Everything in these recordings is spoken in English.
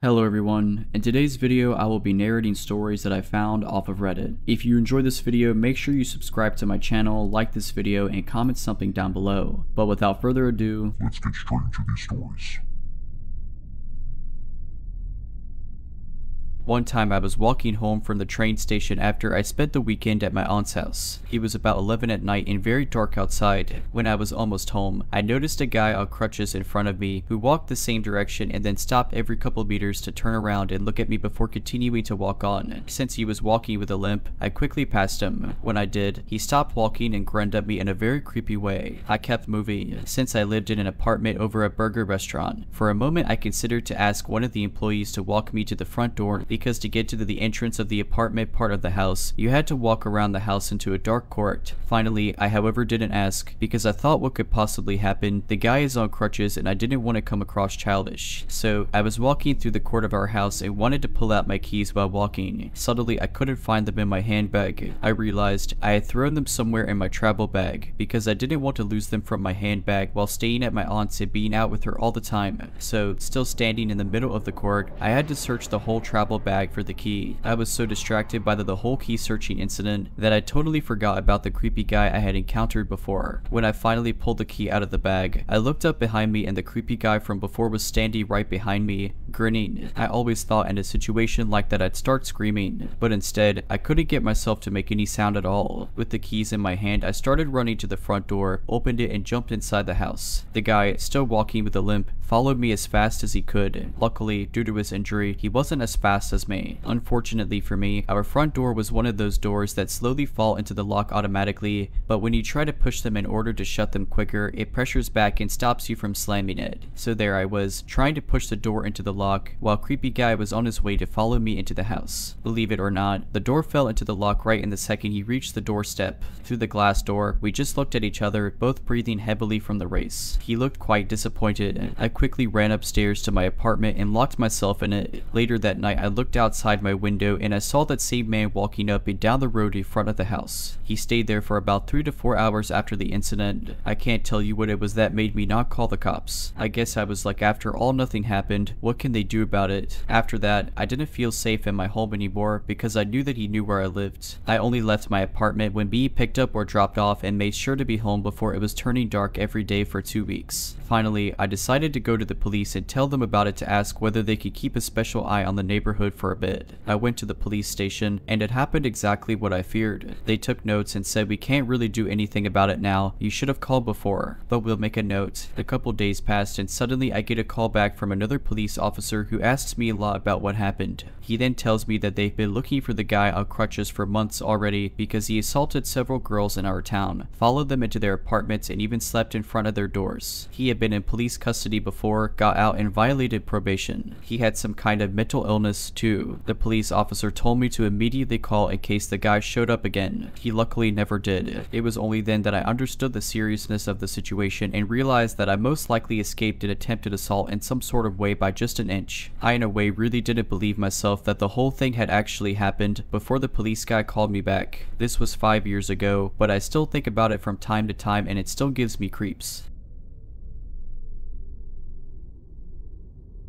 Hello everyone, in today's video I will be narrating stories that I found off of Reddit. If you enjoyed this video, make sure you subscribe to my channel, like this video, and comment something down below. But without further ado, let's get straight into these stories. One time I was walking home from the train station after I spent the weekend at my aunt's house. It was about 11 at night and very dark outside. When I was almost home, I noticed a guy on crutches in front of me who walked the same direction and then stopped every couple meters to turn around and look at me before continuing to walk on. Since he was walking with a limp, I quickly passed him. When I did, he stopped walking and grinned at me in a very creepy way. I kept moving, since I lived in an apartment over a burger restaurant. For a moment I considered to ask one of the employees to walk me to the front door because to get to the entrance of the apartment part of the house, you had to walk around the house into a dark court. Finally, I however didn't ask, because I thought what could possibly happen. The guy is on crutches and I didn't want to come across childish. So, I was walking through the court of our house and wanted to pull out my keys while walking. Suddenly, I couldn't find them in my handbag. I realized I had thrown them somewhere in my travel bag, because I didn't want to lose them from my handbag while staying at my aunt's and being out with her all the time. So, still standing in the middle of the court, I had to search the whole travel bag for the key. I was so distracted by the whole key searching incident that I totally forgot about the creepy guy I had encountered before. When I finally pulled the key out of the bag, I looked up behind me and the creepy guy from before was standing right behind me, grinning. I always thought in a situation like that I'd start screaming, but instead, I couldn't get myself to make any sound at all. With the keys in my hand, I started running to the front door, opened it, and jumped inside the house. The guy, still walking with a limp, followed me as fast as he could. Luckily, due to his injury, he wasn't as fast as me. Unfortunately for me, our front door was one of those doors that slowly fall into the lock automatically, but when you try to push them in order to shut them quicker, it pressures back and stops you from slamming it. So there I was, trying to push the door into the lock, while creepy guy was on his way to follow me into the house. Believe it or not, the door fell into the lock right in the second he reached the doorstep. Through the glass door, we just looked at each other, both breathing heavily from the race. He looked quite disappointed. I quickly ran upstairs to my apartment and locked myself in it. Later that night, I looked outside my window and I saw that same man walking up and down the road in front of the house. He stayed there for about 3 to 4 hours after the incident. I can't tell you what it was that made me not call the cops. I guess I was like, after all, nothing happened. What can they do about it? After that, I didn't feel safe in my home anymore because I knew that he knew where I lived. I only left my apartment when being picked up or dropped off and made sure to be home before it was turning dark every day for 2 weeks. Finally, I decided to go to the police and tell them about it to ask whether they could keep a special eye on the neighborhood for a bit. I went to the police station and it happened exactly what I feared. They took notes and said, "We can't really do anything about it now. You should have called before, but we'll make a note." A couple days passed and suddenly I get a call back from another police officer who asks me a lot about what happened. He then tells me that they've been looking for the guy on crutches for months already because he assaulted several girls in our town, followed them into their apartments, and even slept in front of their doors. He had been in police custody before, got out, and violated probation. He had some kind of mental illness too. The police officer told me to immediately call in case the guy showed up again. He luckily never did. It was only then that I understood the seriousness of the situation and realized that I most likely escaped an attempted assault in some sort of way by just an inch. I in a way really didn't believe myself that the whole thing had actually happened before the police guy called me back. This was 5 years ago, but I still think about it from time to time and it still gives me creeps.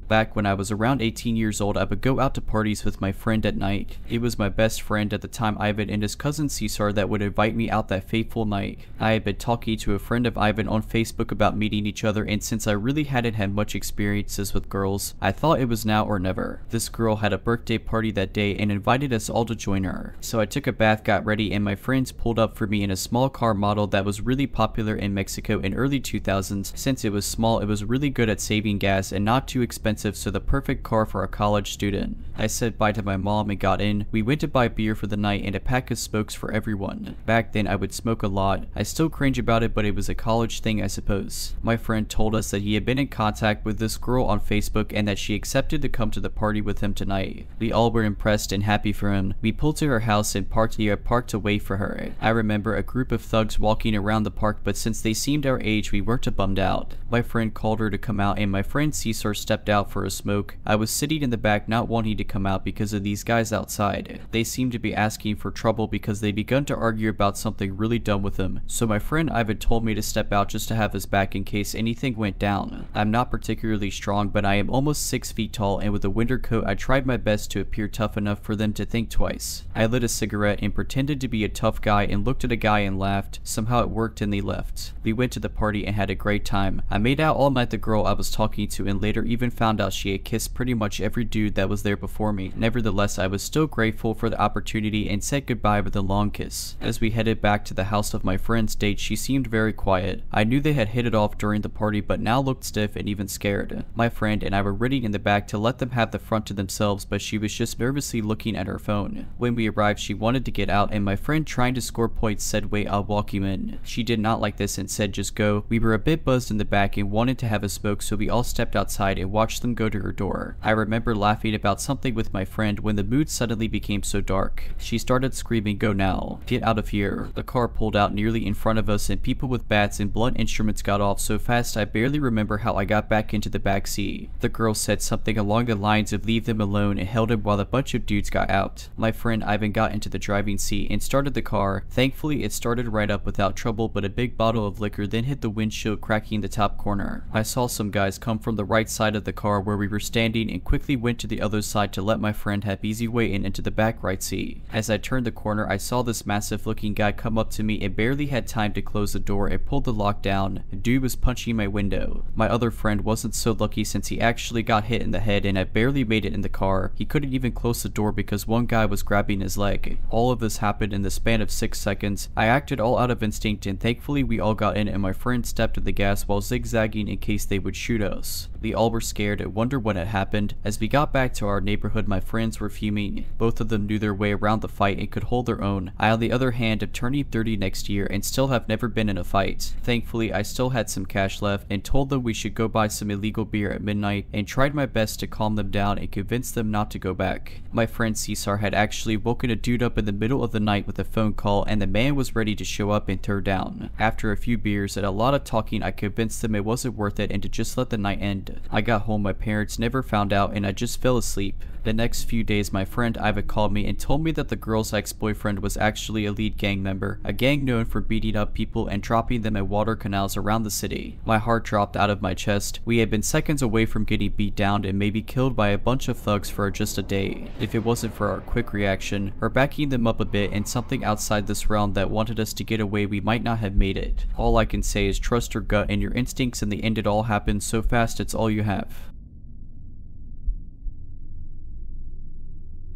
Back when I was around 18 years old, I would go out to parties with my friend at night. It was my best friend at the time, Ivan, and his cousin Cesar that would invite me out that fateful night. I had been talking to a friend of Ivan on Facebook about meeting each other, and since I really hadn't had much experiences with girls, I thought it was now or never. This girl had a birthday party that day and invited us all to join her. So I took a bath, got ready, and my friends pulled up for me in a small car model that was really popular in Mexico in early 2000s. Since it was small, it was really good at saving gas and not too expensive, so the perfect car for a college student. I said bye to my mom and got in. We went to buy beer for the night and a pack of smokes for everyone. Back then I would smoke a lot. I still cringe about it, but it was a college thing, I suppose. My friend told us that he had been in contact with this girl on Facebook and that she accepted to come to the party with him tonight. We all were impressed and happy for him. We pulled to her house and parked near a park to wait for her. I remember a group of thugs walking around the park, but since they seemed our age, we weren't bummed out. My friend called her to come out and my friend Cesar stepped out for a smoke. I was sitting in the back not wanting to come out because of these guys outside. They seemed to be asking for trouble because they begun to argue about something really dumb with him. So my friend Ivan told me to step out just to have his back in case anything went down. I'm not particularly strong, but I am almost 6 feet tall, and with a winter coat I tried my best to appear tough enough for them to think twice. I lit a cigarette and pretended to be a tough guy and looked at a guy and laughed. Somehow it worked and they left. We went to the party and had a great time. I made out all night the girl I was talking to and later even found out she had kissed pretty much every dude that was there before me. Nevertheless, I was still grateful for the opportunity and said goodbye with a long kiss. As we headed back to the house of my friend's date, she seemed very quiet. I knew they had hit it off during the party but now looked stiff and even scared. My friend and I were ready in the back to let them have the front to themselves, but she was just nervously looking at her phone. When we arrived, she wanted to get out and my friend, trying to score points, said, "Wait, I'll walk you in." She did not like this and said, "Just go." We were a bit buzzed in the back and wanted to have a smoke, so we all stepped outside and watched them go to her door. I remember laughing about something with my friend when the mood suddenly became so dark. She started screaming, "Go now. Get out of here." The car pulled out nearly in front of us and people with bats and blunt instruments got off so fast I barely remember how I got back into the back seat. The girl said something along the lines of "leave them alone" and held him while a bunch of dudes got out. My friend Ivan got into the driving seat and started the car. Thankfully it started right up without trouble, but a big bottle of liquor then hit the windshield, cracking the top corner. I saw some guys come from the right side of the car where we were standing and quickly went to the other side to let my friend have easy way in into the back right seat. As I turned the corner, I saw this massive looking guy come up to me and barely had time to close the door and pulled the lock down. The dude was punching my window. My other friend wasn't so lucky since he actually got hit in the head and I barely made it in the car. He couldn't even close the door because one guy was grabbing his leg. All of this happened in the span of 6 seconds. I acted all out of instinct and thankfully we all got in and my friend stepped to the gas while zigzagging in case they would shoot us. We all were scared and wondered what had happened. As we got back to our neighborhood, my friends were fuming. Both of them knew their way around the fight and could hold their own. I, on the other hand, am turning 30 next year and still have never been in a fight. Thankfully, I still had some cash left and told them we should go buy some illegal beer at midnight and tried my best to calm them down and convince them not to go back. My friend Cesar had actually woken a dude up in the middle of the night with a phone call and the man was ready to show up and tear down. After a few beers and a lot of talking, I convinced them it wasn't worth it and to just let the night end. I got home, my parents never found out and I just fell asleep. The next few days, my friend Iva called me and told me that the girl's ex-boyfriend was actually a lead gang member, a gang known for beating up people and dropping them in water canals around the city. My heart dropped out of my chest. We had been seconds away from getting beat down and maybe killed by a bunch of thugs for just a day. If it wasn't for our quick reaction, or backing them up a bit and something outside this realm that wanted us to get away, we might not have made it. All I can say is trust your gut and your instincts. In the end, it all happens so fast it's all you have.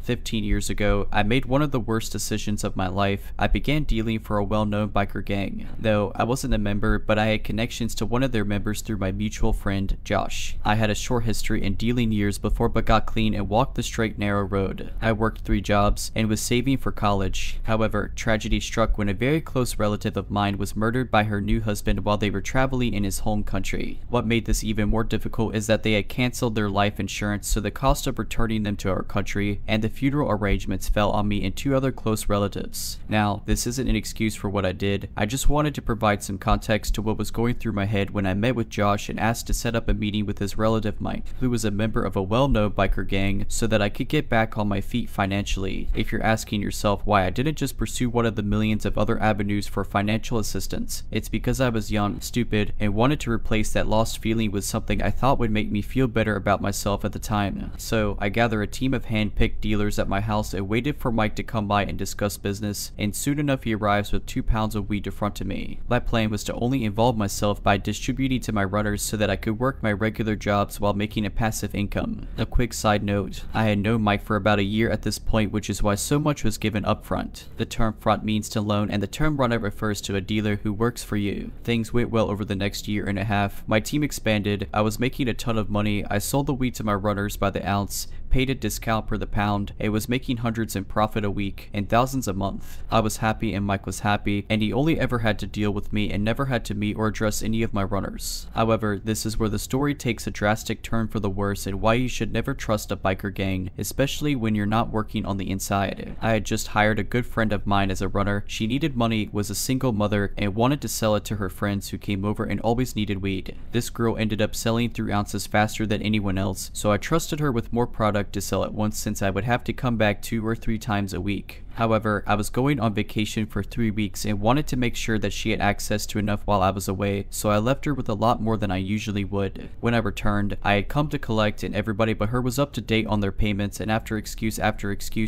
15 years ago, I made one of the worst decisions of my life. I began dealing for a well-known biker gang. Though I wasn't a member, but I had connections to one of their members through my mutual friend, Josh. I had a short history in dealing years before but got clean and walked the straight narrow road. I worked 3 jobs and was saving for college. However, tragedy struck when a very close relative of mine was murdered by her new husband while they were traveling in his home country. What made this even more difficult is that they had canceled their life insurance, so the cost of returning them to our country and the funeral arrangements fell on me and 2 other close relatives. Now, this isn't an excuse for what I did. I just wanted to provide some context to what was going through my head when I met with Josh and asked to set up a meeting with his relative Mike, who was a member of a well-known biker gang, so that I could get back on my feet financially. If you're asking yourself why I didn't just pursue one of the millions of other avenues for financial assistance, it's because I was young, stupid, and wanted to replace that lost feeling with something I thought would make me feel better about myself at the time. So I gathered a team of hand-picked dealers at my house and waited for Mike to come by and discuss business, and soon enough he arrives with 2 pounds of weed in front of me. My plan was to only involve myself by distributing to my runners so that I could work my regular jobs while making a passive income. A quick side note, I had known Mike for about a year at this point, which is why so much was given up front. The term front means to loan and the term runner refers to a dealer who works for you. Things went well over the next year and a half. My team expanded, I was making a ton of money, I sold the weed to my runners by the ounce, paid a discount per the pound, and was making hundreds in profit a week and thousands a month. I was happy and Mike was happy, and he only ever had to deal with me and never had to meet or address any of my runners. However, this is where the story takes a drastic turn for the worse and why you should never trust a biker gang, especially when you're not working on the inside. I had just hired a good friend of mine as a runner. She needed money, was a single mother, and wanted to sell it to her friends who came over and always needed weed. This girl ended up selling through ounces faster than anyone else, so I trusted her with more product to sell at once since I would have to come back 2 or 3 times a week. However, I was going on vacation for 3 weeks and wanted to make sure that she had access to enough while I was away, so I left her with a lot more than I usually would. When I returned, I had come to collect and everybody but her was up to date on their payments, and after excuse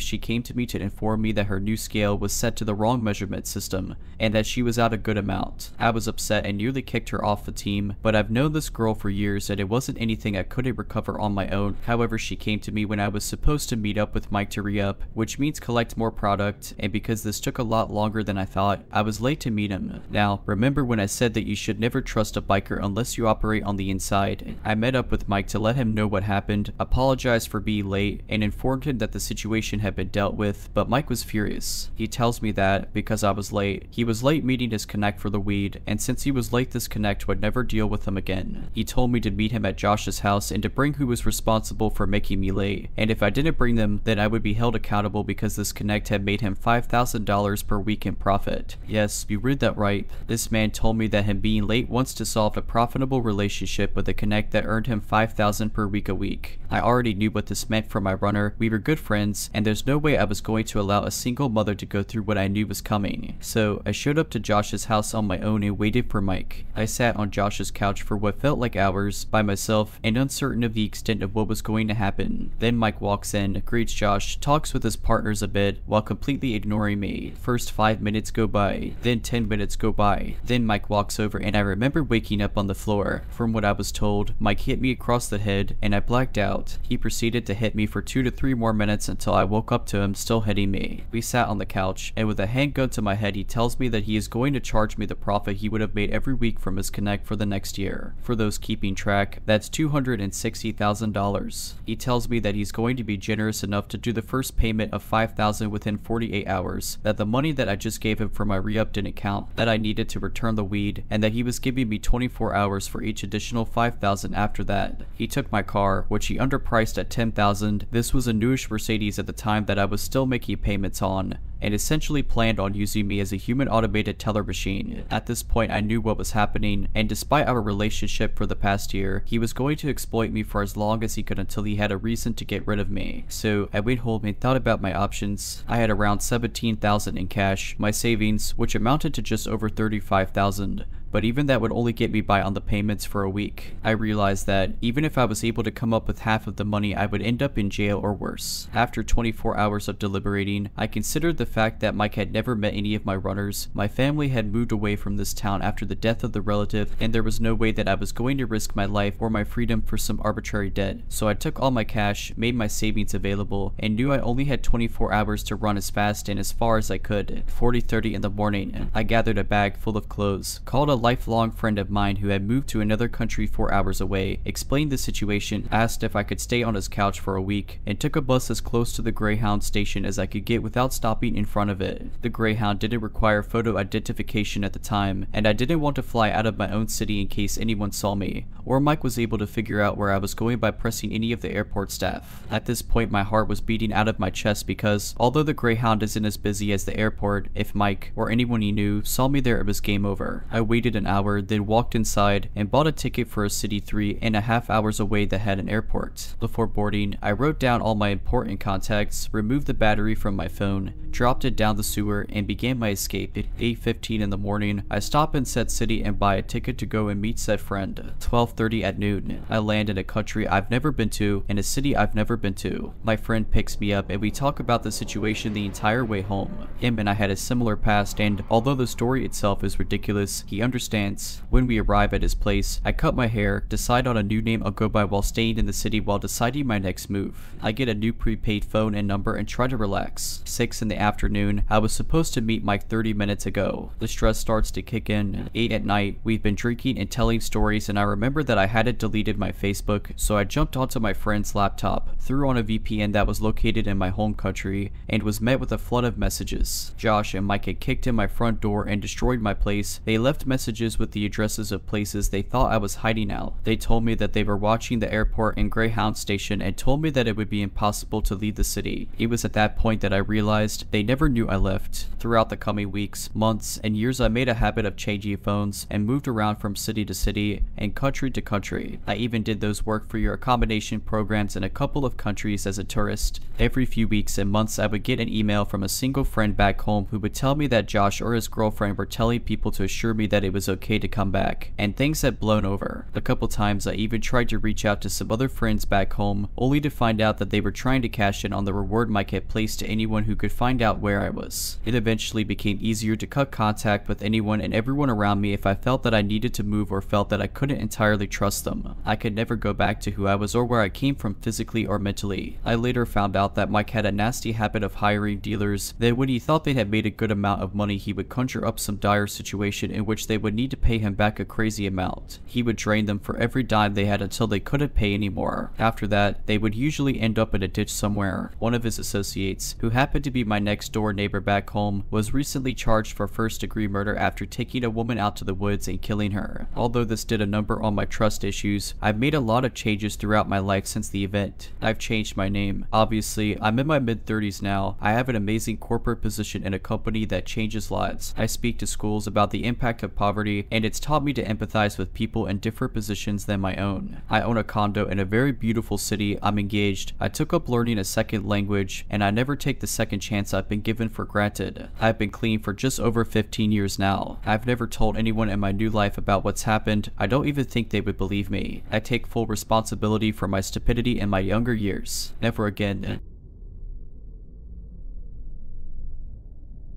she came to me to inform me that her new scale was set to the wrong measurement system and that she was out a good amount. I was upset and nearly kicked her off the team, but I've known this girl for years and it wasn't anything I couldn't recover on my own. However, she came to me when I was supposed to meet up with Mike to re-up, which means collect more product, and because this took a lot longer than I thought, I was late to meet him. Now, remember when I said that you should never trust a biker unless you operate on the inside? I met up with Mike to let him know what happened, apologized for being late, and informed him that the situation had been dealt with, but Mike was furious. He tells me that, because I was late, he was late meeting his connect for the weed, and since he was late, this connect would never deal with him again. He told me to meet him at Josh's house and to bring who was responsible for making me late, and if I didn't bring them, then I would be held accountable because this connect had made him $5,000 per week in profit. Yes, you read that right. This man told me that him being late wants to solve a profitable relationship with a connect that earned him $5,000 per week a week. I already knew what this meant for my runner. We were good friends, and there's no way I was going to allow a single mother to go through what I knew was coming. So I showed up to Josh's house on my own and waited for Mike. I sat on Josh's couch for what felt like hours by myself and uncertain of the extent of what was going to happen. Then Mike walks in, greets Josh, talks with his partners a bit while completely ignoring me. First 5 minutes go by, then 10 minutes go by, then Mike walks over and I remember waking up on the floor. From what I was told, Mike hit me across the head and I blacked out. He proceeded to hit me for 2 to 3 more minutes until I woke up to him still hitting me. We sat on the couch and with a handgun to my head he tells me that he is going to charge me the profit he would have made every week from his connect for the next year. For those keeping track, that's $260,000. He tells me that he's going to be generous enough to do the first payment of $5,000 within 48 hours, that the money that I just gave him for my re-up didn't count, that I needed to return the weed, and that he was giving me 24 hours for each additional $5,000 after that. He took my car, which he underpriced at $10,000. This was a newish Mercedes at the time that I was still making payments on, and essentially planned on using me as a human automated teller machine. At this point I knew what was happening, and despite our relationship for the past year, he was going to exploit me for as long as he could until he had a reason to get rid of me. So I went home and thought about my options. I had around $17,000 in cash, my savings, which amounted to just over $35,000. But even that would only get me by on the payments for a week. I realized that even if I was able to come up with half of the money, I would end up in jail or worse. After 24 hours of deliberating, I considered the fact that Mike had never met any of my runners, my family had moved away from this town after the death of the relative, and there was no way that I was going to risk my life or my freedom for some arbitrary debt. So I took all my cash, made my savings available, and knew I only had 24 hours to run as fast and as far as I could. 40:30 in the morning, I gathered a bag full of clothes, called a lifelong friend of mine who had moved to another country 4 hours away, explained the situation, asked if I could stay on his couch for a week, and took a bus as close to the Greyhound station as I could get without stopping in front of it. The Greyhound didn't require photo identification at the time, and I didn't want to fly out of my own city in case anyone saw me, or Mike was able to figure out where I was going by pressing any of the airport staff. At this point my heart was beating out of my chest because, although the Greyhound isn't as busy as the airport, if Mike, or anyone he knew, saw me there it was game over. I waited an hour, then walked inside and bought a ticket for a city 3.5 hours away that had an airport. Before boarding, I wrote down all my important contacts, removed the battery from my phone, dropped it down the sewer, and began my escape. At 8:15 in the morning, I stop in said city and buy a ticket to go and meet said friend. 12:30 at noon, I land in a country I've never been to and a city I've never been to. My friend picks me up and we talk about the situation the entire way home. Him and I had a similar past, and although the story itself is ridiculous, he understands. When we arrive at his place, I cut my hair, decide on a new name I'll go by while staying in the city while deciding my next move. I get a new prepaid phone and number and try to relax. 6 in the afternoon. I was supposed to meet Mike 30 minutes ago. The stress starts to kick in. 8 at night, we've been drinking and telling stories, and I remember that I hadn't deleted my Facebook, so I jumped onto my friend's laptop, threw on a VPN that was located in my home country, and was met with a flood of messages. Josh and Mike had kicked in my front door and destroyed my place. They left messages with the addresses of places they thought I was hiding out. They told me that they were watching the airport and Greyhound station and told me that it would be impossible to leave the city. It was at that point that I realized they never knew I left. Throughout the coming weeks, months, and years, I made a habit of changing phones and moved around from city to city and country to country. I even did those work for your accommodation programs in a couple of countries as a tourist. Every few weeks and months, I would get an email from a single friend back home who would tell me that Josh or his girlfriend were telling people to assure me that it was okay to come back, and things had blown over. A couple times I even tried to reach out to some other friends back home, only to find out that they were trying to cash in on the reward Mike had placed to anyone who could find out where I was. It eventually became easier to cut contact with anyone and everyone around me if I felt that I needed to move or felt that I couldn't entirely trust them. I could never go back to who I was or where I came from physically or mentally. I later found out that Mike had a nasty habit of hiring dealers that when he thought they had made a good amount of money, he would conjure up some dire situation in which they would need to pay him back a crazy amount. He would drain them for every dime they had until they couldn't pay anymore. After that, they would usually end up in a ditch somewhere. One of his associates, who happened to be my next door neighbor back home, was recently charged for first-degree murder after taking a woman out to the woods and killing her. Although this did a number on my trust issues, I've made a lot of changes throughout my life since the event. I've changed my name. Obviously, I'm in my mid-30s now. I have an amazing corporate position in a company that changes lives. I speak to schools about the impact of poverty, and it's taught me to empathize with people in different positions than my own. I own a condo in a very beautiful city. I'm engaged. I took up learning a second language, and I never take the second chance I've been given for granted. I've been clean for just over 15 years now. I've never told anyone in my new life about what's happened. I don't even think they would believe me. I take full responsibility for my stupidity in my younger years. Never again.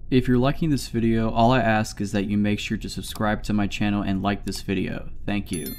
If you're liking this video, all I ask is that you make sure to subscribe to my channel and like this video. Thank you.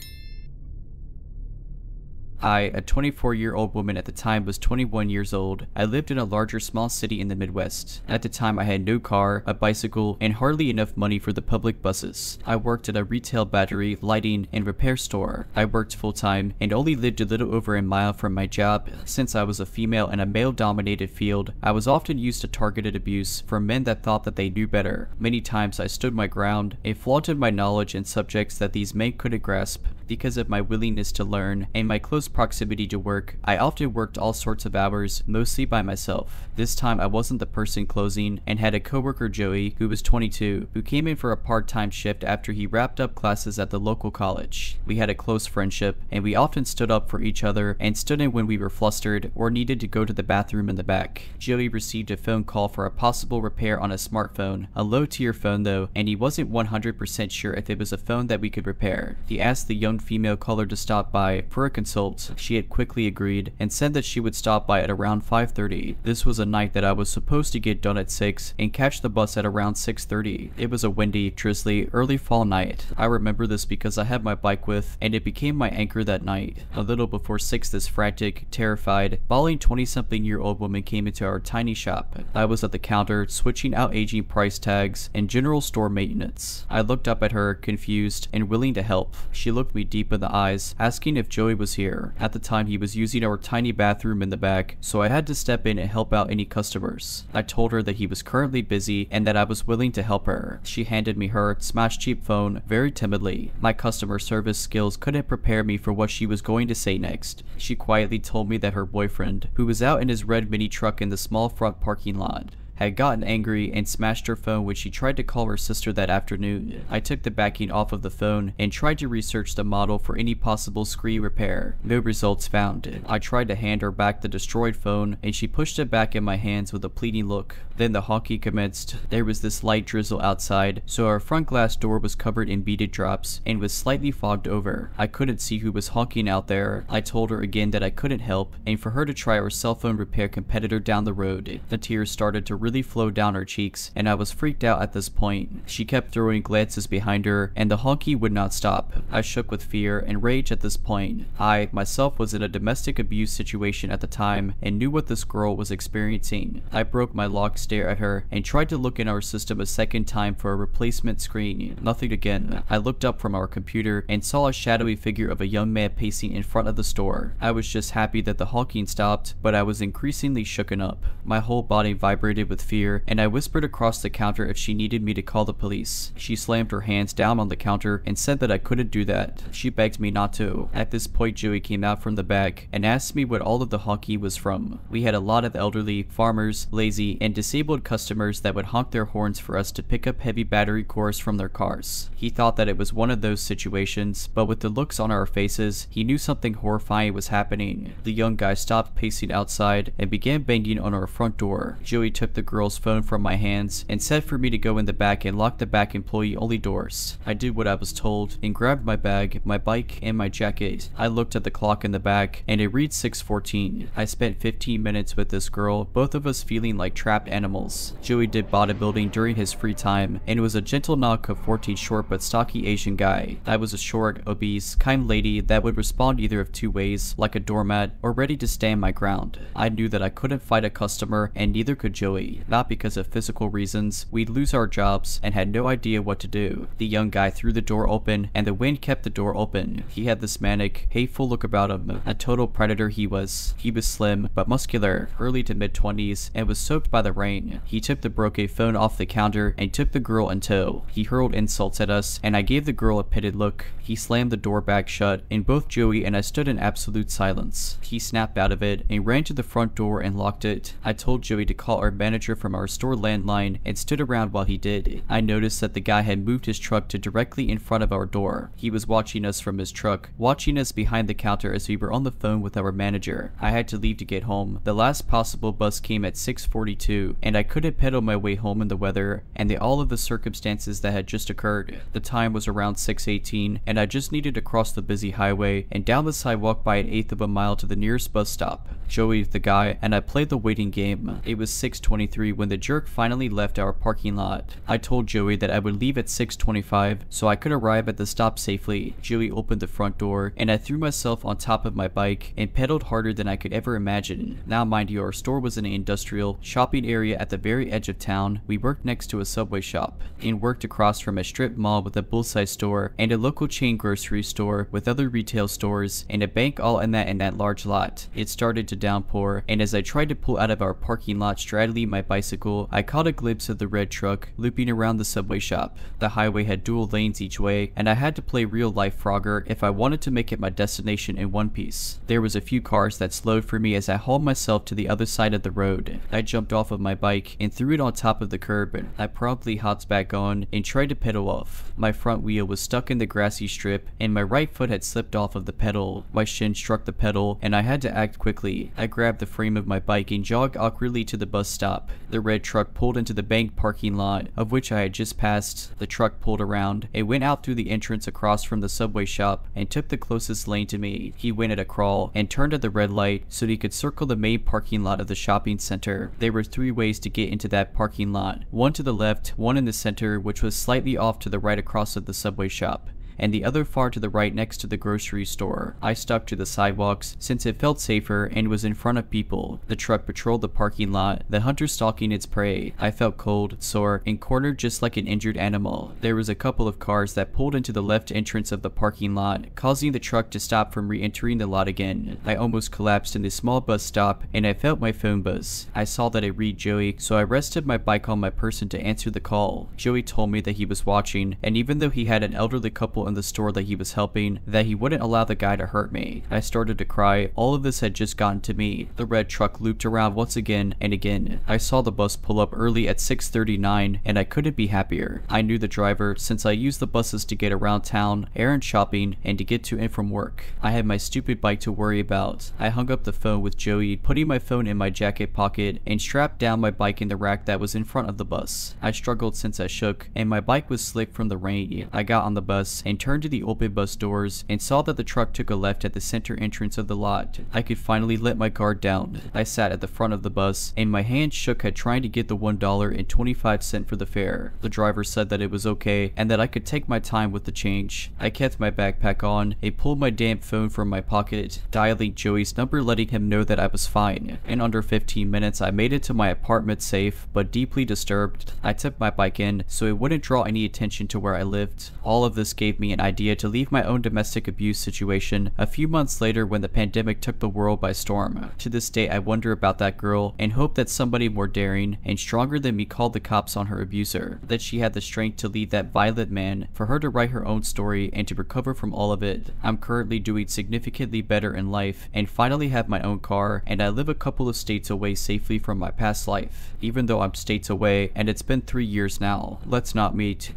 I, a 24-year-old woman at the time, was 21 years old. I lived in a larger small city in the Midwest. At the time, I had no car, a bicycle, and hardly enough money for the public buses. I worked at a retail battery, lighting, and repair store. I worked full-time and only lived a little over a mile from my job. Since I was a female in a male-dominated field, I was often used to targeted abuse from men that thought that they knew better. Many times I stood my ground and flaunted my knowledge in subjects that these men couldn't grasp. Because of my willingness to learn and my close proximity to work, I often worked all sorts of hours, mostly by myself. This time I wasn't the person closing and had a coworker, Joey, who was 22, who came in for a part-time shift after he wrapped up classes at the local college. We had a close friendship, and we often stood up for each other and stood in when we were flustered or needed to go to the bathroom in the back. Joey received a phone call for a possible repair on a smartphone, a low-tier phone though, and he wasn't 100% sure if it was a phone that we could repair. He asked the young female caller to stop by for a consult. She had quickly agreed and said that she would stop by at around 5:30. This was a night that I was supposed to get done at 6 and catch the bus at around 6:30. It was a windy, drizzly, early fall night. I remember this because I had my bike with, and it became my anchor that night. A little before 6, this frantic, terrified, bawling 20-something-year-old woman came into our tiny shop. I was at the counter, switching out aging price tags and general store maintenance. I looked up at her, confused and willing to help. She looked me deep in the eyes, asking if Joey was here. At the time, he was using our tiny bathroom in the back, so I had to step in and help out any customers. I told her that he was currently busy and that I was willing to help her. She handed me her smashed cheap phone very timidly. My customer service skills couldn't prepare me for what she was going to say next. She quietly told me that her boyfriend, who was out in his red mini truck in the small front parking lot, had gotten angry and smashed her phone when she tried to call her sister that afternoon. I took the backing off of the phone and tried to research the model for any possible screen repair. No results found. I tried to hand her back the destroyed phone, and she pushed it back in my hands with a pleading look. Then the honking commenced. There was this light drizzle outside, so our front glass door was covered in beaded drops and was slightly fogged over. I couldn't see who was honking out there. I told her again that I couldn't help, and for her to try our cell phone repair competitor down the road. The tears started to really flowed down her cheeks, and I was freaked out at this point. She kept throwing glances behind her, and the honky would not stop. I shook with fear and rage at this point. I, myself, was in a domestic abuse situation at the time, and knew what this girl was experiencing. I broke my locked stare at her, and tried to look in our system a second time for a replacement screen. Nothing again. I looked up from our computer, and saw a shadowy figure of a young man pacing in front of the store. I was just happy that the honking stopped, but I was increasingly shooken up. My whole body vibrated with fear, and I whispered across the counter if she needed me to call the police. She slammed her hands down on the counter and said that I couldn't do that. She begged me not to. At this point, Joey came out from the back and asked me what all of the honky was from. We had a lot of elderly, farmers, lazy, and disabled customers that would honk their horns for us to pick up heavy battery cores from their cars. He thought that it was one of those situations, but with the looks on our faces, he knew something horrifying was happening. The young guy stopped pacing outside and began banging on our front door. Joey took the girl's phone from my hands and said for me to go in the back and lock the back employee-only doors. I did what I was told and grabbed my bag, my bike, and my jacket. I looked at the clock in the back and it reads 6:14. I spent 15 minutes with this girl, both of us feeling like trapped animals. Joey did bodybuilding during his free time and was a gentle knock of 14 short but stocky Asian guy. I was a short, obese, kind lady that would respond either of two ways, like a doormat or ready to stand my ground. I knew that I couldn't fight a customer and neither could Joey, not because of physical reasons. We'd lose our jobs and had no idea what to do. The young guy threw the door open and the wind kept the door open. He had this manic, hateful look about him. A total predator he was. He was slim but muscular, early to mid-20s, and was soaked by the rain. He took the broken phone off the counter and took the girl in tow. He hurled insults at us and I gave the girl a pitted look. He slammed the door back shut and both Joey and I stood in absolute silence. He snapped out of it and ran to the front door and locked it. I told Joey to call our manager from our store landline and stood around while he did. I noticed that the guy had moved his truck to directly in front of our door. He was watching us from his truck, watching us behind the counter as we were on the phone with our manager. I had to leave to get home. The last possible bus came at 6:42 and I couldn't pedal my way home in the weather and all of the circumstances that had just occurred. The time was around 6:18 and I just needed to cross the busy highway and down the sidewalk by 1/8 of a mile to the nearest bus stop. Joey, the guy, and I played the waiting game. It was 6:23 when the jerk finally left our parking lot. I told Joey that I would leave at 6:25 so I could arrive at the stop safely. Joey opened the front door and I threw myself on top of my bike and pedaled harder than I could ever imagine. Now mind you, our store was in an industrial shopping area at the very edge of town. We worked next to a Subway shop and worked across from a strip mall with a bullseye store and a local chain grocery store with other retail stores and a bank all in that large lot. It started to downpour and as I tried to pull out of our parking lot straddling my bicycle, I caught a glimpse of the red truck looping around the Subway shop. The highway had dual lanes each way and I had to play real life Frogger if I wanted to make it my destination in one piece. There was a few cars that slowed for me as I hauled myself to the other side of the road. I jumped off of my bike and threw it on top of the curb. I promptly hopped back on and tried to pedal off. My front wheel was stuck in the grassy strip and my right foot had slipped off of the pedal. My shin struck the pedal and I had to act quickly. I grabbed the frame of my bike and jogged awkwardly to the bus stop. The red truck pulled into the bank parking lot, of which I had just passed. The truck pulled around and went out through the entrance across from the Subway shop and took the closest lane to me. He went at a crawl and turned at the red light so he could circle the main parking lot of the shopping center. There were 3 ways to get into that parking lot. One to the left, one in the center, which was slightly off to the right across of the Subway shop, and the other far to the right next to the grocery store. I stuck to the sidewalks since it felt safer and was in front of people. The truck patrolled the parking lot, the hunter stalking its prey. I felt cold, sore, and cornered just like an injured animal. There was a couple of cars that pulled into the left entrance of the parking lot, causing the truck to stop from re-entering the lot again. I almost collapsed in the small bus stop and I felt my phone buzz. I saw that it read Joey, so I rested my bike on my person to answer the call. Joey told me that he was watching, and even though he had an elderly couple in the store that he was helping, that he wouldn't allow the guy to hurt me. I started to cry. All of this had just gotten to me. The red truck looped around once again and again. I saw the bus pull up early at 6:39 and I couldn't be happier. I knew the driver since I used the buses to get around town, errand shopping, and to get to and from work. I had my stupid bike to worry about. I hung up the phone with Joey, putting my phone in my jacket pocket, and strapped down my bike in the rack that was in front of the bus. I struggled since I shook, and my bike was slick from the rain. I got on the bus and and turned to the open bus doors and saw that the truck took a left at the center entrance of the lot. I could finally let my guard down. I sat at the front of the bus and my hand shook at trying to get the $1.25 for the fare. The driver said that it was okay and that I could take my time with the change. I kept my backpack on and pulled my damn phone from my pocket, dialing Joey's number, letting him know that I was fine. In under 15 minutes, I made it to my apartment safe, but deeply disturbed. I took my bike in so it wouldn't draw any attention to where I lived. All of this gave me an idea to leave my own domestic abuse situation a few months later when the pandemic took the world by storm. To this day, I wonder about that girl and hope that somebody more daring and stronger than me called the cops on her abuser, that she had the strength to leave that violent man, for her to write her own story and to recover from all of it. I'm currently doing significantly better in life and finally have my own car, and I live a couple of states away safely from my past life, even though I'm states away and it's been 3 years now. Let's not meet.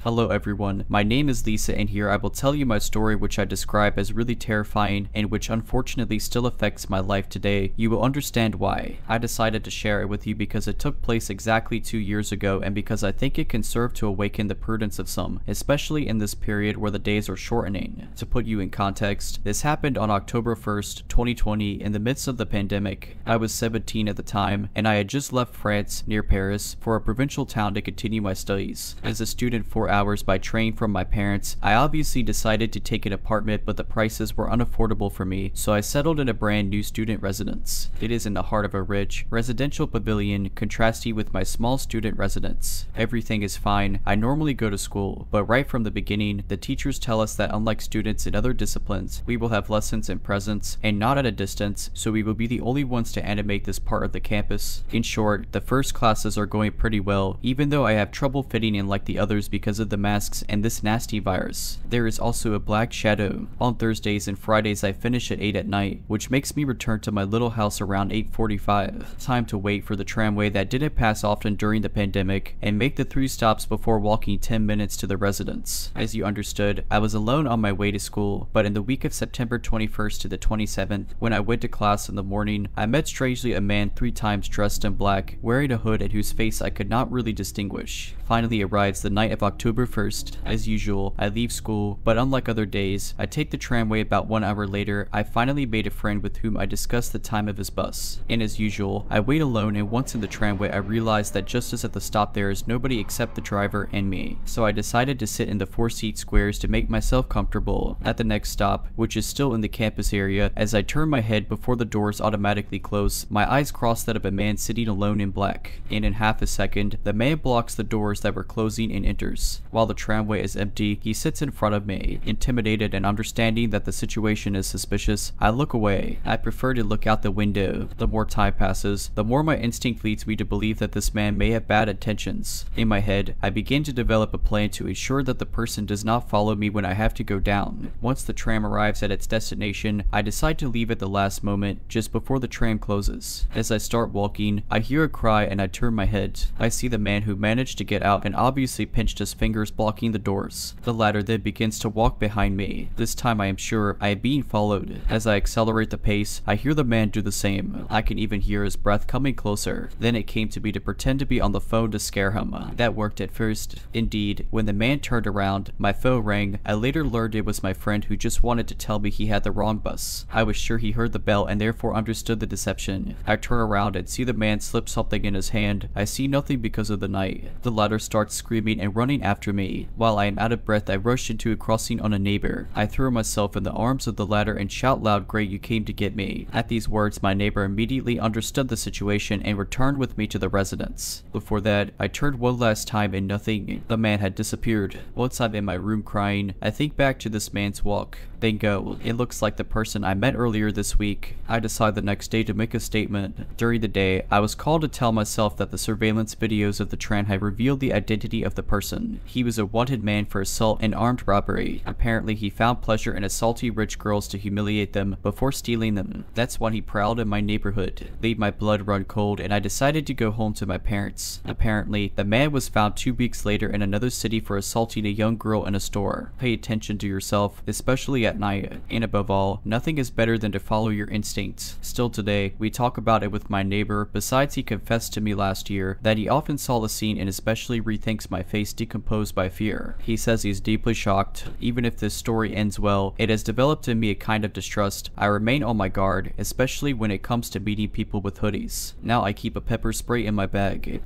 Hello everyone, my name is Lisa and here I will tell you my story, which I describe as really terrifying and which unfortunately still affects my life today. You will understand why. I decided to share it with you because it took place exactly 2 years ago and because I think it can serve to awaken the prudence of some, especially in this period where the days are shortening. To put you in context, this happened on October 1st, 2020 in the midst of the pandemic. I was 17 at the time and I had just left France near Paris for a provincial town to continue my studies. As a student 4 hours by train from my parents, I obviously decided to take an apartment, but the prices were unaffordable for me, so I settled in a brand new student residence. It is in the heart of a rich residential pavilion, contrasting with my small student residence. Everything is fine. I normally go to school, but right from the beginning, the teachers tell us that unlike students in other disciplines, we will have lessons in presence and not at a distance, so we will be the only ones to animate this part of the campus. In short, the first classes are going pretty well, even though I have trouble fitting in like the others because of the masks and this nasty virus. There is also a black shadow. On Thursdays and Fridays I finish at 8 at night, which makes me return to my little house around 8:45. Time to wait for the tramway that didn't pass often during the pandemic and make the 3 stops before walking 10 minutes to the residence. As you understood, I was alone on my way to school, but in the week of September 21st to the 27th, when I went to class in the morning, I met strangely a man 3 times dressed in black, wearing a hood and whose face I could not really distinguish. Finally arrives the night of October 1st. As usual, I leave school, but unlike other days, I take the tramway. About 1 hour later, I finally made a friend with whom I discussed the time of his bus. And as usual, I wait alone, and once in the tramway I realize that just as at the stop there is nobody except the driver and me. So I decided to sit in the 4-seat squares to make myself comfortable. At the next stop, which is still in the campus area, as I turn my head before the doors automatically close, my eyes cross that of a man sitting alone in black. And in half a second, the man blocks the doors that were closing and enters. While the tramway is empty, he sits in front of me. Intimidated and understanding that the situation is suspicious, I look away. I prefer to look out the window. The more time passes, the more my instinct leads me to believe that this man may have bad intentions. In my head, I begin to develop a plan to ensure that the person does not follow me when I have to go down. Once the tram arrives at its destination, I decide to leave at the last moment, just before the tram closes. As I start walking, I hear a cry and I turn my head. I see the man who managed to get out and obviously pinched his fingers blocking the doors. The latter then begins to walk behind me. This time I am sure I am being followed. As I accelerate the pace, I hear the man do the same. I can even hear his breath coming closer. Then it came to me to pretend to be on the phone to scare him. That worked at first. Indeed, when the man turned around, my phone rang. I later learned it was my friend who just wanted to tell me he had the wrong bus. I was sure he heard the bell and therefore understood the deception. I turn around and see the man slip something in his hand. I see nothing because of the night. The latter starts screaming and running after me. While I am out of breath, I rush into a crossing on a neighbor. I throw myself in the arms of the latter and shout loud, "Great, you came to get me." At these words, my neighbor immediately understood the situation and returned with me to the residence. Before that, I turned one last time and nothing. The man had disappeared. Once I'm in my room crying, I think back to this man's walk. Then go. It looks like the person I met earlier this week. I decide the next day to make a statement. During the day, I was called to tell myself that the surveillance videos of the tram had revealed the identity of the person. He was a wanted man for assault and armed robbery. Apparently, he found pleasure in assaulting rich girls to humiliate them before stealing them. That's when he prowled in my neighborhood. Made my blood run cold, and I decided to go home to my parents. Apparently, the man was found 2 weeks later in another city for assaulting a young girl in a store. Pay attention to yourself, especially at at night, and above all, nothing is better than to follow your instincts. Still today, we talk about it with my neighbor. Besides, he confessed to me last year that he often saw the scene and especially rethinks my face decomposed by fear. He says he's deeply shocked. Even if this story ends well, it has developed in me a kind of distrust. I remain on my guard, especially when it comes to meeting people with hoodies. Now I keep a pepper spray in my bag.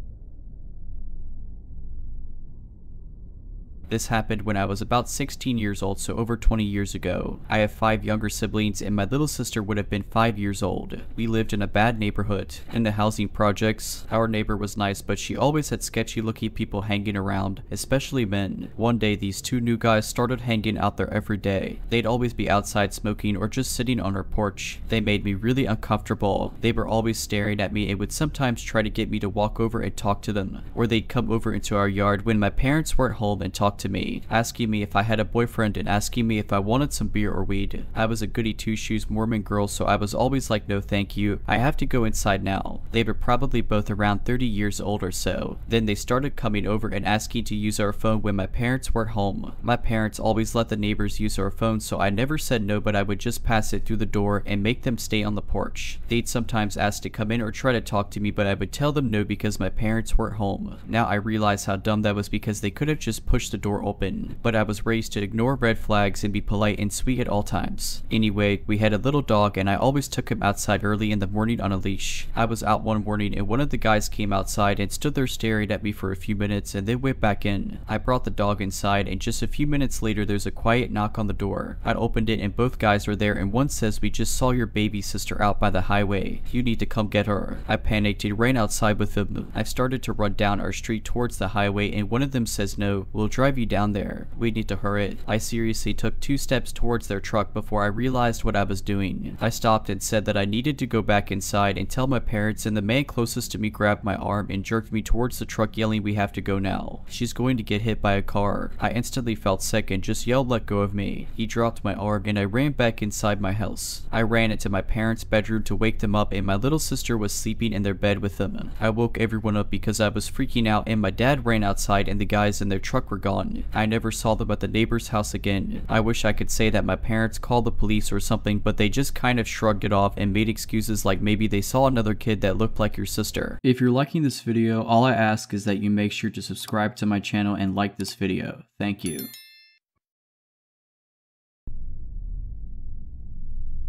This happened when I was about 16 years old, so over 20 years ago. I have 5 younger siblings and my little sister would have been 5 years old. We lived in a bad neighborhood. In the housing projects, our neighbor was nice, but she always had sketchy looking people hanging around, especially men. One day these 2 new guys started hanging out there every day. They'd always be outside smoking or just sitting on our porch. They made me really uncomfortable. They were always staring at me and would sometimes try to get me to walk over and talk to them. Or they'd come over into our yard when my parents weren't home and talk to me, asking me if I had a boyfriend and asking me if I wanted some beer or weed. I was a goody two-shoes Mormon girl, so I was always like, no thank you, I have to go inside now. They were probably both around 30 years old or so. Then they started coming over and asking to use our phone when my parents weren't home. My parents always let the neighbors use our phone, so I never said no, but I would just pass it through the door and make them stay on the porch. They'd sometimes ask to come in or try to talk to me, but I would tell them no because my parents weren't home. Now I realize how dumb that was because they could have just pushed the door open, but I was raised to ignore red flags and be polite and sweet at all times. Anyway, we had a little dog and I always took him outside early in the morning on a leash. I was out one morning and one of the guys came outside and stood there staring at me for a few minutes and then went back in. I brought the dog inside and just a few minutes later there's a quiet knock on the door. I opened it and both guys are there and one says, "We just saw your baby sister out by the highway. You need to come get her." I panicked and ran outside with them. I started to run down our street towards the highway and one of them says, "No, we'll drive you down there. We need to hurry." I seriously took 2 steps towards their truck before I realized what I was doing. I stopped and said that I needed to go back inside and tell my parents, and the man closest to me grabbed my arm and jerked me towards the truck yelling, "We have to go now. She's going to get hit by a car." I instantly felt sick and just yelled, "Let go of me." He dropped my arm and I ran back inside my house. I ran into my parents' bedroom to wake them up and my little sister was sleeping in their bed with them. I woke everyone up because I was freaking out and my dad ran outside and the guys in their truck were gone. I never saw them at the neighbor's house again. I wish I could say that my parents called the police or something, but they just kind of shrugged it off and made excuses like maybe they saw another kid that looked like your sister. If you're liking this video, all I ask is that you make sure to subscribe to my channel and like this video. Thank you.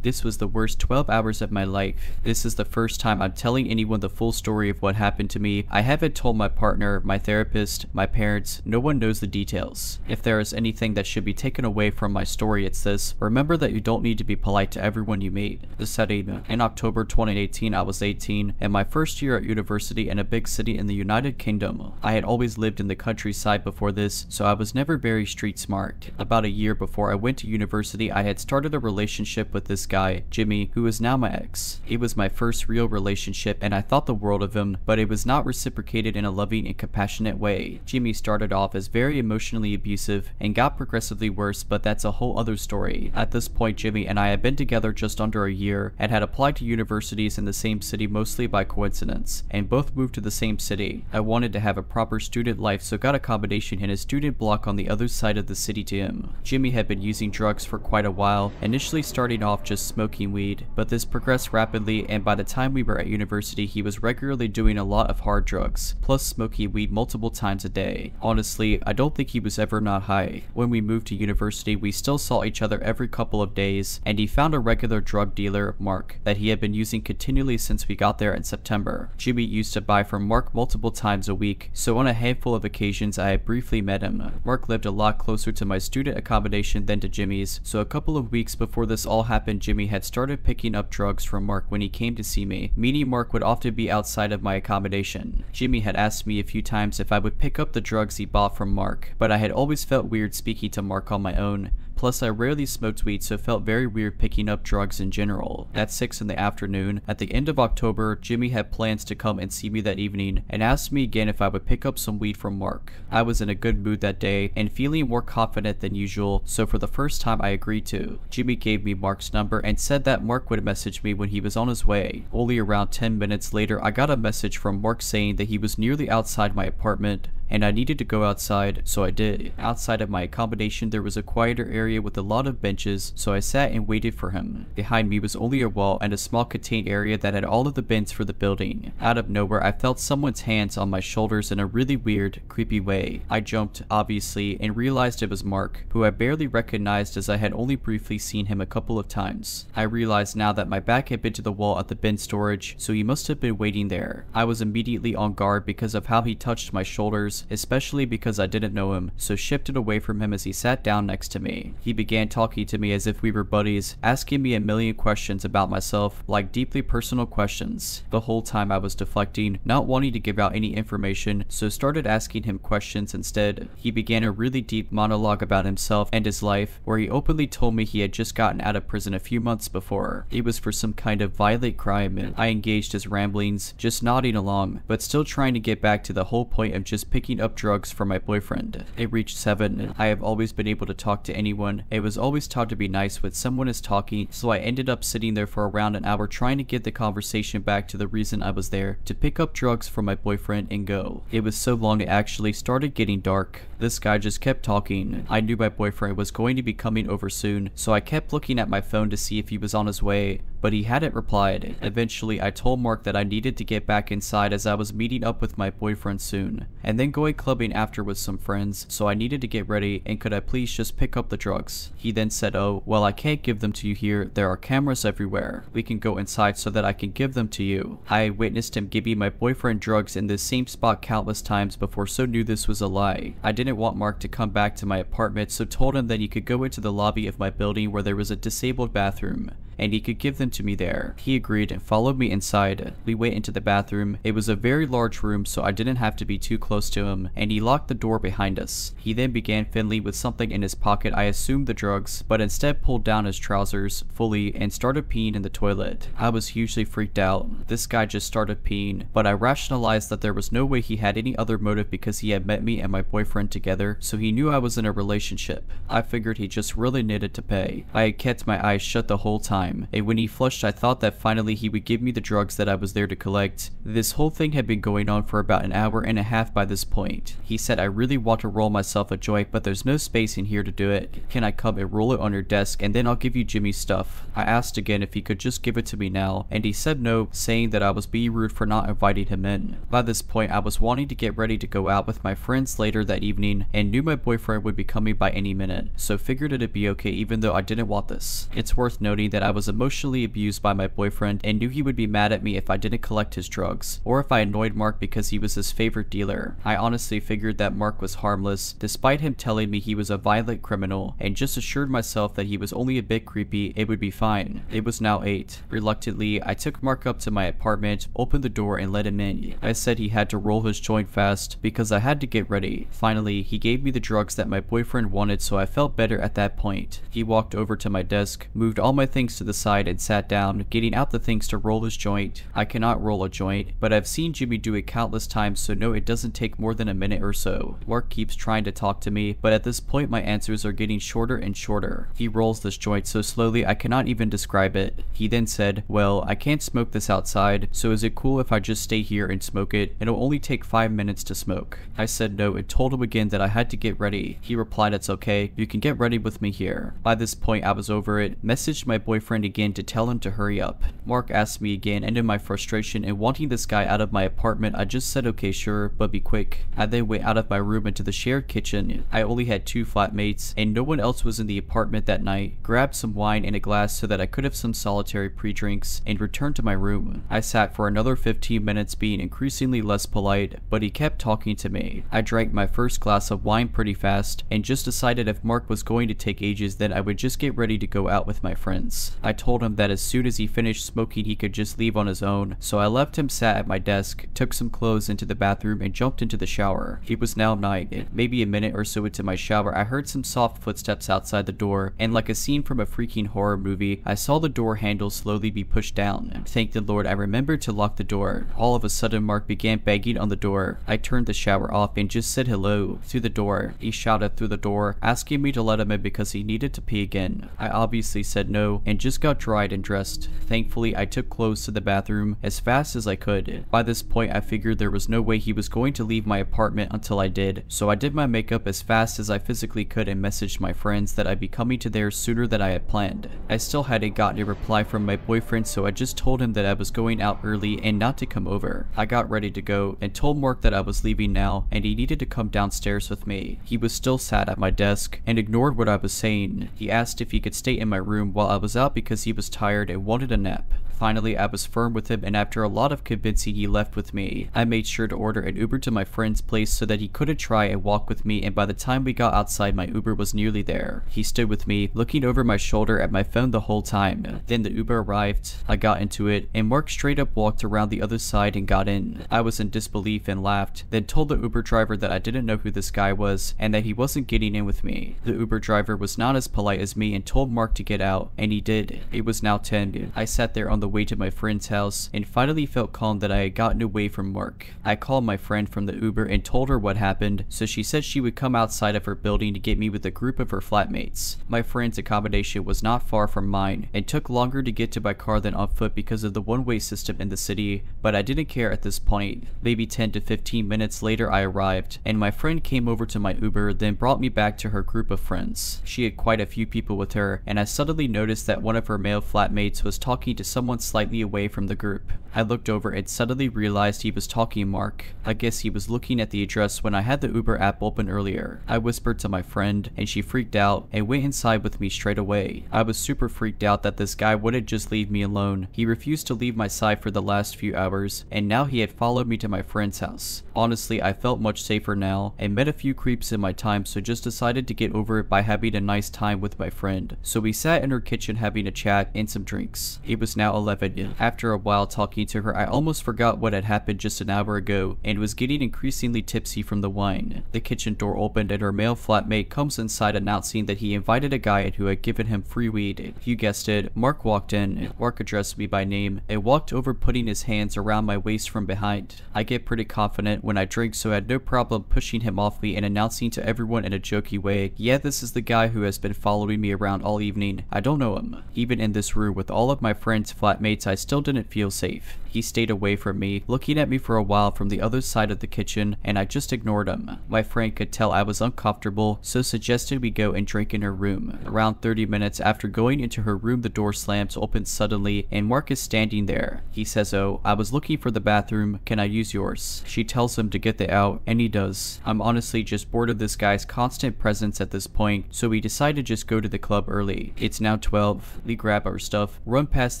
This was the worst 12 hours of my life. This is the first time I'm telling anyone the full story of what happened to me. I haven't told my partner, my therapist, my parents. No one knows the details. If there is anything that should be taken away from my story, it's this. Remember that you don't need to be polite to everyone you meet. The setting. In October 2018, I was 18 and my first year at university in a big city in the United Kingdom. I had always lived in the countryside before this, so I was never very street smart. About a year before I went to university, I had started a relationship with this guy, Jimmy, who is now my ex. It was my first real relationship and I thought the world of him, but it was not reciprocated in a loving and compassionate way. Jimmy started off as very emotionally abusive and got progressively worse, but that's a whole other story. At this point, Jimmy and I had been together just under a year and had applied to universities in the same city mostly by coincidence, and both moved to the same city. I wanted to have a proper student life, so got accommodation in a student block on the other side of the city to him. Jimmy had been using drugs for quite a while, initially starting off just smoking weed, but this progressed rapidly and by the time we were at university he was regularly doing a lot of hard drugs, plus smoking weed multiple times a day. Honestly, I don't think he was ever not high. When we moved to university we still saw each other every couple of days and he found a regular drug dealer, Mark, that he had been using continually since we got there in September. Jimmy used to buy from Mark multiple times a week, so on a handful of occasions I had briefly met him. Mark lived a lot closer to my student accommodation than to Jimmy's, so a couple of weeks before this all happened Jimmy had started picking up drugs from Mark when he came to see me, meaning Mark would often be outside of my accommodation. Jimmy had asked me a few times if I would pick up the drugs he bought from Mark, but I had always felt weird speaking to Mark on my own. Plus I rarely smoked weed, so felt very weird picking up drugs in general. At 6 in the afternoon, at the end of October, Jimmy had plans to come and see me that evening and asked me again if I would pick up some weed from Mark. I was in a good mood that day and feeling more confident than usual, so for the first time I agreed to. Jimmy gave me Mark's number and said that Mark would message me when he was on his way. Only around 10 minutes later I got a message from Mark saying that he was nearly outside my apartment, and I needed to go outside, so I did. Outside of my accommodation there was a quieter area with a lot of benches, so I sat and waited for him. Behind me was only a wall and a small contained area that had all of the bins for the building. Out of nowhere I felt someone's hands on my shoulders in a really weird, creepy way. I jumped, obviously, and realized it was Mark, who I barely recognized as I had only briefly seen him a couple of times. I realized now that my back had been to the wall at the bin storage, so he must have been waiting there. I was immediately on guard because of how he touched my shoulders, especially because I didn't know him, so shifted away from him as he sat down next to me. He began talking to me as if we were buddies, asking me a million questions about myself, like deeply personal questions. The whole time I was deflecting, not wanting to give out any information, so started asking him questions instead. He began a really deep monologue about himself and his life, where he openly told me he had just gotten out of prison a few months before. It was for some kind of violent crime. I engaged his ramblings, just nodding along, but still trying to get back to the whole point of just picking up drugs for my boyfriend. It reached 7. I have always been able to talk to anyone. It was always taught to be nice when someone is talking, so I ended up sitting there for around an hour trying to get the conversation back to the reason I was there, to pick up drugs for my boyfriend and go. It was so long it actually started getting dark. This guy just kept talking. I knew my boyfriend was going to be coming over soon, so I kept looking at my phone to see if he was on his way, but he hadn't replied. Eventually, I told Mark that I needed to get back inside as I was meeting up with my boyfriend soon, and then going clubbing after with some friends, so I needed to get ready, and could I please just pick up the drugs? He then said, "Oh, well, I can't give them to you here. There are cameras everywhere. We can go inside so that I can give them to you." I witnessed him giving my boyfriend drugs in this same spot countless times before, so knew this was a lie. I didn't want Mark to come back to my apartment, so told him that he could go into the lobby of my building where there was a disabled bathroom, and he could give them to me there. He agreed and followed me inside. We went into the bathroom. It was a very large room, so I didn't have to be too close to him, and he locked the door behind us. He then began fiddling with something in his pocket, I assumed the drugs, but instead pulled down his trousers fully and started peeing in the toilet. I was hugely freaked out. This guy just started peeing, but I rationalized that there was no way he had any other motive because he had met me and my boyfriend together, so he knew I was in a relationship. I figured he just really needed to pay. I had kept my eyes shut the whole time, and when he flushed I thought that finally he would give me the drugs that I was there to collect. This whole thing had been going on for about an hour and a half by this point. He said, "I really want to roll myself a joint, but there's no space in here to do it. Can I come and roll it on your desk and then I'll give you Jimmy's stuff?" I asked again if he could just give it to me now, and he said no, saying that I was being rude for not inviting him in. By this point I was wanting to get ready to go out with my friends later that evening, and knew my boyfriend would be coming by any minute, so figured it'd be okay even though I didn't want this. It's worth noting that I was emotionally abused by my boyfriend and knew he would be mad at me if I didn't collect his drugs, or if I annoyed Mark because he was his favorite dealer. I honestly figured that Mark was harmless, despite him telling me he was a violent criminal, and just assured myself that he was only a bit creepy, it would be fine. It was now 8. Reluctantly, I took Mark up to my apartment, opened the door, and let him in. I said he had to roll his joint fast, because I had to get ready. Finally, he gave me the drugs that my boyfriend wanted, so I felt better at that point. He walked over to my desk, moved all my things to the side, and sat down, getting out the things to roll his joint. I cannot roll a joint, but I've seen Jimmy do it countless times, so know it doesn't take more than a minute or so. Mark keeps trying to talk to me, but at this point my answers are getting shorter and shorter. He rolls this joint so slowly I cannot even describe it. He then said, "Well, I can't smoke this outside, so is it cool if I just stay here and smoke it? It'll only take 5 minutes to smoke." I said no and told him again that I had to get ready. He replied, "It's okay, you can get ready with me here." By this point I was over it, messaged my boyfriend again to tell him to hurry up. Mark asked me again, and in my frustration and wanting this guy out of my apartment I just said okay sure, but be quick. I then went out of my room into the shared kitchen. I only had 2 flatmates and no one else was in the apartment that night. Grabbed some wine and a glass so that I could have some solitary pre-drinks and returned to my room. I sat for another 15 minutes being increasingly less polite, but he kept talking to me. I drank my first glass of wine pretty fast and just decided if Mark was going to take ages then I would just get ready to go out with my friends. I told him that as soon as he finished smoking he could just leave on his own, so I left him sat at my desk, took some clothes into the bathroom and jumped into the shower. It was now night. Maybe a minute or so into my shower I heard some soft footsteps outside the door, and like a scene from a freaking horror movie, I saw the door handle slowly be pushed down. Thank the Lord I remembered to lock the door. All of a sudden Mark began banging on the door. I turned the shower off and just said hello through the door. He shouted through the door, asking me to let him in because he needed to pee again. I obviously said no and just just got dried and dressed. Thankfully, I took clothes to the bathroom as fast as I could. By this point, I figured there was no way he was going to leave my apartment until I did, so I did my makeup as fast as I physically could and messaged my friends that I'd be coming to theirs sooner than I had planned. I still hadn't gotten a reply from my boyfriend, so I just told him that I was going out early and not to come over. I got ready to go and told Mark that I was leaving now and he needed to come downstairs with me. He was still sat at my desk and ignored what I was saying. He asked if he could stay in my room while I was out because he was tired and wanted a nap. Finally, I was firm with him, and after a lot of convincing, he left with me. I made sure to order an Uber to my friend's place so that he couldn't try and walk with me, and by the time we got outside, my Uber was nearly there. He stood with me, looking over my shoulder at my phone the whole time. Then the Uber arrived, I got into it, and Mark straight up walked around the other side and got in. I was in disbelief and laughed, then told the Uber driver that I didn't know who this guy was, and that he wasn't getting in with me. The Uber driver was not as polite as me and told Mark to get out, and he did. It was now 10. I sat there on the way to my friend's house and finally felt calm that I had gotten away from Mark. I called my friend from the Uber and told her what happened, so she said she would come outside of her building to get me with a group of her flatmates. My friend's accommodation was not far from mine and took longer to get to by car than on foot because of the one-way system in the city, but I didn't care at this point. Maybe 10 to 15 minutes later I arrived, and my friend came over to my Uber, then brought me back to her group of friends. She had quite a few people with her, and I suddenly noticed that one of her male flatmates was talking to someone slightly away from the group. I looked over and suddenly realized he was talking Mark. I guess he was looking at the address when I had the Uber app open earlier. I whispered to my friend and she freaked out and went inside with me straight away. I was super freaked out that this guy wouldn't just leave me alone. He refused to leave my side for the last few hours, and now he had followed me to my friend's house. Honestly, I felt much safer now and met a few creeps in my time, so just decided to get over it by having a nice time with my friend. So we sat in her kitchen having a chat and some drinks. It was now 11. After a while talking to her, I almost forgot what had happened just an hour ago and was getting increasingly tipsy from the wine. The kitchen door opened and her male flatmate comes inside announcing that he invited a guy who had given him free weed. You guessed it, Mark walked in. Mark addressed me by name and walked over, putting his hands around my waist from behind. I get pretty confident when I drink, so I had no problem pushing him off me and announcing to everyone in a jokey way, yeah, this is the guy who has been following me around all evening. I don't know him. Even in this room with all of my friends' flatmates, I still didn't feel safe. He stayed away from me, looking at me for a while from the other side of the kitchen, and I just ignored him. My friend could tell I was uncomfortable, so suggested we go and drink in her room. Around 30 minutes after going into her room, the door slams open suddenly, and Mark is standing there. He says, "Oh, I was looking for the bathroom. Can I use yours?" She tells him to get the out, and he does. I'm honestly just bored of this guy's constant presence at this point, so we decide to just go to the club early. It's now 12. We grab our stuff, run past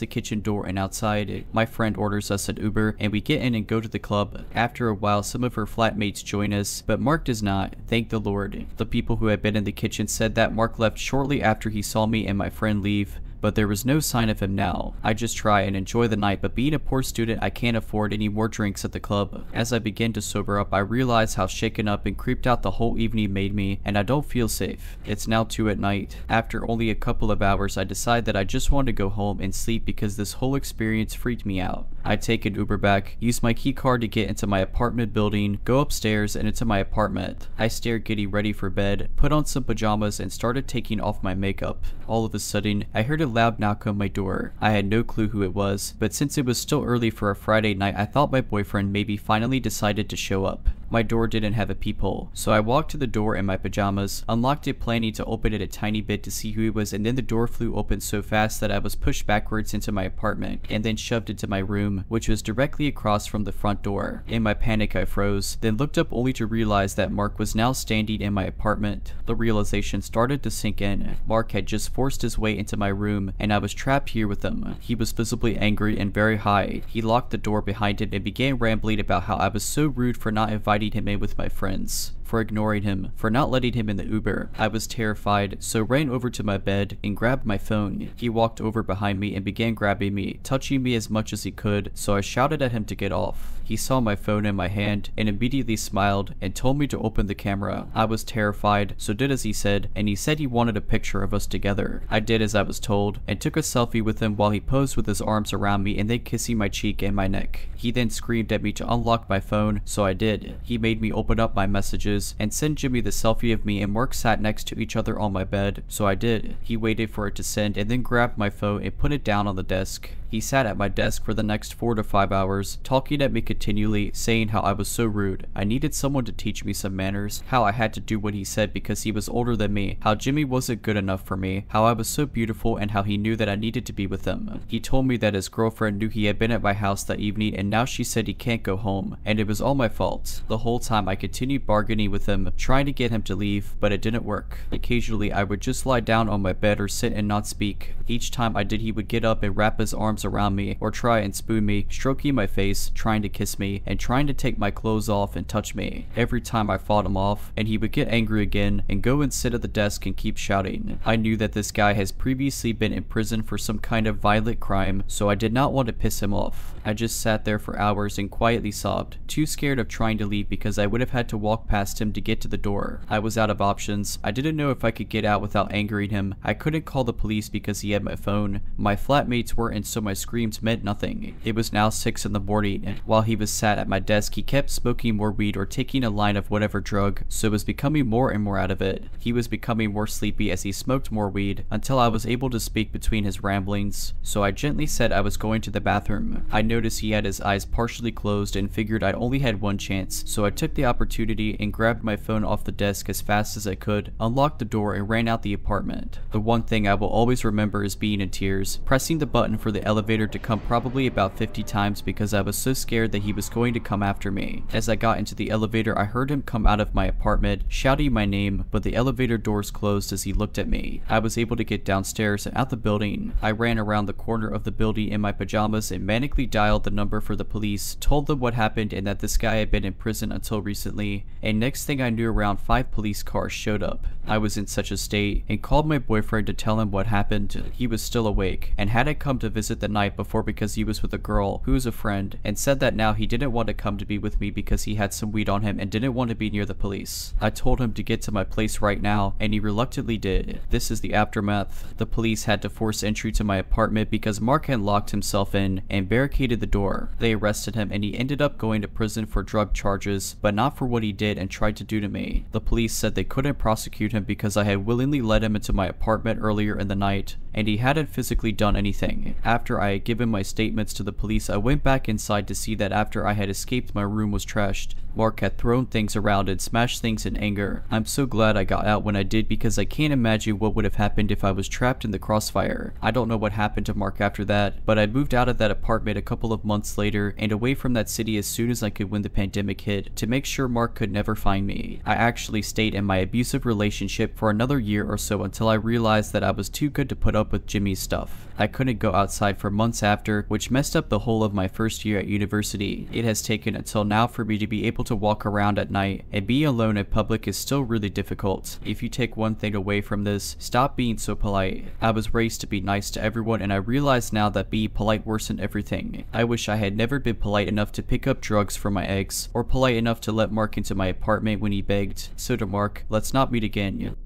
the kitchen door and outside. My friend orders us an Uber, and we get in and go to the club. After a while, some of her flatmates join us, but Mark does not. Thank the Lord. The people who had been in the kitchen said that Mark left shortly after he saw me and my friend leave, but there was no sign of him now. I just try and enjoy the night, but being a poor student, I can't afford any more drinks at the club. As I begin to sober up, I realize how shaken up and creeped out the whole evening made me, and I don't feel safe. It's now 2 at night. After only a couple of hours, I decide that I just want to go home and sleep because this whole experience freaked me out. I take an Uber back, use my key card to get into my apartment building, go upstairs and into my apartment. I stare getting ready for bed, put on some pajamas and started taking off my makeup. All of a sudden, I heard a loud knock on my door. I had no clue who it was, but since it was still early for a Friday night, I thought my boyfriend maybe finally decided to show up. My door didn't have a peephole, so I walked to the door in my pajamas, unlocked it planning to open it a tiny bit to see who he was, and then the door flew open so fast that I was pushed backwards into my apartment and then shoved into my room, which was directly across from the front door. In my panic, I froze, then looked up only to realize that Mark was now standing in my apartment. The realization started to sink in. Mark had just forced his way into my room, and I was trapped here with him. He was visibly angry and very high. He locked the door behind him and began rambling about how I was so rude for not inviting him in with my friends, for ignoring him, for not letting him in the Uber. I was terrified, so ran over to my bed and grabbed my phone. He walked over behind me and began grabbing me, touching me as much as he could, so I shouted at him to get off. He saw my phone in my hand and immediately smiled and told me to open the camera. I was terrified, so did as he said, and he said he wanted a picture of us together. I did as I was told and took a selfie with him while he posed with his arms around me and then kissing my cheek and my neck. He then screamed at me to unlock my phone, so I did. He made me open up my messages messages and send Jimmy the selfie of me and Mark sat next to each other on my bed, so I did. He waited for it to send and then grabbed my phone and put it down on the desk. He sat at my desk for the next 4 to 5 hours, talking at me continually, saying how I was so rude, I needed someone to teach me some manners, how I had to do what he said because he was older than me, how Jimmy wasn't good enough for me, how I was so beautiful, and how he knew that I needed to be with him. He told me that his girlfriend knew he had been at my house that evening and now she said he can't go home, and it was all my fault. The whole time I continued bargaining with him, trying to get him to leave, but it didn't work. Occasionally I would just lie down on my bed or sit and not speak. Each time I did, he would get up and wrap his arms around me or try and spoon me, stroking my face, trying to kiss me, and trying to take my clothes off and touch me. Every time I fought him off, and he would get angry again and go and sit at the desk and keep shouting. I knew that this guy has previously been in prison for some kind of violent crime, so I did not want to piss him off. I just sat there for hours and quietly sobbed, too scared of trying to leave because I would have had to walk past him to get to the door. I was out of options. I didn't know if I could get out without angering him. I couldn't call the police because he had my phone. My flatmates weren't, so my screams meant nothing. It was now 6 in the morning, and while he was sat at my desk, he kept smoking more weed or taking a line of whatever drug, so was becoming more and more out of it. He was becoming more sleepy as he smoked more weed, until I was able to speak between his ramblings, so I gently said I was going to the bathroom. I noticed he had his eyes partially closed and figured I only had one chance, so I took the opportunity and grabbed my phone off the desk as fast as I could, unlocked the door, and ran out the apartment. The one thing I will always remember is being in tears, pressing the button for the elevator to come probably about 50 times because I was so scared that he was going to come after me. As I got into the elevator, I heard him come out of my apartment, shouting my name, but the elevator doors closed as he looked at me. I was able to get downstairs and out the building. I ran around the corner of the building in my pajamas and manically dialed the number for the police, told them what happened and that this guy had been in prison until recently, and next thing I knew, around 5 police cars showed up. I was in such a state and called my boyfriend to tell him what happened. He was still awake and hadn't come to visit the night before because he was with a girl who was a friend, and said that now he didn't want to come to be with me because he had some weed on him and didn't want to be near the police. I told him to get to my place right now, and he reluctantly did. This is the aftermath. The police had to force entry to my apartment because Mark had locked himself in and barricaded the door. They arrested him and he ended up going to prison for drug charges, but not for what he did and tried to do to me. The police said they couldn't prosecute him because I had willingly let him into my apartment earlier in the night, and he hadn't physically done anything. After I had given my statements to the police, I went back inside to see that after I had escaped, my room was trashed. Mark had thrown things around and smashed things in anger. I'm so glad I got out when I did because I can't imagine what would have happened if I was trapped in the crossfire. I don't know what happened to Mark after that, but I moved out of that apartment a couple of months later and away from that city as soon as I could when the pandemic hit, to make sure Mark could never find me. I actually stayed in my abusive relationship for another year or so until I realized that I was too good to put up with Jimmy's stuff. I couldn't go outside for months after, which messed up the whole of my first year at university. It has taken until now for me to be able to walk around at night, and being alone in public is still really difficult. If you take one thing away from this, stop being so polite. I was raised to be nice to everyone, and I realize now that being polite worsened everything. I wish I had never been polite enough to pick up drugs for my ex, or polite enough to let Mark into my apartment when he begged. So to Mark, let's not meet again.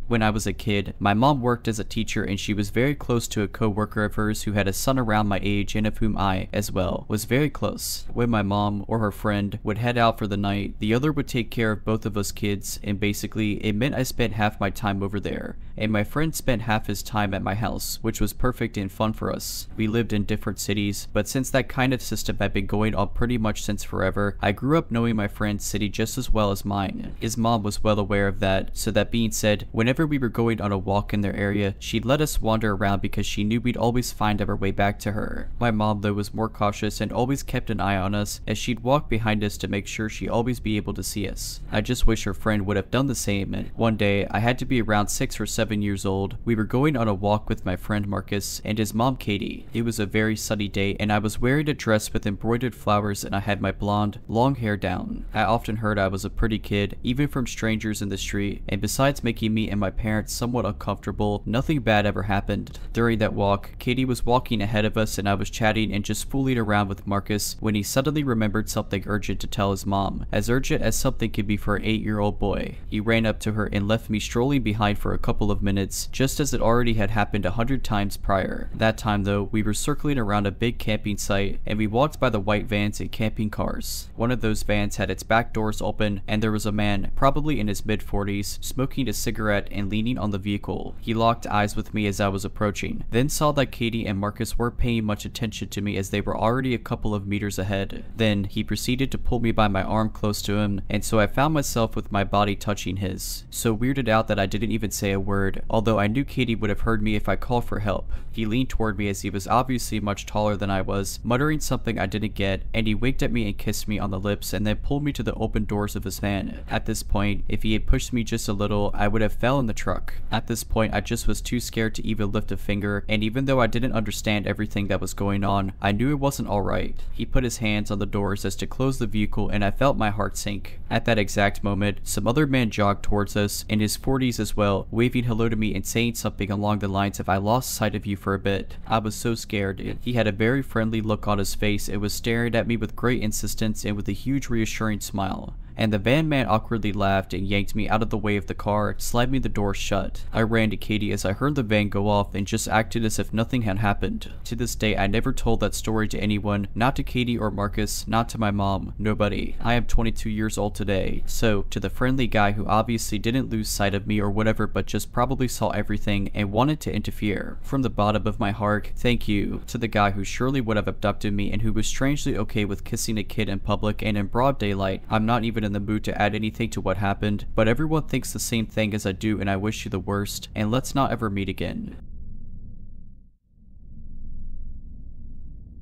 When I was a kid, my mom worked as a teacher and she was very close to a co-worker of hers who had a son around my age and of whom I, as well, was very close. When my mom or her friend would head out for the night, the other would take care of both of us kids, and basically it meant I spent half my time over there, and my friend spent half his time at my house, which was perfect and fun for us. We lived in different cities, but since that kind of system had been going on pretty much since forever, I grew up knowing my friend's city just as well as mine. His mom was well aware of that, so that being said, whenever we were going on a walk in their area, she'd let us wander around because she knew we'd always find our way back to her. My mom, though, was more cautious and always kept an eye on us, as she'd walk behind us to make sure she'd always be able to see us. I just wish her friend would have done the same. And one day, I had to be around 6 or 7 years old. We were going on a walk with my friend Marcus and his mom Katie. It was a very sunny day, and I was wearing a dress with embroidered flowers, and I had my blonde, long hair down. I often heard I was a pretty kid, even from strangers in the street, and besides making me and my my parents somewhat uncomfortable, nothing bad ever happened. During that walk, Katie was walking ahead of us and I was chatting and just fooling around with Marcus when he suddenly remembered something urgent to tell his mom, as urgent as something could be for an 8-year-old boy. He ran up to her and left me strolling behind for a couple of minutes, just as it already had happened 100 times prior. That time though, we were circling around a big camping site and we walked by the white vans and camping cars. One of those vans had its back doors open and there was a man, probably in his mid-40s, smoking a cigarette and leaning on the vehicle. He locked eyes with me as I was approaching, then saw that Katie and Marcus weren't paying much attention to me as they were already a couple of meters ahead. Then he proceeded to pull me by my arm close to him, and so I found myself with my body touching his. So weirded out that I didn't even say a word, although I knew Katie would have heard me if I called for help. He leaned toward me as he was obviously much taller than I was, muttering something I didn't get, and he winked at me and kissed me on the lips and then pulled me to the open doors of his van. At this point, if he had pushed me just a little, I would have fell in the truck. At this point, I just was too scared to even lift a finger, and even though I didn't understand everything that was going on, I knew it wasn't alright. He put his hands on the doors as to close the vehicle and I felt my heart sink. At that exact moment, some other man jogged towards us, in his 40s as well, waving hello to me and saying something along the lines of "I lost sight of you for a bit." I was so scared. He had a very friendly look on his face and was staring at me with great insistence and with a huge reassuring smile. And the van man awkwardly laughed and yanked me out of the way of the car, slamming the door shut. I ran to Katie as I heard the van go off and just acted as if nothing had happened. To this day, I never told that story to anyone, not to Katie or Marcus, not to my mom, nobody. I am 22 years old today, so to the friendly guy who obviously didn't lose sight of me or whatever but just probably saw everything and wanted to interfere, from the bottom of my heart, thank you. To the guy who surely would have abducted me and who was strangely okay with kissing a kid in public and in broad daylight, I'm not even in the mood to add anything to what happened, but everyone thinks the same thing as I do and I wish you the worst, and let's not ever meet again.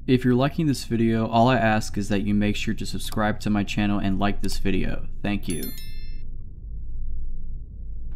If you're liking this video, all I ask is that you make sure to subscribe to my channel and like this video. Thank you.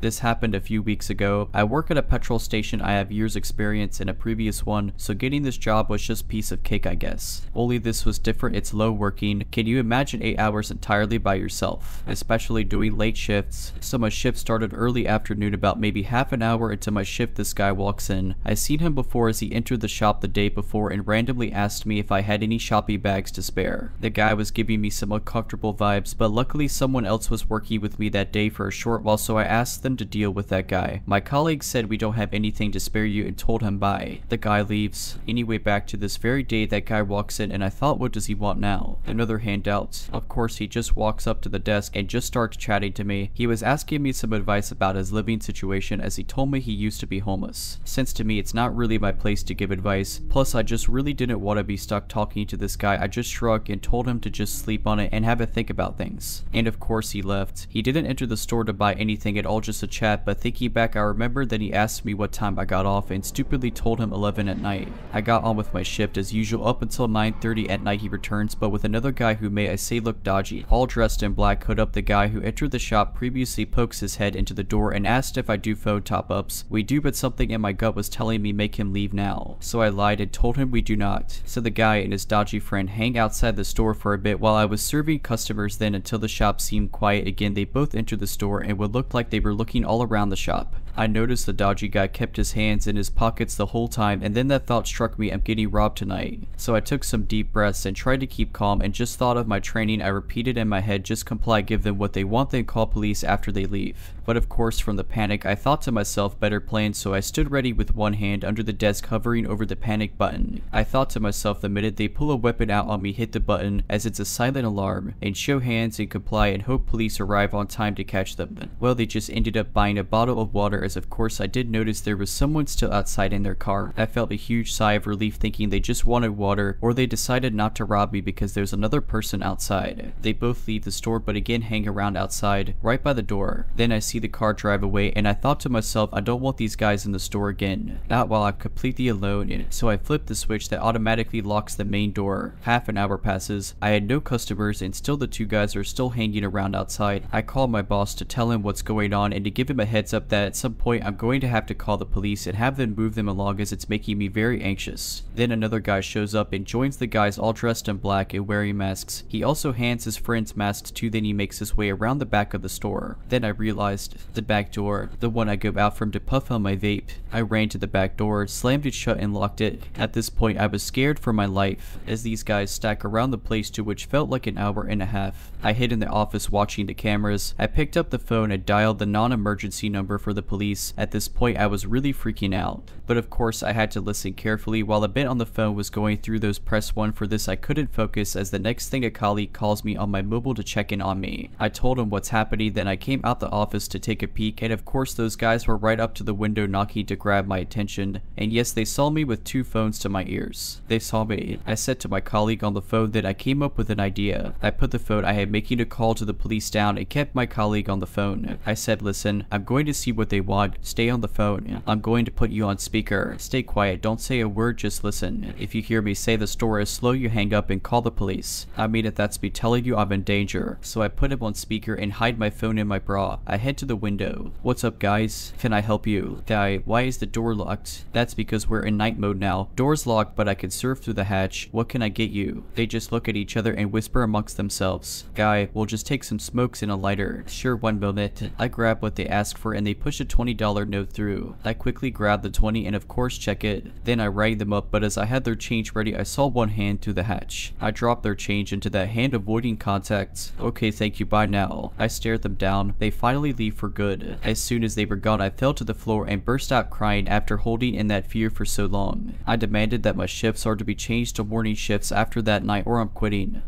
This happened a few weeks ago. I work at a petrol station. I have years experience in a previous one, so getting this job was just piece of cake, I guess. Only this was different. It's low working. Can you imagine 8 hours entirely by yourself, especially doing late shifts? So my shift started early afternoon, about maybe half an hour into my shift this guy walks in. I seen him before as he entered the shop the day before and randomly asked me if I had any shopping bags to spare. The guy was giving me some uncomfortable vibes, but luckily someone else was working with me that day for a short while, so I asked them to deal with that guy. My colleague said we don't have anything to spare you and told him bye. The guy leaves. Anyway, back to this very day, that guy walks in and I thought, what does he want now? Another handout. Of course, he just walks up to the desk and just starts chatting to me. He was asking me some advice about his living situation as he told me he used to be homeless. Since to me it's not really my place to give advice, plus I just really didn't want to be stuck talking to this guy, I just shrugged and told him to just sleep on it and have a think about things. And of course he left. He didn't enter the store to buy anything at all, just a chat, but thinking back I remembered that he asked me what time I got off and stupidly told him 11 at night. I got on with my shift as usual up until 9:30 at night he returns, but with another guy who may I say looked dodgy. All dressed in black hood up, the guy who entered the shop previously pokes his head into the door and asked if I do phone top-ups. We do, but something in my gut was telling me make him leave now. So I lied and told him we do not. So the guy and his dodgy friend hang outside the store for a bit while I was serving customers, then until the shop seemed quiet again they both entered the store and would look like they were looking all around the shop. I noticed the dodgy guy kept his hands in his pockets the whole time, and then that thought struck me, I'm getting robbed tonight. So I took some deep breaths and tried to keep calm and just thought of my training. I repeated in my head, just comply, give them what they want, then call police after they leave. But of course from the panic I thought to myself, better plan, so I stood ready with one hand under the desk hovering over the panic button. I thought to myself, the minute they pull a weapon out on me, hit the button as it's a silent alarm and show hands and comply and hope police arrive on time to catch them. Well, they just ended up buying a bottle of water, as of course I did notice there was someone still outside in their car. I felt a huge sigh of relief thinking they just wanted water, or they decided not to rob me because there's another person outside. They both leave the store but again hang around outside right by the door. Then I see the car drive away and I thought to myself, I don't want these guys in the store again, not while I'm completely alone. So I flipped the switch that automatically locks the main door. Half an hour passes. I had no customers and still the two guys are still hanging around outside. I call my boss to tell him what's going on and to give him a heads up that at some point I'm going to have to call the police and have them move them along as it's making me very anxious. Then another guy shows up and joins the guys all dressed in black and wearing masks. He also hands his friends masks too, then he makes his way around the back of the store. Then I realized guessed, the back door, the one I go out from to puff on my vape. I ran to the back door, slammed it shut and locked it. At this point I was scared for my life, as these guys stack around the place to which felt like an hour and a half. I hid in the office watching the cameras. I picked up the phone and dialed the non-emergency number for the police. At this point I was really freaking out, but of course I had to listen carefully while a bit on the phone was going through those press 1 for this. I couldn't focus as the next thing a colleague calls me on my mobile to check in on me. I told him what's happening, then I came out the office to take a peek, and of course those guys were right up to the window knocking to grab my attention. And yes, they saw me with 2 phones to my ears. They saw me. I said to my colleague on the phone that I came up with an idea. I put the phone I had making a call to the police down and kept my colleague on the phone. I said, listen, I'm going to see what they want. Stay on the phone. I'm going to put you on speaker. Stay quiet. Don't say a word. Just listen. If you hear me say the store is slow, you hang up and call the police. I mean, if that's me telling you I'm in danger. So I put him on speaker and hide my phone in my bra. I head to the window. What's up, guys? Can I help you? Guy, why is the door locked? That's because we're in night mode now. Door's locked, but I can surf through the hatch. What can I get you? They just look at each other and whisper amongst themselves. Guy, we'll just take some smokes and a lighter. Sure, 1 minute. I grab what they ask for and they push a $20 note through. I quickly grab the 20 and of course check it. Then I rang them up, but as I had their change ready, I saw one hand through the hatch. I dropped their change into that hand, avoiding contact. Okay, thank you, bye now. I stared them down. They finally leave for good. As soon as they were gone, I fell to the floor and burst out crying after holding in that fear for so long. I demanded that my shifts are to be changed to morning shifts after that night or I'm quitting.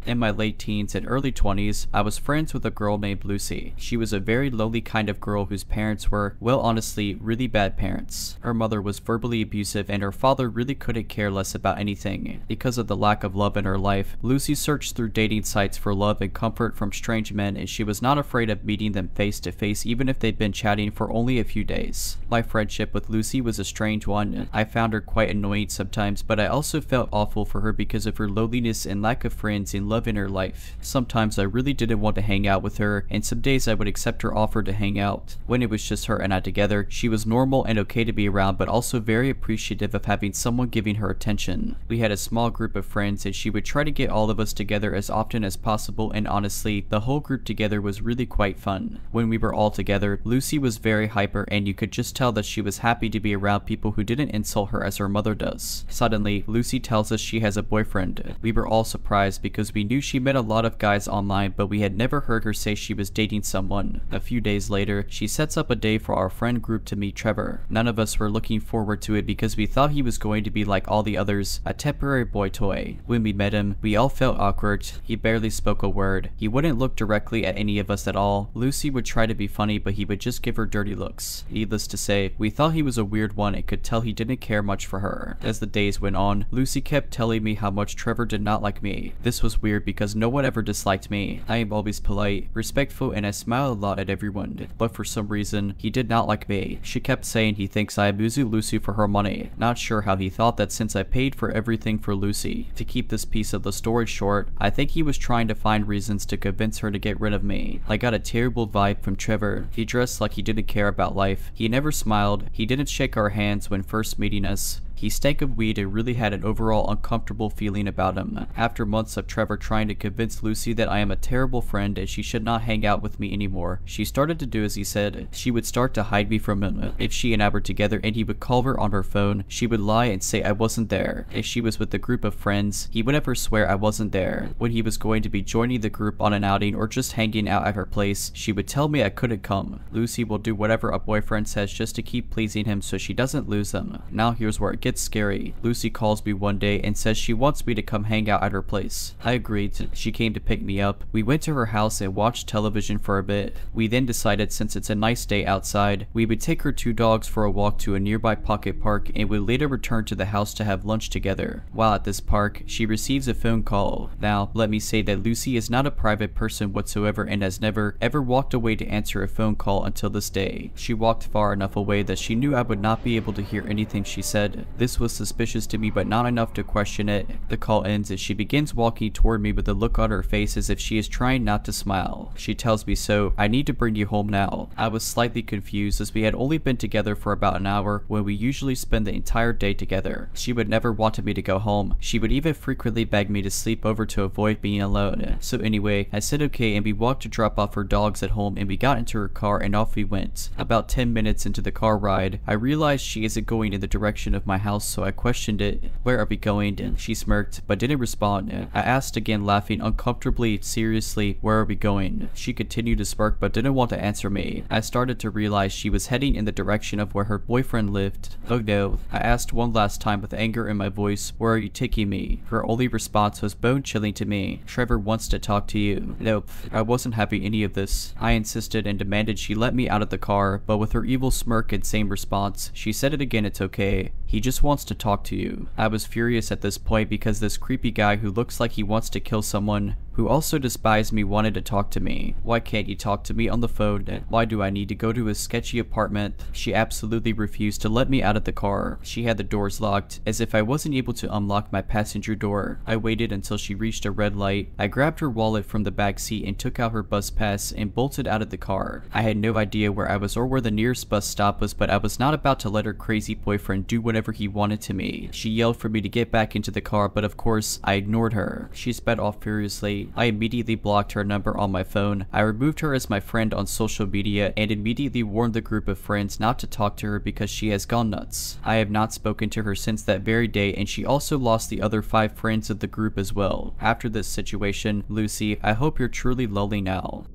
In my late teens and early 20s, I was friends with a girl named Lucy. She was a very lonely kind of girl whose parents were, well, honestly, really bad parents. Her mother was verbally abusive and her father really couldn't care less about anything. Because of the lack of love in her life, Lucy searched through dating sites for love and comfort from strange men, and she was not afraid of meeting them face to face even if they'd been chatting for only a few days. My friendship with Lucy was a strange one. I found her quite annoying sometimes, but I also felt awful for her because of her loneliness and lack of friends and love in her life. Sometimes I really didn't want to hang out with her, and some days I would accept her offer to hang out. When it was just her and I together, she was normal and okay to be around, but also very appreciative of having someone giving her attention. We had a small group of friends and she would try to get all of us together as often as possible, and honestly, the whole group together was really quite fun. When we were all together, Lucy was very hyper and you could just tell that she was happy to be around people who didn't insult her as her mother does. Suddenly, Lucy tells us she has a boyfriend. We were all surprised because we knew she met a lot of guys online, but we had never heard her say she was dating someone. A few days later, she sets up a day for our friend group to meet Trevor. None of us were looking forward to it because we thought he was going to be like all the others, a temporary boy toy. When we met him, we all felt awkward. He barely spoke a word. He wouldn't look directly at any of us at all. Lucy would try to be funny, but he would just give her dirty looks. Needless to say, we thought he was a weird one and could tell he didn't care much for her. As the days went on, Lucy kept telling me how much Trevor did not like me. This was weird because no one ever disliked me. I am always polite, respectful, and I smile a lot at everyone, but for some reason, he did not like me. She kept saying he thinks I abuse Lucy for her money. Not sure how he thought that since I paid for everything for Lucy. To keep this piece of the story short, I think he was trying to find reasons to convince her to get rid of me. I got a terrible vibe from Trevor. He dressed like he didn't care about life. He never smiled. He didn't shake our hands when first meeting us. He stank of weed and really had an overall uncomfortable feeling about him. After months of Trevor trying to convince Lucy that I am a terrible friend and she should not hang out with me anymore, she started to do as he said. She would start to hide me from him. If she and I were together and he would call her on her phone, she would lie and say I wasn't there. If she was with a group of friends, he would never swear I wasn't there. When he was going to be joining the group on an outing or just hanging out at her place, she would tell me I couldn't come. Lucy will do whatever a boyfriend says just to keep pleasing him so she doesn't lose him. Now here's where it gets scary. Lucy calls me one day and says she wants me to come hang out at her place. I agreed. She came to pick me up. We went to her house and watched television for a bit. We then decided since it's a nice day outside, we would take her 2 dogs for a walk to a nearby pocket park and would later return to the house to have lunch together. While at this park, she receives a phone call. Now, let me say that Lucy is not a private person whatsoever and has never ever walked away to answer a phone call until this day. She walked far enough away that she knew I would not be able to hear anything she said. This was suspicious to me, but not enough to question it. The call ends as she begins walking toward me with a look on her face as if she is trying not to smile. She tells me, "So, I need to bring you home now." I was slightly confused as we had only been together for about an hour when we usually spend the entire day together. She would never wanted me to go home. She would even frequently beg me to sleep over to avoid being alone. So anyway, I said okay and we walked to drop off her dogs at home and we got into her car and off we went. About 10 minutes into the car ride, I realized she isn't going in the direction of my house, so I questioned it. "Where are we going?" She smirked but didn't respond. I asked again, laughing uncomfortably. "Seriously, where are we going?" She continued to smirk but didn't want to answer me. I started to realize she was heading in the direction of where her boyfriend lived. "Oh no." I asked one last time with anger in my voice, "Where are you taking me?" Her only response was bone-chilling to me. "Trevor wants to talk to you." Nope, I wasn't having any of this. I insisted and demanded she let me out of the car, but with her evil smirk and same response, she said it again, "It's okay. He just wants to talk to you." I was furious at this point because this creepy guy who looks like he wants to kill someone, who also despised me, wanted to talk to me. Why can't he talk to me on the phone? Why do I need to go to his sketchy apartment? She absolutely refused to let me out of the car. She had the doors locked, as if I wasn't able to unlock my passenger door. I waited until she reached a red light. I grabbed her wallet from the back seat and took out her bus pass and bolted out of the car. I had no idea where I was or where the nearest bus stop was, but I was not about to let her crazy boyfriend do whatever he wanted to me. She yelled for me to get back into the car, but of course, I ignored her. She sped off furiously. I immediately blocked her number on my phone. I removed her as my friend on social media and immediately warned the group of friends not to talk to her because she has gone nuts. I have not spoken to her since that very day, and she also lost the other 5 friends of the group as well. After this situation, Lucy, I hope you're truly lonely now.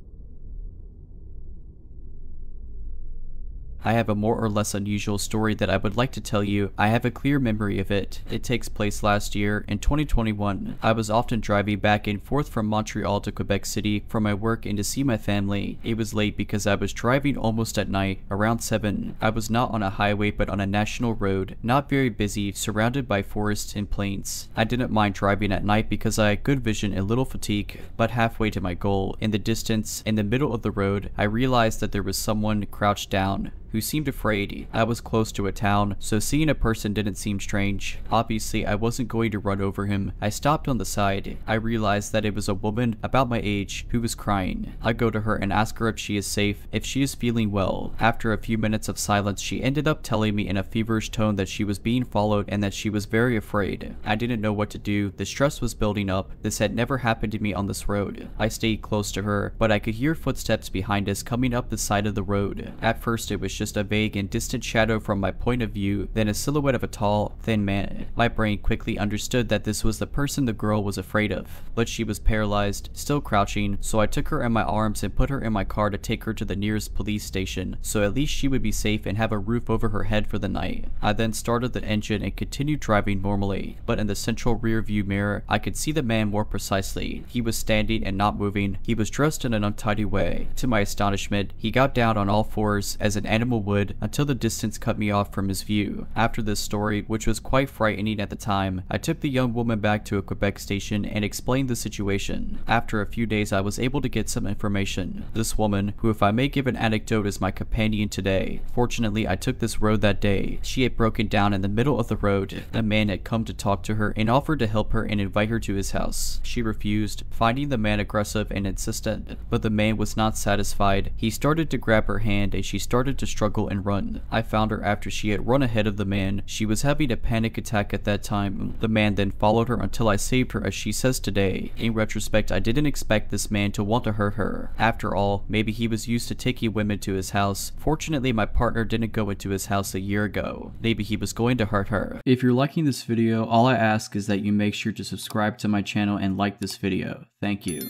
I have a more or less unusual story that I would like to tell you. I have a clear memory of it. It takes place last year, in 2021. I was often driving back and forth from Montreal to Quebec City for my work and to see my family. It was late because I was driving almost at night, around 7. I was not on a highway but on a national road, not very busy, surrounded by forests and plains. I didn't mind driving at night because I had good vision and little fatigue, but halfway to my goal, in the distance, in the middle of the road, I realized that there was someone crouched down, who seemed afraid. I was close to a town, so seeing a person didn't seem strange. Obviously, I wasn't going to run over him. I stopped on the side. I realized that it was a woman about my age who was crying. I go to her and ask her if she is safe, if she is feeling well. After a few minutes of silence, she ended up telling me in a feverish tone that she was being followed and that she was very afraid. I didn't know what to do. The stress was building up. This had never happened to me on this road. I stayed close to her, but I could hear footsteps behind us coming up the side of the road. At first, it was just a vague and distant shadow from my point of view, then a silhouette of a tall, thin man. My brain quickly understood that this was the person the girl was afraid of, but she was paralyzed, still crouching, so I took her in my arms and put her in my car to take her to the nearest police station, so at least she would be safe and have a roof over her head for the night. I then started the engine and continued driving normally, but in the central rear view mirror, I could see the man more precisely. He was standing and not moving. He was dressed in an untidy way. To my astonishment, he got down on all fours as an animal would until the distance cut me off from his view. After this story, which was quite frightening at the time, I took the young woman back to a Quebec station and explained the situation. After a few days, I was able to get some information. This woman, who if I may give an anecdote is my companion today. Fortunately, I took this road that day. She had broken down in the middle of the road. A man had come to talk to her and offered to help her and invite her to his house. She refused, finding the man aggressive and insistent, but the man was not satisfied. He started to grab her hand and she started to struggle and run. I found her after she had run ahead of the man. She was having a panic attack at that time. The man then followed her until I saved her, as she says today. In retrospect, I didn't expect this man to want to hurt her. After all, maybe he was used to taking women to his house. Fortunately, my partner didn't go into his house a year ago. Maybe he was going to hurt her. If you're liking this video, all I ask is that you make sure to subscribe to my channel and like this video. Thank you.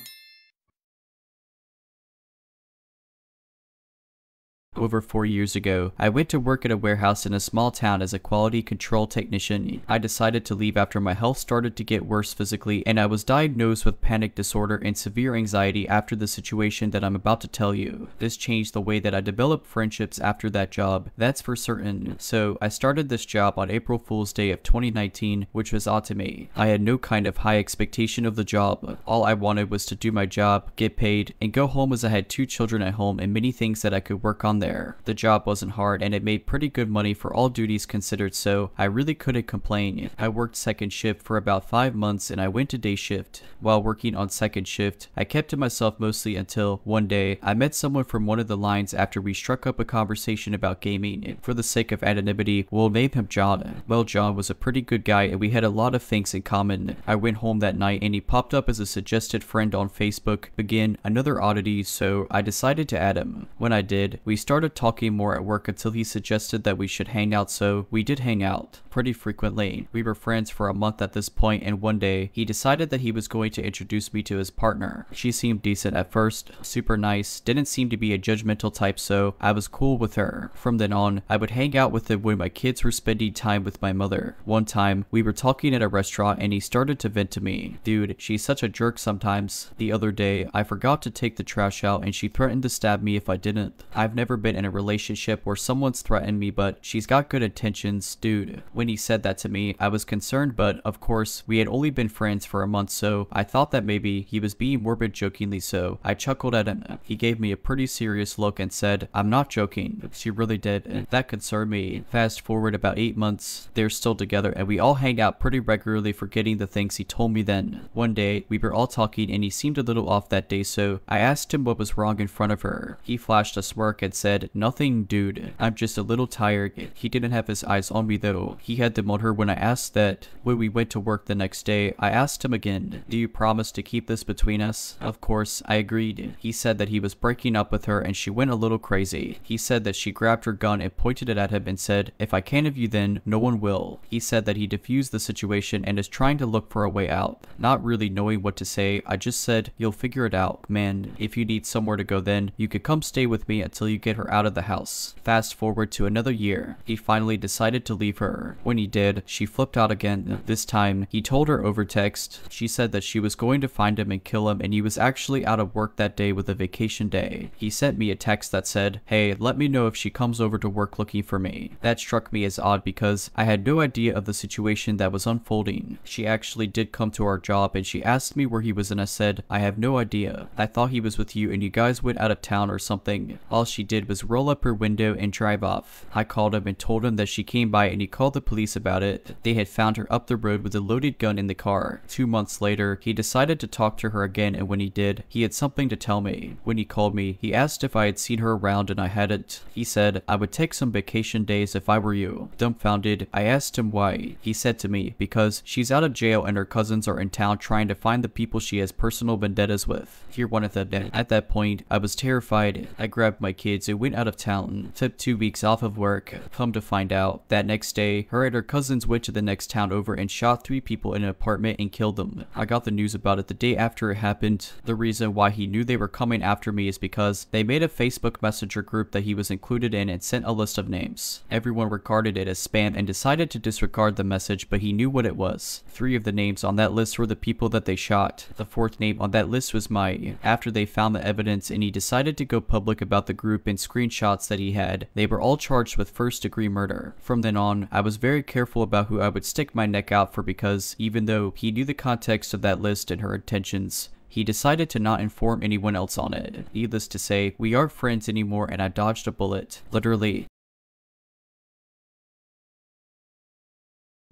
Over 4 years ago, I went to work at a warehouse in a small town as a quality control technician. I decided to leave after my health started to get worse physically, and I was diagnosed with panic disorder and severe anxiety after the situation that I'm about to tell you. This changed the way that I developed friendships after that job, that's for certain. So I started this job on April Fool's Day of 2019, which was odd to me. I had no kind of high expectation of the job. All I wanted was to do my job, get paid, and go home, as I had 2 children at home and many things that I could work on there. there. The job wasn't hard and it made pretty good money for all duties considered, so I really couldn't complain. I worked second shift for about 5 months and I went to day shift. While working on second shift, I kept to myself mostly until one day I met someone from one of the lines after we struck up a conversation about gaming. For the sake of anonymity, we'll name him John. Well, John was a pretty good guy and we had a lot of things in common. I went home that night and he popped up as a suggested friend on Facebook. Again, another oddity, so I decided to add him. When I did, we started talking more at work until he suggested that we should hang out, so we did hang out pretty frequently. We were friends for a month at this point, and one day he decided that he was going to introduce me to his partner. She seemed decent at first, super nice, didn't seem to be a judgmental type, so I was cool with her. From then on, I would hang out with him when my kids were spending time with my mother. One time, we were talking at a restaurant and he started to vent to me. Dude, she's such a jerk sometimes. The other day, I forgot to take the trash out and she threatened to stab me if I didn't. I've never been in a relationship where someone's threatened me, but she's got good intentions. Dude, when he said that to me, I was concerned, but of course, we had only been friends for a month, so I thought that maybe he was being morbid jokingly, so I chuckled at him. He gave me a pretty serious look and said, "I'm not joking." She really did. That concerned me. Fast forward about 8 months, they're still together and we all hang out pretty regularly, forgetting the things he told me then. One day, we were all talking and he seemed a little off that day, so I asked him what was wrong in front of her. He flashed a smirk and said, "Nothing, dude. I'm just a little tired." He didn't have his eyes on me though. He had them on her when I asked that. When we went to work the next day, I asked him again, "Do you promise to keep this between us?" Of course, I agreed. He said that he was breaking up with her and she went a little crazy. He said that she grabbed her gun and pointed it at him and said, "If I can't have you then, no one will." He said that he diffused the situation and is trying to look for a way out. Not really knowing what to say, I just said, "You'll figure it out, man. If you need somewhere to go then, you could come stay with me until you get her out of the house." Fast forward to another year. He finally decided to leave her. When he did, she flipped out again. This time, he told her over text. She said that she was going to find him and kill him and he was actually out of work that day with a vacation day. He sent me a text that said, "Hey, let me know if she comes over to work looking for me." That struck me as odd because I had no idea of the situation that was unfolding. She actually did come to our job and she asked me where he was and I said, "I have no idea. I thought he was with you and you guys went out of town or something." All she did was roll up her window and drive off. I called him and told him that she came by and he called the police about it. They had found her up the road with a loaded gun in the car. 2 months later, he decided to talk to her again, and when he did, he had something to tell me. When he called me, he asked if I had seen her around and I hadn't. He said, "I would take some vacation days if I were you." Dumbfounded, I asked him why. He said to me, "Because she's out of jail and her cousins are in town trying to find the people she has personal vendettas with." Here one of them. At that point, I was terrified. I grabbed my kids and went out of town. Took 2 weeks off of work. Come to find out, that next day, her and her cousins went to the next town over and shot 3 people in an apartment and killed them. I got the news about it the day after it happened. The reason why he knew they were coming after me is because they made a Facebook Messenger group that he was included in and sent a list of names. Everyone regarded it as spam and decided to disregard the message, but he knew what it was. 3 of the names on that list were the people that they shot. The 4th name on that list was mine. After they found the evidence and he decided to go public about the group and screenshots that he had, they were all charged with first-degree murder. From then on, I was very careful about who I would stick my neck out for because even though he knew the context of that list and her intentions, he decided to not inform anyone else on it. Needless to say, we aren't friends anymore and I dodged a bullet. Literally.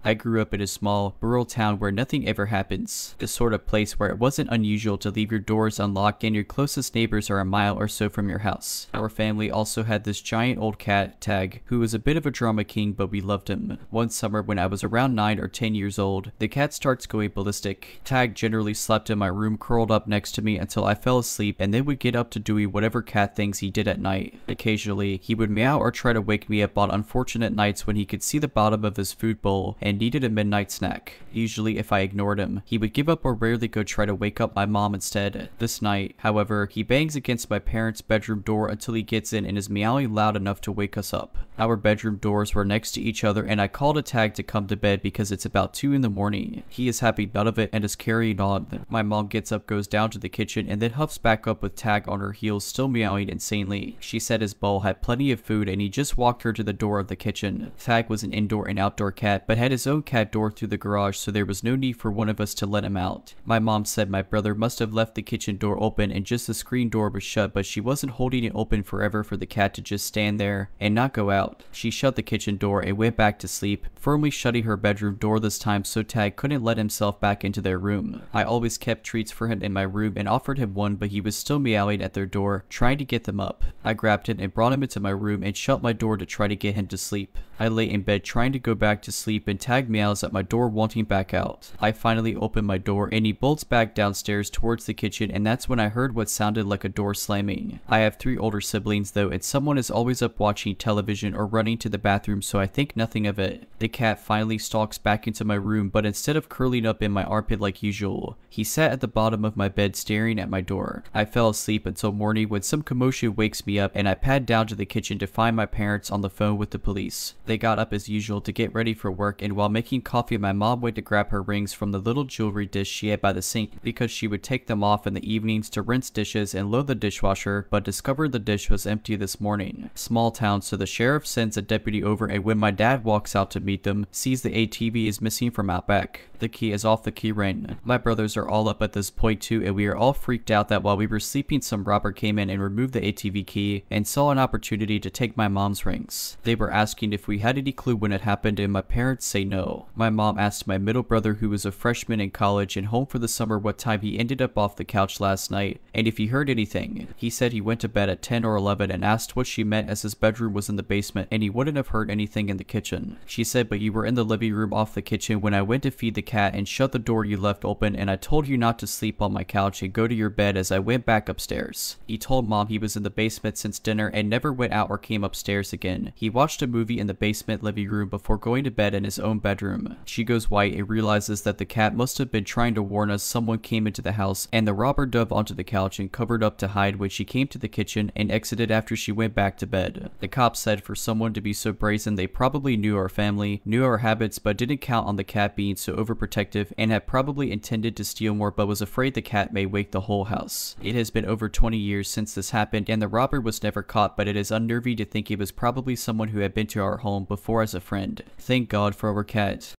I grew up in a small, rural town where nothing ever happens. The sort of place where it wasn't unusual to leave your doors unlocked and your closest neighbors are a mile or so from your house. Our family also had this giant old cat, Tag, who was a bit of a drama king, but we loved him. One summer when I was around 9 or 10 years old, the cat starts going ballistic. Tag generally slept in my room curled up next to me until I fell asleep and then would get up to doing whatever cat things he did at night. Occasionally, he would meow or try to wake me up on unfortunate nights when he could see the bottom of his food bowl and needed a midnight snack. Usually if I ignored him, he would give up or rarely go try to wake up my mom instead. This night, however, he bangs against my parents' bedroom door until he gets in and is meowing loud enough to wake us up. Our bedroom doors were next to each other and I called a Tag to come to bed because it's about 2 in the morning. He is having none of it and is carrying on. My mom gets up, goes down to the kitchen, and then huffs back up with Tag on her heels still meowing insanely. She said his bowl had plenty of food and he just walked her to the door of the kitchen. Tag was an indoor and outdoor cat but had his his own cat door through the garage, so there was no need for one of us to let him out. My mom said my brother must have left the kitchen door open and just the screen door was shut, but she wasn't holding it open forever for the cat to just stand there and not go out. She shut the kitchen door and went back to sleep, firmly shutting her bedroom door this time so Tag couldn't let himself back into their room. I always kept treats for him in my room and offered him one, but he was still meowing at their door, trying to get them up. I grabbed him and brought him into my room and shut my door to try to get him to sleep. I lay in bed trying to go back to sleep and Tag meows at my door wanting back out. I finally open my door and he bolts back downstairs towards the kitchen, and that's when I heard what sounded like a door slamming. I have 3 older siblings though, and someone is always up watching television or running to the bathroom, so I think nothing of it. The cat finally stalks back into my room, but instead of curling up in my armpit like usual, he sat at the bottom of my bed staring at my door. I fell asleep until morning when some commotion wakes me up and I pad down to the kitchen to find my parents on the phone with the police. They got up as usual to get ready for work, and while making coffee my mom went to grab her rings from the little jewelry dish she had by the sink because she would take them off in the evenings to rinse dishes and load the dishwasher, but discovered the dish was empty this morning. Small town, so the sheriff sends a deputy over, and when my dad walks out to meet them, sees the ATV is missing from out back. The key is off the key ring. My brothers are all up at this point too, and we are all freaked out that while we were sleeping some robber came in and removed the ATV key and saw an opportunity to take my mom's rings. They were asking if we had any clue when it happened, and my parents say no. My mom asked my middle brother, who was a freshman in college and home for the summer, what time he ended up off the couch last night and if he heard anything. He said he went to bed at 10 or 11 and asked what she meant as his bedroom was in the basement and he wouldn't have heard anything in the kitchen. She said, but you were in the living room off the kitchen when I went to feed the cat and shut the door you left open, and I told you not to sleep on my couch and go to your bed as I went back upstairs. He told mom he was in the basement since dinner and never went out or came upstairs again. He watched a movie in the basement living room before going to bed in his own bedroom. She goes white and realizes that the cat must have been trying to warn us someone came into the house, and the robber dove onto the couch and covered up to hide when she came to the kitchen and exited after she went back to bed. The cops said for someone to be so brazen, they probably knew our family, knew our habits, but didn't count on the cat being so overprotective and had probably intended to steal more but was afraid the cat may wake the whole house. It has been over 20 years since this happened and the robber was never caught, but it is unnerving to think it was probably someone who had been to our home before as a friend. Thank God for our cat.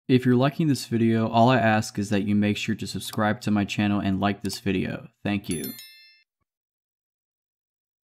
If you're liking this video, all I ask is that you make sure to subscribe to my channel and like this video. Thank you.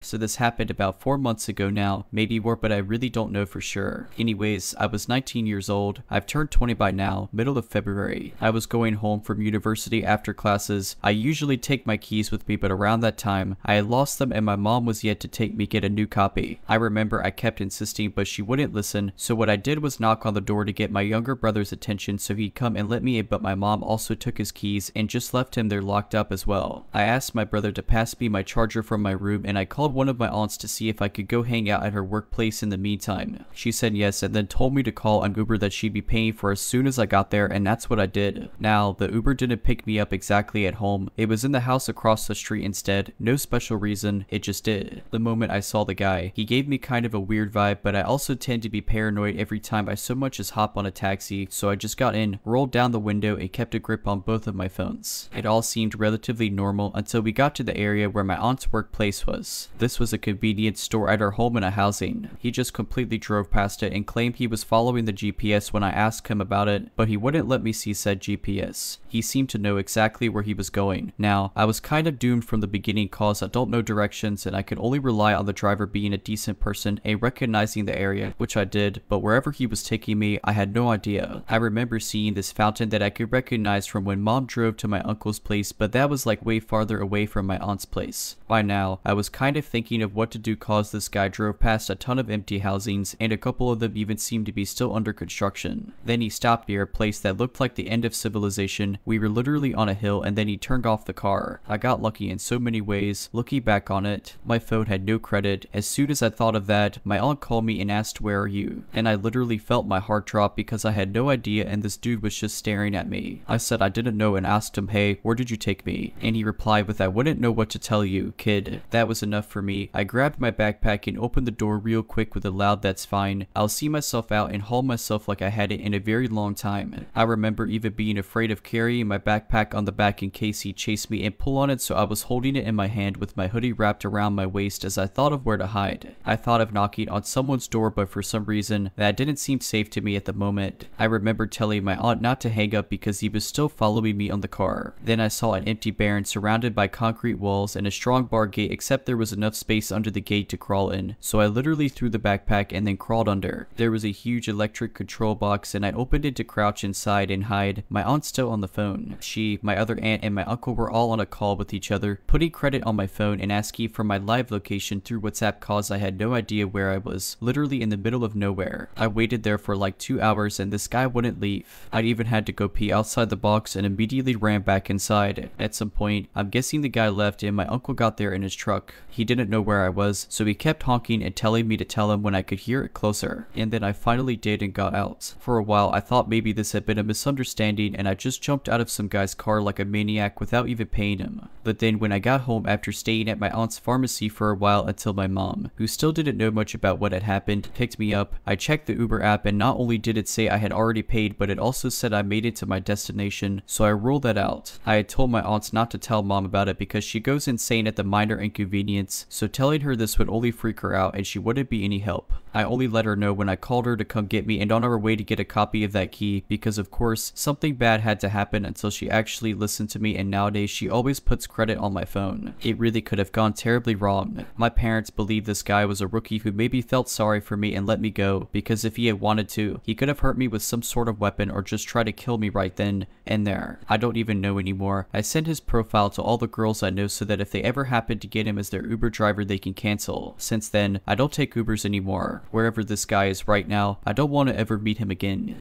So this happened about 4 months ago now, maybe more, but I really don't know for sure. Anyways, I was 19 years old. I've turned 20 by now, middle of February. I was going home from university after classes. I usually take my keys with me, but around that time, I had lost them and my mom was yet to take me get a new copy. I remember I kept insisting, but she wouldn't listen, so what I did was knock on the door to get my younger brother's attention so he'd come and let me in, but my mom also took his keys and just left him there locked up as well. I asked my brother to pass me my charger from my room and I called one of my aunts to see if I could go hang out at her workplace in the meantime. She said yes and then told me to call an Uber that she'd be paying for as soon as I got there, and that's what I did. Now, the Uber didn't pick me up exactly at home. It was in the house across the street instead. No special reason, it just did. The moment I saw the guy, he gave me kind of a weird vibe, but I also tend to be paranoid every time I so much as hop on a taxi, so I just got in, rolled down the window, and kept a grip on both of my phones. It all seemed relatively normal until we got to the area where my aunt's workplace was. This was a convenience store at our home in a housing. He just completely drove past it and claimed he was following the GPS when I asked him about it, but he wouldn't let me see said GPS. He seemed to know exactly where he was going. Now, I was kind of doomed from the beginning cause I don't know directions and I could only rely on the driver being a decent person and recognizing the area, which I did, but wherever he was taking me, I had no idea. I remember seeing this fountain that I could recognize from when mom drove to my uncle's place, but that was like way farther away from my aunt's place. By now, I was kind of thinking of what to do cause this guy drove past a ton of empty housings and a couple of them even seemed to be still under construction. Then he stopped near a place that looked like the end of civilization. We were literally on a hill and then he turned off the car. I got lucky in so many ways. Looking back on it, my phone had no credit. As soon as I thought of that, my aunt called me and asked, "Where are you?" And I literally felt my heart drop because I had no idea and this dude was just staring at me. I said I didn't know and asked him, "Hey, where did you take me?" And he replied with, "I wouldn't know what to tell you, kid." That was enough for for me. I grabbed my backpack and opened the door real quick with a loud "that's fine." I'll see myself out and haul myself like I hadn't in a very long time. I remember even being afraid of carrying my backpack on the back in case he chased me and pull on it, so I was holding it in my hand with my hoodie wrapped around my waist as I thought of where to hide. I thought of knocking on someone's door, but for some reason that didn't seem safe to me at the moment. I remember telling my aunt not to hang up because he was still following me on the car. Then I saw an empty barren surrounded by concrete walls and a strong bar gate, except there was enough space under the gate to crawl in. So I literally threw the backpack and then crawled under. There was a huge electric control box and I opened it to crouch inside and hide. My aunt's still on the phone. She, my other aunt, and my uncle were all on a call with each other, putting credit on my phone and asking for my live location through WhatsApp cause I had no idea where I was, literally in the middle of nowhere. I waited there for like 2 hours and this guy wouldn't leave. I even had to go pee outside the box and immediately ran back inside. At some point, I'm guessing the guy left and my uncle got there in his truck. He didn't know where I was, so he kept honking and telling me to tell him when I could hear it closer. And then I finally did and got out. For a while, I thought maybe this had been a misunderstanding and I just jumped out of some guy's car like a maniac without even paying him. But then when I got home after staying at my aunt's pharmacy for a while until my mom, who still didn't know much about what had happened, picked me up, I checked the Uber app and not only did it say I had already paid, but it also said I made it to my destination, so I ruled that out. I had told my aunts not to tell mom about it because she goes insane at the minor inconvenience, so telling her this would only freak her out and she wouldn't be any help. I only let her know when I called her to come get me and on our way to get a copy of that key because of course something bad had to happen until she actually listened to me, and nowadays she always puts credit on my phone. It really could have gone terribly wrong. My parents believe this guy was a rookie who maybe felt sorry for me and let me go because if he had wanted to, he could have hurt me with some sort of weapon or just try to kill me right then and there. I don't even know anymore. I sent his profile to all the girls I know so that if they ever happen to get him as their Uber driver they can cancel. Since then, I don't take Ubers anymore. Wherever this guy is right now, I don't want to ever meet him again.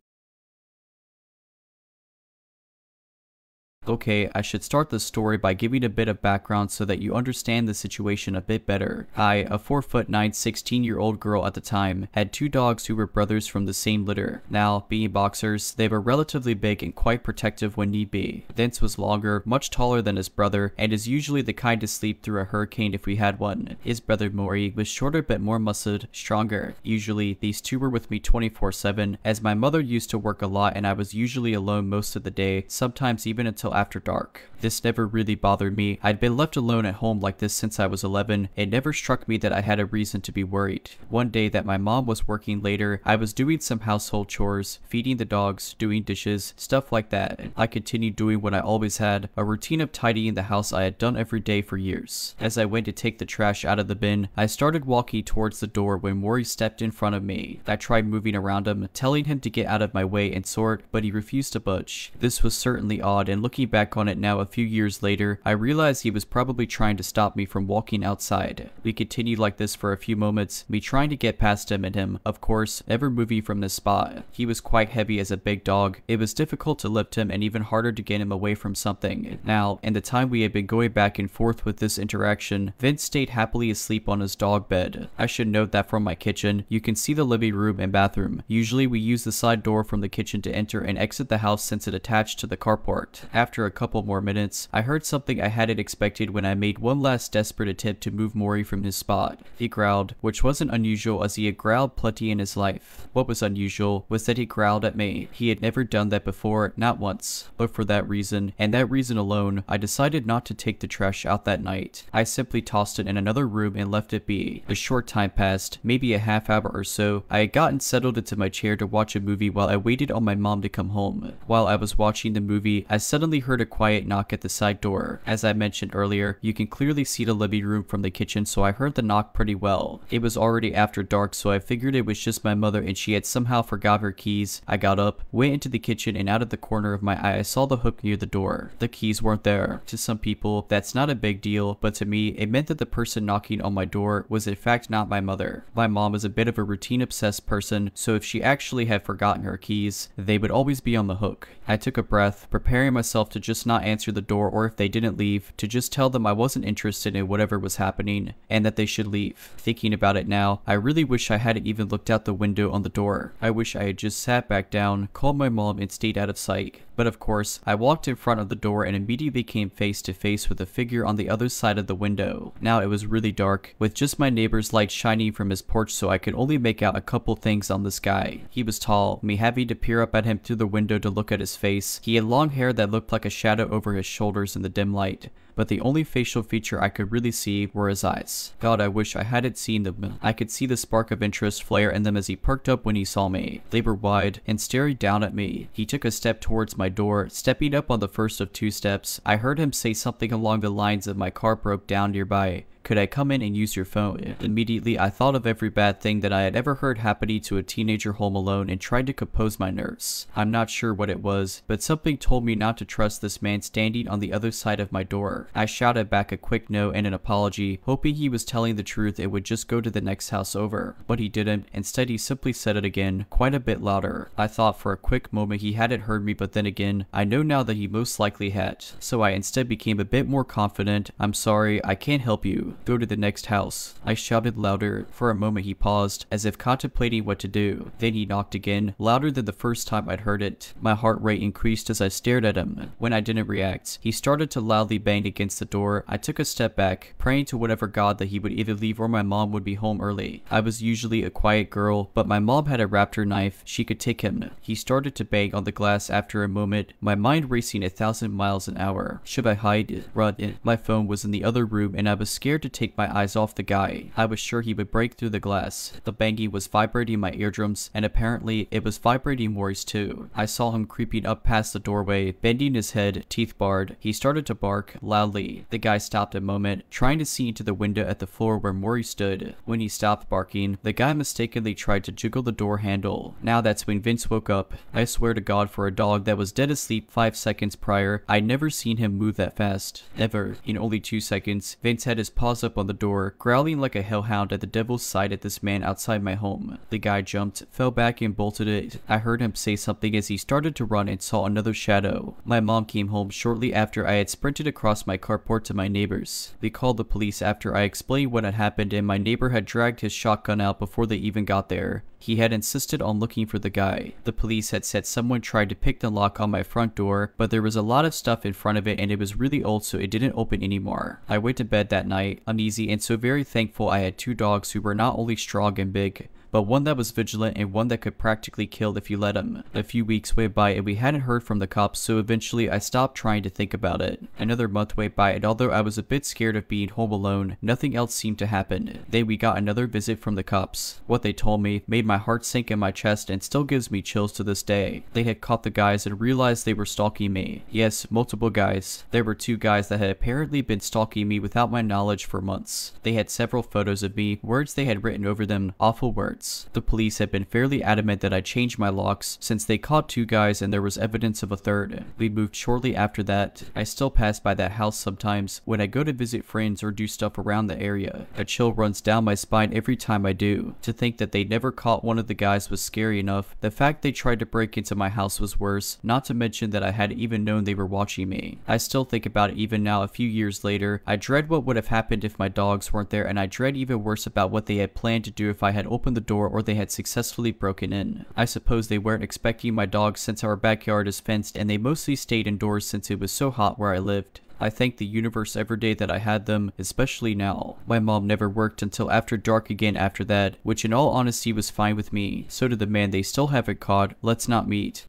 Okay, I should start the story by giving a bit of background so that you understand the situation a bit better. I, a 4'9", 16-year-old girl at the time, had 2 dogs who were brothers from the same litter. Now, being boxers, they were relatively big and quite protective when need be. Vince was longer, much taller than his brother, and is usually the kind to sleep through a hurricane if we had one. His brother Maury was shorter but more muscled, stronger. Usually, these two were with me 24/7, as my mother used to work a lot and I was usually alone most of the day, sometimes even until after dark. This never really bothered me. I'd been left alone at home like this since I was 11. It never struck me that I had a reason to be worried. One day that my mom was working later, I was doing some household chores, feeding the dogs, doing dishes, stuff like that. I continued doing what I always had, a routine of tidying the house I had done every day for years. As I went to take the trash out of the bin, I started walking towards the door when Maury stepped in front of me. I tried moving around him, telling him to get out of my way and sort, but he refused to budge. This was certainly odd, and looking back on it now a few years later, I realized he was probably trying to stop me from walking outside. We continued like this for a few moments, me trying to get past him and him, of course, never moving from this spot. He was quite heavy as a big dog. It was difficult to lift him and even harder to get him away from something. Now, in the time we had been going back and forth with this interaction, Vince stayed happily asleep on his dog bed. I should note that from my kitchen, you can see the living room and bathroom. Usually we use the side door from the kitchen to enter and exit the house since it attached to the carport. After a couple more minutes, I heard something I hadn't expected when I made one last desperate attempt to move Maury from his spot. He growled, which wasn't unusual as he had growled plenty in his life. What was unusual was that he growled at me. He had never done that before, not once. But for that reason, and that reason alone, I decided not to take the trash out that night. I simply tossed it in another room and left it be. A short time passed, maybe a half hour or so. I had gotten settled into my chair to watch a movie while I waited on my mom to come home. While I was watching the movie, I suddenly heard a quiet knock at the side door. As I mentioned earlier, you can clearly see the living room from the kitchen, so I heard the knock pretty well. It was already after dark, so I figured it was just my mother and she had somehow forgot her keys. I got up, went into the kitchen, and out of the corner of my eye I saw the hook near the door. The keys weren't there. To some people, that's not a big deal, but to me, it meant that the person knocking on my door was in fact not my mother. My mom is a bit of a routine-obsessed person, so if she actually had forgotten her keys, they would always be on the hook. I took a breath, preparing myself myself to just not answer the door, or if they didn't leave, to just tell them I wasn't interested in whatever was happening and that they should leave. Thinking about it now, I really wish I hadn't even looked out the window on the door. I wish I had just sat back down, called my mom, and stayed out of sight. But of course, I walked in front of the door and immediately came face to face with a figure on the other side of the window. Now it was really dark, with just my neighbor's light shining from his porch, so I could only make out a couple things on this guy. He was tall, me having to peer up at him through the window to look at his face. He had long hair that looked like a shadow over his shoulders in the dim light, but the only facial feature I could really see were his eyes. God, I wish I hadn't seen them. I could see the spark of interest flare in them as he perked up when he saw me. They were wide and staring down at me. He took a step towards my door, stepping up on the first of 2 steps. I heard him say something along the lines of "My car broke down nearby. Could I come in and use your phone?" Immediately, I thought of every bad thing that I had ever heard happening to a teenager home alone and tried to compose my nerves. I'm not sure what it was, but something told me not to trust this man standing on the other side of my door. I shouted back a quick no and an apology, hoping he was telling the truth and would just go to the next house over. But he didn't. Instead, he simply said it again, quite a bit louder. I thought for a quick moment he hadn't heard me, but then again, I know now that he most likely had. So I instead became a bit more confident. "I'm sorry, I can't help you. Go to the next house," I shouted louder. For a moment he paused, as if contemplating what to do. Then he knocked again, louder than the first time I'd heard it. My heart rate increased as I stared at him. When I didn't react, he started to loudly bang against the door. I took a step back, praying to whatever god that he would either leave or my mom would be home early. I was usually a quiet girl, but my mom had a raptor knife. She could take him. He started to bang on the glass after a moment, my mind racing 1,000 miles an hour. Should I hide? Run? My phone was in the other room and I was scared to take my eyes off the guy. I was sure he would break through the glass. The banging was vibrating my eardrums, and apparently it was vibrating Maury's too. I saw him creeping up past the doorway, bending his head, teeth bared. He started to bark loudly. The guy stopped a moment, trying to see into the window at the floor where Maury stood. When he stopped barking, the guy mistakenly tried to jiggle the door handle. Now that's when Vince woke up. I swear to God, for a dog that was dead asleep 5 seconds prior, I'd never seen him move that fast. Ever. In only 2 seconds, Vince had his paws up on the door, growling like a hellhound at the devil's sight at this man outside my home. The guy jumped, fell back and bolted it. I heard him say something as he started to run and saw another shadow. My mom came home shortly after I had sprinted across my carport to my neighbor's. They called the police after I explained what had happened, and my neighbor had dragged his shotgun out before they even got there. He had insisted on looking for the guy. The police had said someone tried to pick the lock on my front door, but there was a lot of stuff in front of it and it was really old, so it didn't open anymore. I went to bed that night, uneasy and so very thankful I had 2 dogs who were not only strong and big, but one that was vigilant and one that could practically kill if you let him. A few weeks went by and we hadn't heard from the cops, so eventually I stopped trying to think about it. Another month went by, and although I was a bit scared of being home alone, nothing else seemed to happen. Then we got another visit from the cops. What they told me made my heart sink in my chest and still gives me chills to this day. They had caught the guys and realized they were stalking me. Yes, multiple guys. There were 2 guys that had apparently been stalking me without my knowledge for months. They had several photos of me, words they had written over them, awful words. The police had been fairly adamant that I changed my locks since they caught 2 guys and there was evidence of a third. We moved shortly after that. I still pass by that house sometimes when I go to visit friends or do stuff around the area. A chill runs down my spine every time I do. To think that they never caught one of the guys was scary enough. The fact they tried to break into my house was worse, not to mention that I hadn't even known they were watching me. I still think about it even now a few years later. I dread what would have happened if my dogs weren't there, and I dread even worse about what they had planned to do if I had opened the door or they had successfully broken in. I suppose they weren't expecting my dogs since our backyard is fenced and they mostly stayed indoors since it was so hot where I lived. I thank the universe every day that I had them, especially now. My mom never worked until after dark again after that, which in all honesty was fine with me. So did the man they still haven't caught. Let's not meet.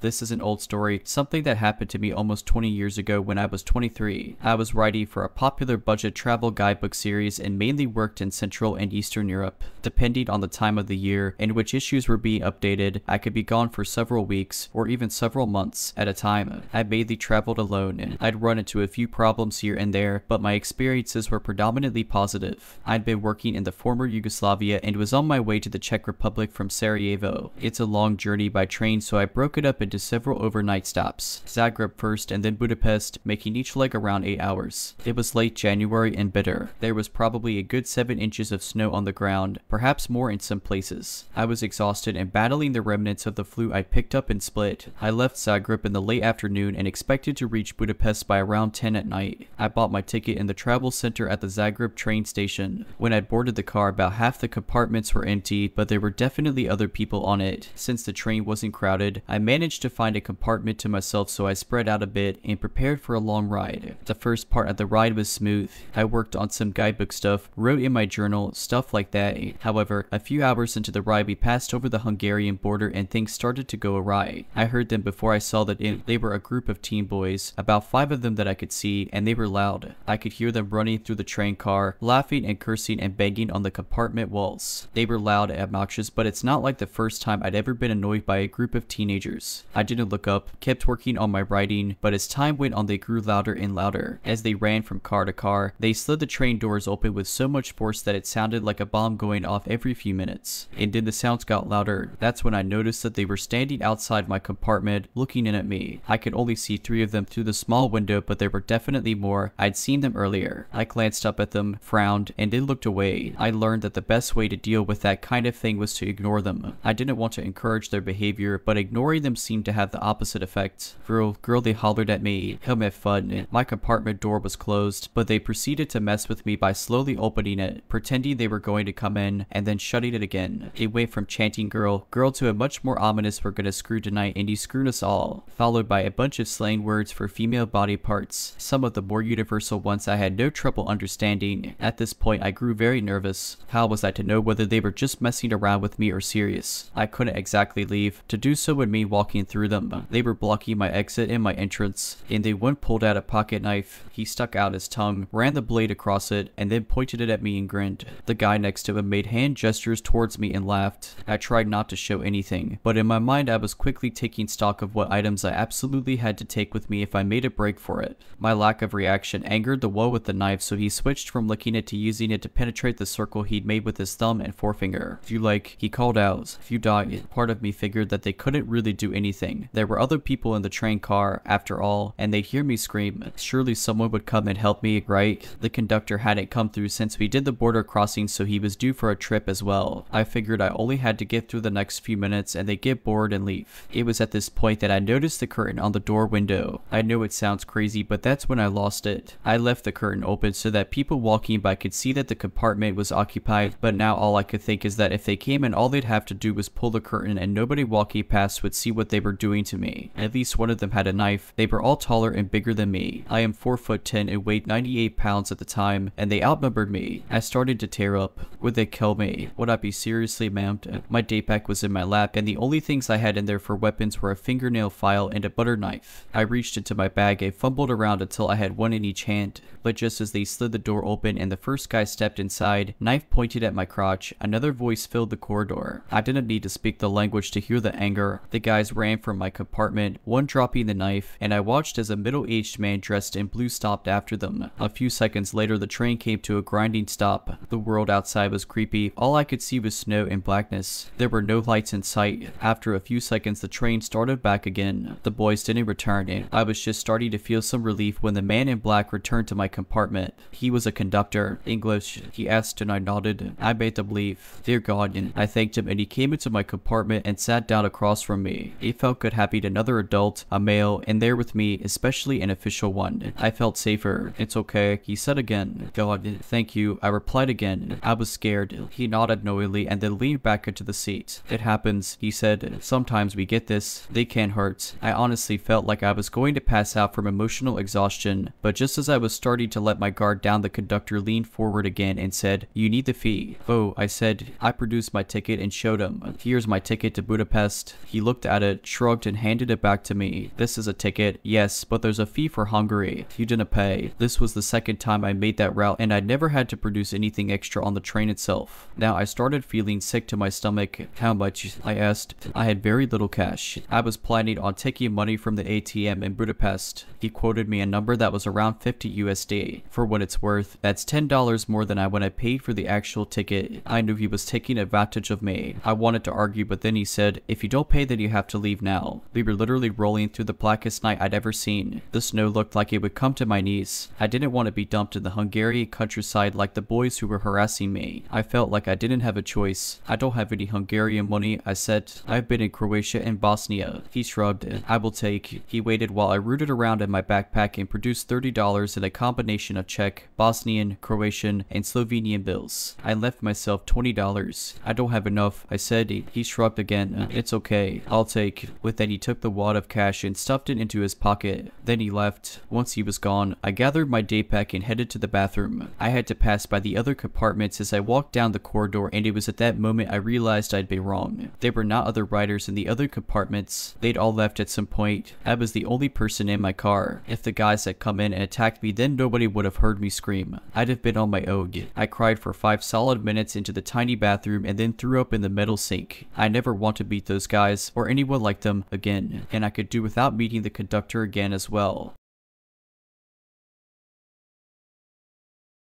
This is an old story, something that happened to me almost 20 years ago when I was 23. I was writing for a popular budget travel guidebook series and mainly worked in Central and Eastern Europe. Depending on the time of the year and which issues were being updated, I could be gone for several weeks or even several months at a time. I mainly traveled alone. I'd run into a few problems here and there, but my experiences were predominantly positive. I'd been working in the former Yugoslavia and was on my way to the Czech Republic from Sarajevo. It's a long journey by train, so I broke it up into several overnight stops, Zagreb first and then Budapest, making each leg around 8 hours. It was late January and bitter. There was probably a good 7 inches of snow on the ground, perhaps more in some places. I was exhausted and battling the remnants of the flu I picked up in Split. I left Zagreb in the late afternoon and expected to reach Budapest by around 10 at night. I bought my ticket in the travel center at the Zagreb train station. When I boarded the car, about half the compartments were empty, but there were definitely other people on it. Since the train wasn't crowded, I managed to find a compartment to myself, so I spread out a bit and prepared for a long ride. The first part of the ride was smooth. I worked on some guidebook stuff, wrote in my journal, stuff like that. However, a few hours into the ride, we passed over the Hungarian border and things started to go awry. I heard them before I saw that they were a group of teen boys, about 5 of them that I could see, and they were loud. I could hear them running through the train car, laughing and cursing and banging on the compartment walls. They were loud and obnoxious, but it's not like the first time I'd ever been annoyed by a group of teenagers. I didn't look up, kept working on my writing, but as time went on they grew louder and louder. As they ran from car to car, they slid the train doors open with so much force that it sounded like a bomb going off every few minutes. And then the sounds got louder. That's when I noticed that they were standing outside my compartment, looking in at me. I could only see 3 of them through the small window, but there were definitely more. I'd seen them earlier. I glanced up at them, frowned, and then looked away. I learned that the best way to deal with that kind of thing was to ignore them. I didn't want to encourage their behavior, but ignoring them seemed to have the opposite effect. Girl, they hollered at me. Come have fun. My compartment door was closed, but they proceeded to mess with me by slowly opening it, pretending they were going to come in, and then shutting it again. It went from chanting girl to a much more ominous we're gonna screw tonight and you screwed us all, followed by a bunch of slang words for female body parts. Some of the more universal ones I had no trouble understanding. At this point I grew very nervous. How was I to know whether they were just messing around with me or serious? I couldn't exactly leave. To do so would mean walking through them. They were blocking my exit and my entrance, and then one pulled out a pocket knife. He stuck out his tongue, ran the blade across it, and then pointed it at me and grinned. The guy next to him made hand gestures towards me and laughed. I tried not to show anything, but in my mind I was quickly taking stock of what items I absolutely had to take with me if I made a break for it. My lack of reaction angered the one with the knife, so he switched from licking it to using it to penetrate the circle he'd made with his thumb and forefinger. If you like, he called out, if you die. Part of me figured that they couldn't really do anything. There were other people in the train car, after all, and they'd hear me scream. Surely someone would come and help me, right? The conductor hadn't come through since we did the border crossing, so he was due for a trip as well. I figured I only had to get through the next few minutes and they'd get bored and leave. It was at this point that I noticed the curtain on the door window. I know it sounds crazy, but that's when I lost it. I left the curtain open so that people walking by could see that the compartment was occupied, but now all I could think is that if they came in, all they'd have to do was pull the curtain and nobody walking past would see what they were doing to me. At least one of them had a knife. They were all taller and bigger than me. I am 4'10" and weighed 98 pounds at the time, and they outnumbered me. I started to tear up. Would they kill me? Would I be seriously maimed? My daypack was in my lap, and the only things I had in there for weapons were a fingernail file and a butter knife. I reached into my bag and fumbled around until I had one in each hand, but just as they slid the door open and the first guy stepped inside, knife pointed at my crotch, another voice filled the corridor. I didn't need to speak the language to hear the anger. The guys ran from my compartment, one dropping the knife, and I watched as a middle-aged man dressed in blue stopped after them. A few seconds later, the train came to a grinding stop. The world outside was creepy. All I could see was snow and blackness. There were no lights in sight. After a few seconds, the train started back again. The boys didn't return, and I was just starting to feel some relief when the man in black returned to my compartment. He was a conductor. English, he asked, and I nodded. I made them leave. Dear God, and I thanked him, and he came into my compartment and sat down across from me. It felt good having another adult, a male, in there with me, especially an official one. I felt safer. It's okay, he said again. God, thank you, I replied again. I was scared. He nodded knowingly and then leaned back into the seat. It happens, he said. Sometimes we get this. They can hurt. I honestly felt like I was going to pass out from emotional exhaustion, but just as I was starting to let my guard down, the conductor leaned forward again and said, "You need the fee." "Oh," I said. I produced my ticket and showed him. "Here's my ticket to Budapest." He looked at it, shrugged, and handed it back to me. "This is a ticket." "Yes, but there's a fee for Hungary. You didn't pay." This was the second time I made that route, and I'd never had to produce anything extra on the train itself. Now I started feeling sick to my stomach. "How much?" I asked. I had very little cash. I was planning on taking money from the ATM in Budapest. He quoted me a number that was around 50 USD. For what it's worth, that's $10 more than when I paid for the actual ticket. I knew he was taking advantage of me. I wanted to argue, but then he said, "If you don't pay, then you have to leave now. We were literally rolling through the blackest night I'd ever seen. The snow looked like it would come to my knees. I didn't want to be dumped in the Hungarian countryside like the boys who were harassing me. I felt like I didn't have a choice. I don't have any Hungarian money, I said. I've been in Croatia and Bosnia. He shrugged. I will take. He waited while I rooted around in my backpack and produced $30 in a combination of Czech, Bosnian, Croatian, and Slovenian bills. I left myself $20. I don't have enough, I said. He shrugged again. It's okay. I'll take. With that, he took the wad of cash and stuffed it into his pocket. Then he left. Once he was gone, I gathered my day pack and headed to the bathroom. I had to pass by the other compartments as I walked down the corridor, and it was at that moment I realized I'd been wrong. There were not other riders in the other compartments. They'd all left at some point. I was the only person in my car. If the guys had come in and attacked me, then nobody would have heard me scream. I'd have been on my own. I cried for 5 solid minutes into the tiny bathroom and then threw up in the metal sink. I never want to meet those guys or anyone like them again, and I could do without meeting the conductor again as well.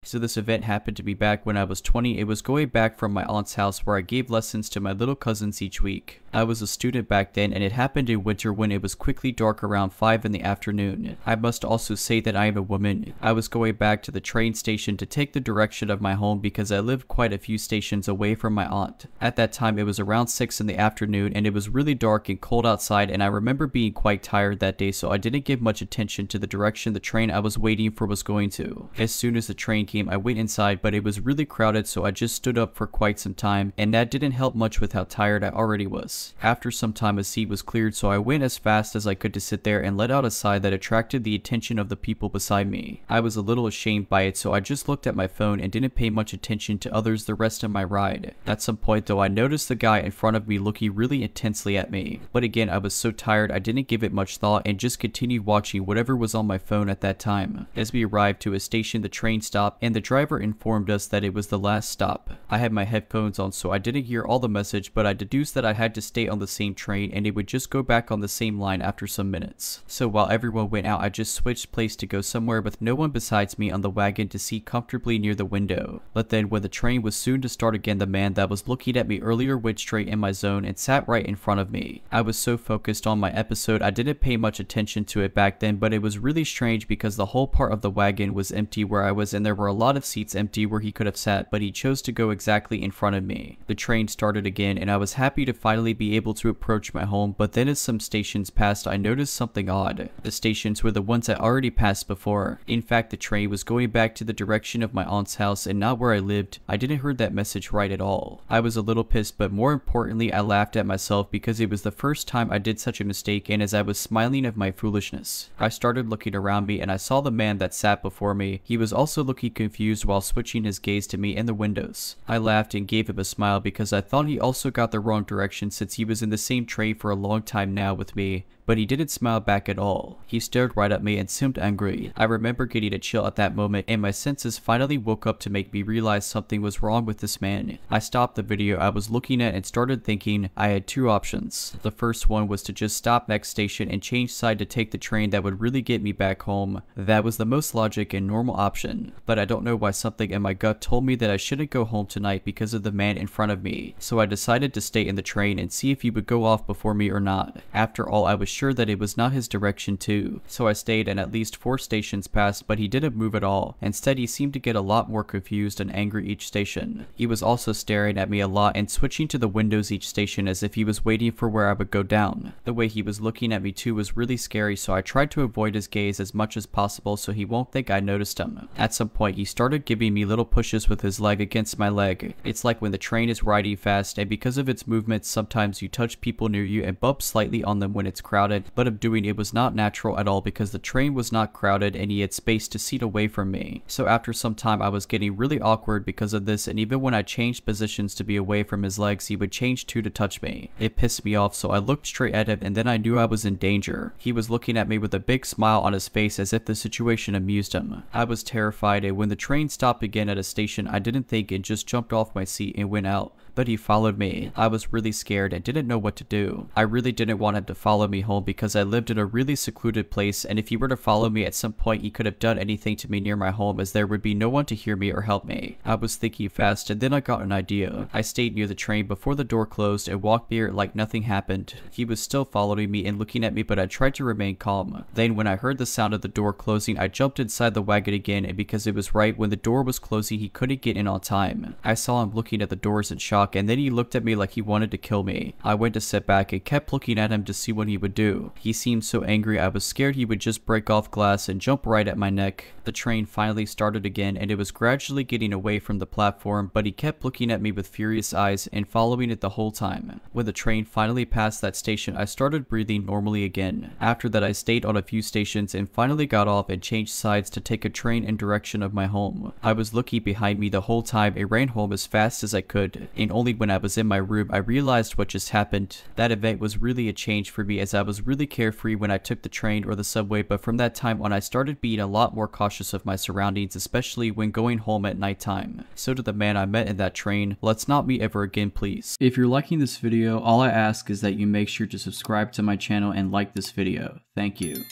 So this event happened to be back when I was 20. It was going back from my aunt's house where I gave lessons to my little cousins each week. I was a student back then, and it happened in winter when it was quickly dark around 5 in the afternoon. I must also say that I am a woman. I was going back to the train station to take the direction of my home because I lived quite a few stations away from my aunt. At that time it was around 6 in the afternoon and it was really dark and cold outside, and I remember being quite tired that day, so I didn't give much attention to the direction the train I was waiting for was going to. As soon as the train came, I went inside, but it was really crowded, so I just stood up for quite some time, and that didn't help much with how tired I already was. After some time, a seat was cleared, so I went as fast as I could to sit there and let out a sigh that attracted the attention of the people beside me. I was a little ashamed by it, so I just looked at my phone and didn't pay much attention to others the rest of my ride. At some point though, I noticed the guy in front of me looking really intensely at me, but again I was so tired I didn't give it much thought and just continued watching whatever was on my phone at that time. As we arrived to a station, the train stopped and the driver informed us that it was the last stop. I had my headphones on, so I didn't hear all the message, but I deduced that I had to stay on the same train and it would just go back on the same line after some minutes. So while everyone went out, I just switched place to go somewhere with no one besides me on the wagon to sit comfortably near the window. But then when the train was soon to start again, the man that was looking at me earlier went straight in my zone and sat right in front of me. I was so focused on my episode I didn't pay much attention to it back then, but it was really strange because the whole part of the wagon was empty where I was, and there were a lot of seats empty where he could have sat, but he chose to go exactly in front of me. The train started again and I was happy to finally be able to approach my home, but then as some stations passed I noticed something odd. The stations were the ones I already passed before. In fact, the train was going back to the direction of my aunt's house and not where I lived. I didn't hear that message right at all. I was a little pissed, but more importantly I laughed at myself because it was the first time I did such a mistake, and as I was smiling of my foolishness, I started looking around me and I saw the man that sat before me. He was also looking confused while switching his gaze to me and the windows. I laughed and gave him a smile because I thought he also got the wrong direction since he was in the same train for a long time now with me. But he didn't smile back at all. He stared right at me and seemed angry. I remember getting a chill at that moment, and my senses finally woke up to make me realize something was wrong with this man. I stopped the video I was looking at and started thinking. I had two options. The first one was to just stop next station and change side to take the train that would really get me back home. That was the most logic and normal option. But I don't know why something in my gut told me that I shouldn't go home tonight because of the man in front of me. So I decided to stay in the train and see if he would go off before me or not. After all, I was sure that it was not his direction too. So I stayed and at least 4 stations passed, but he didn't move at all. Instead, he seemed to get a lot more confused and angry each station. He was also staring at me a lot and switching to the windows each station as if he was waiting for where I would go down. The way he was looking at me too was really scary, so I tried to avoid his gaze as much as possible so he won't think I noticed him. At some point, he started giving me little pushes with his leg against my leg. It's like when the train is riding fast, and because of its movements, sometimes you touch people near you and bump slightly on them when it's crowded, but of doing it was not natural at all because the train was not crowded and he had space to seat away from me. So after some time I was getting really awkward because of this, and even when I changed positions to be away from his legs, he would change too to touch me. It pissed me off, so I looked straight at him and then I knew I was in danger. He was looking at me with a big smile on his face as if the situation amused him. I was terrified, and when the train stopped again at a station I didn't think and just jumped off my seat and went out. but he followed me. I was really scared and didn't know what to do. I really didn't want him to follow me home because I lived in a really secluded place, and if he were to follow me at some point he could have done anything to me near my home, as there would be no one to hear me or help me. I was thinking fast, and then I got an idea. I stayed near the train before the door closed and walked near it like nothing happened. He was still following me and looking at me, but I tried to remain calm. Then when I heard the sound of the door closing, I jumped inside the wagon again, and because it was right when the door was closing he couldn't get in on time. I saw him looking at the doors in shock, and then he looked at me like he wanted to kill me. I went to sit back and kept looking at him to see what he would do. He seemed so angry I was scared he would just break off glass and jump right at my neck. The train finally started again, and it was gradually getting away from the platform, but he kept looking at me with furious eyes and following it the whole time. When the train finally passed that station, I started breathing normally again. After that I stayed on a few stations and finally got off and changed sides to take a train in direction of my home. I was looking behind me the whole time and ran home as fast as I could, and only when I was in my room I realized what just happened. That event was really a change for me, as I was really carefree when I took the train or the subway, but from that time on I started being a lot more cautious of my surroundings, especially when going home at nighttime. So to the man I met in that train, let's not meet ever again, please. If you're liking this video, all I ask is that you make sure to subscribe to my channel and like this video. Thank you.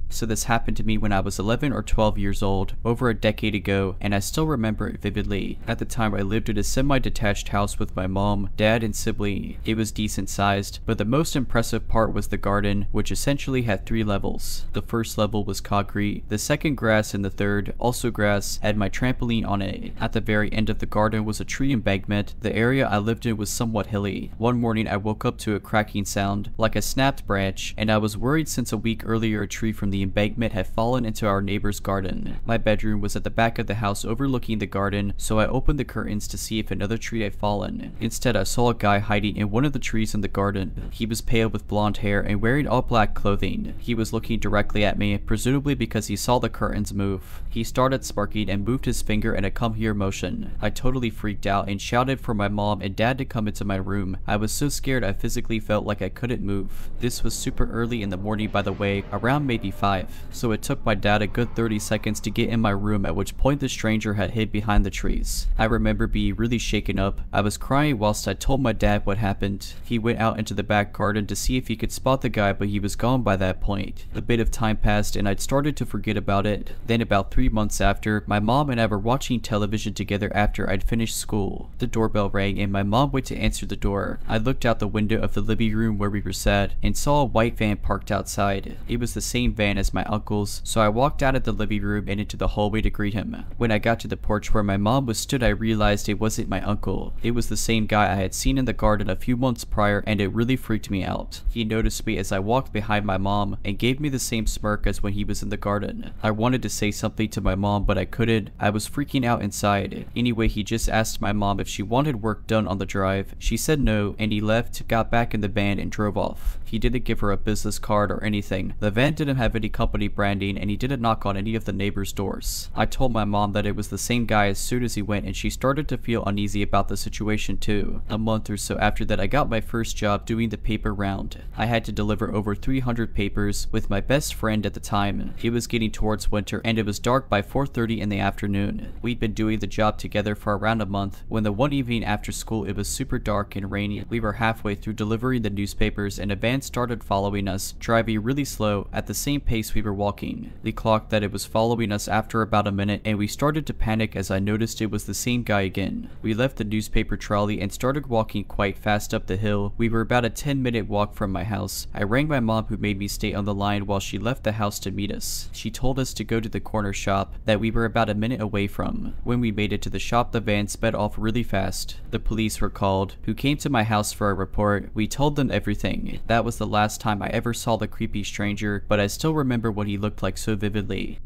So this happened to me when I was 11 or 12 years old, over a decade ago, and I still remember it vividly. At the time I lived in a semi-detached house with my mom, dad, and sibling. It was decent sized, but the most impressive part was the garden, which essentially had 3 levels. The first level was concrete, the second grass, and the third, also grass, had my trampoline on it. At the very end of the garden was a tree embankment. The area I lived in was somewhat hilly. One morning I woke up to a cracking sound, like a snapped branch, and I was worried since a week earlier a tree from the embankment had fallen into our neighbor's garden. My bedroom was at the back of the house overlooking the garden, so I opened the curtains to see if another tree had fallen. Instead, I saw a guy hiding in one of the trees in the garden. He was pale with blonde hair and wearing all black clothing. He was looking directly at me, presumably because he saw the curtains move. He started sparking and moved his finger in a come here motion. I totally freaked out and shouted for my mom and dad to come into my room. I was so scared I physically felt like I couldn't move. This was super early in the morning, by the way, around maybe 5. So it took my dad a good 30 seconds to get in my room, at which point the stranger had hid behind the trees. I remember being really shaken up. I was crying whilst I told my dad what happened. He went out into the back garden to see if he could spot the guy, but he was gone by that point. A bit of time passed and I'd started to forget about it. Then about 3 months after, my mom and I were watching television together after I'd finished school. The doorbell rang and my mom went to answer the door. I looked out the window of the living room where we were sat and saw a white van parked outside. It was the same van as my uncle's, so I walked out of the living room and into the hallway to greet him. When I got to the porch where my mom was stood, I realized it wasn't my uncle. It was the same guy I had seen in the garden a few months prior, and it really freaked me out. He noticed me as I walked behind my mom and gave me the same smirk as when he was in the garden. I wanted to say something to my mom, but I couldn't. I was freaking out inside. Anyway, he just asked my mom if she wanted work done on the drive. She said no, and he left, got back in the van, and drove off. He didn't give her a business card or anything. The van didn't have any company branding, and he didn't knock on any of the neighbors' doors. I told my mom that it was the same guy as soon as he went, and she started to feel uneasy about the situation too. A month or so after that, I got my first job doing the paper round. I had to deliver over 300 papers with my best friend at the time. It was getting towards winter, and it was dark by 4:30 in the afternoon. We'd been doing the job together for around a month when the one evening after school it was super dark and rainy. We were halfway through delivering the newspapers and a van started following us, driving really slow at the same pace we were walking. We clocked that it was following us after about a minute, and we started to panic as I noticed it was the same guy again. We left the newspaper trolley and started walking quite fast up the hill. We were about a 10-minute walk from my house. I rang my mom, who made me stay on the line while she left the house to meet us. She told us to go to the corner shop that we were about a minute away from. When we made it to the shop, the van sped off really fast. The police were called, who came to my house for a report. We told them everything. That was the last time I ever saw the creepy stranger, but I still remember what he looked like so vividly.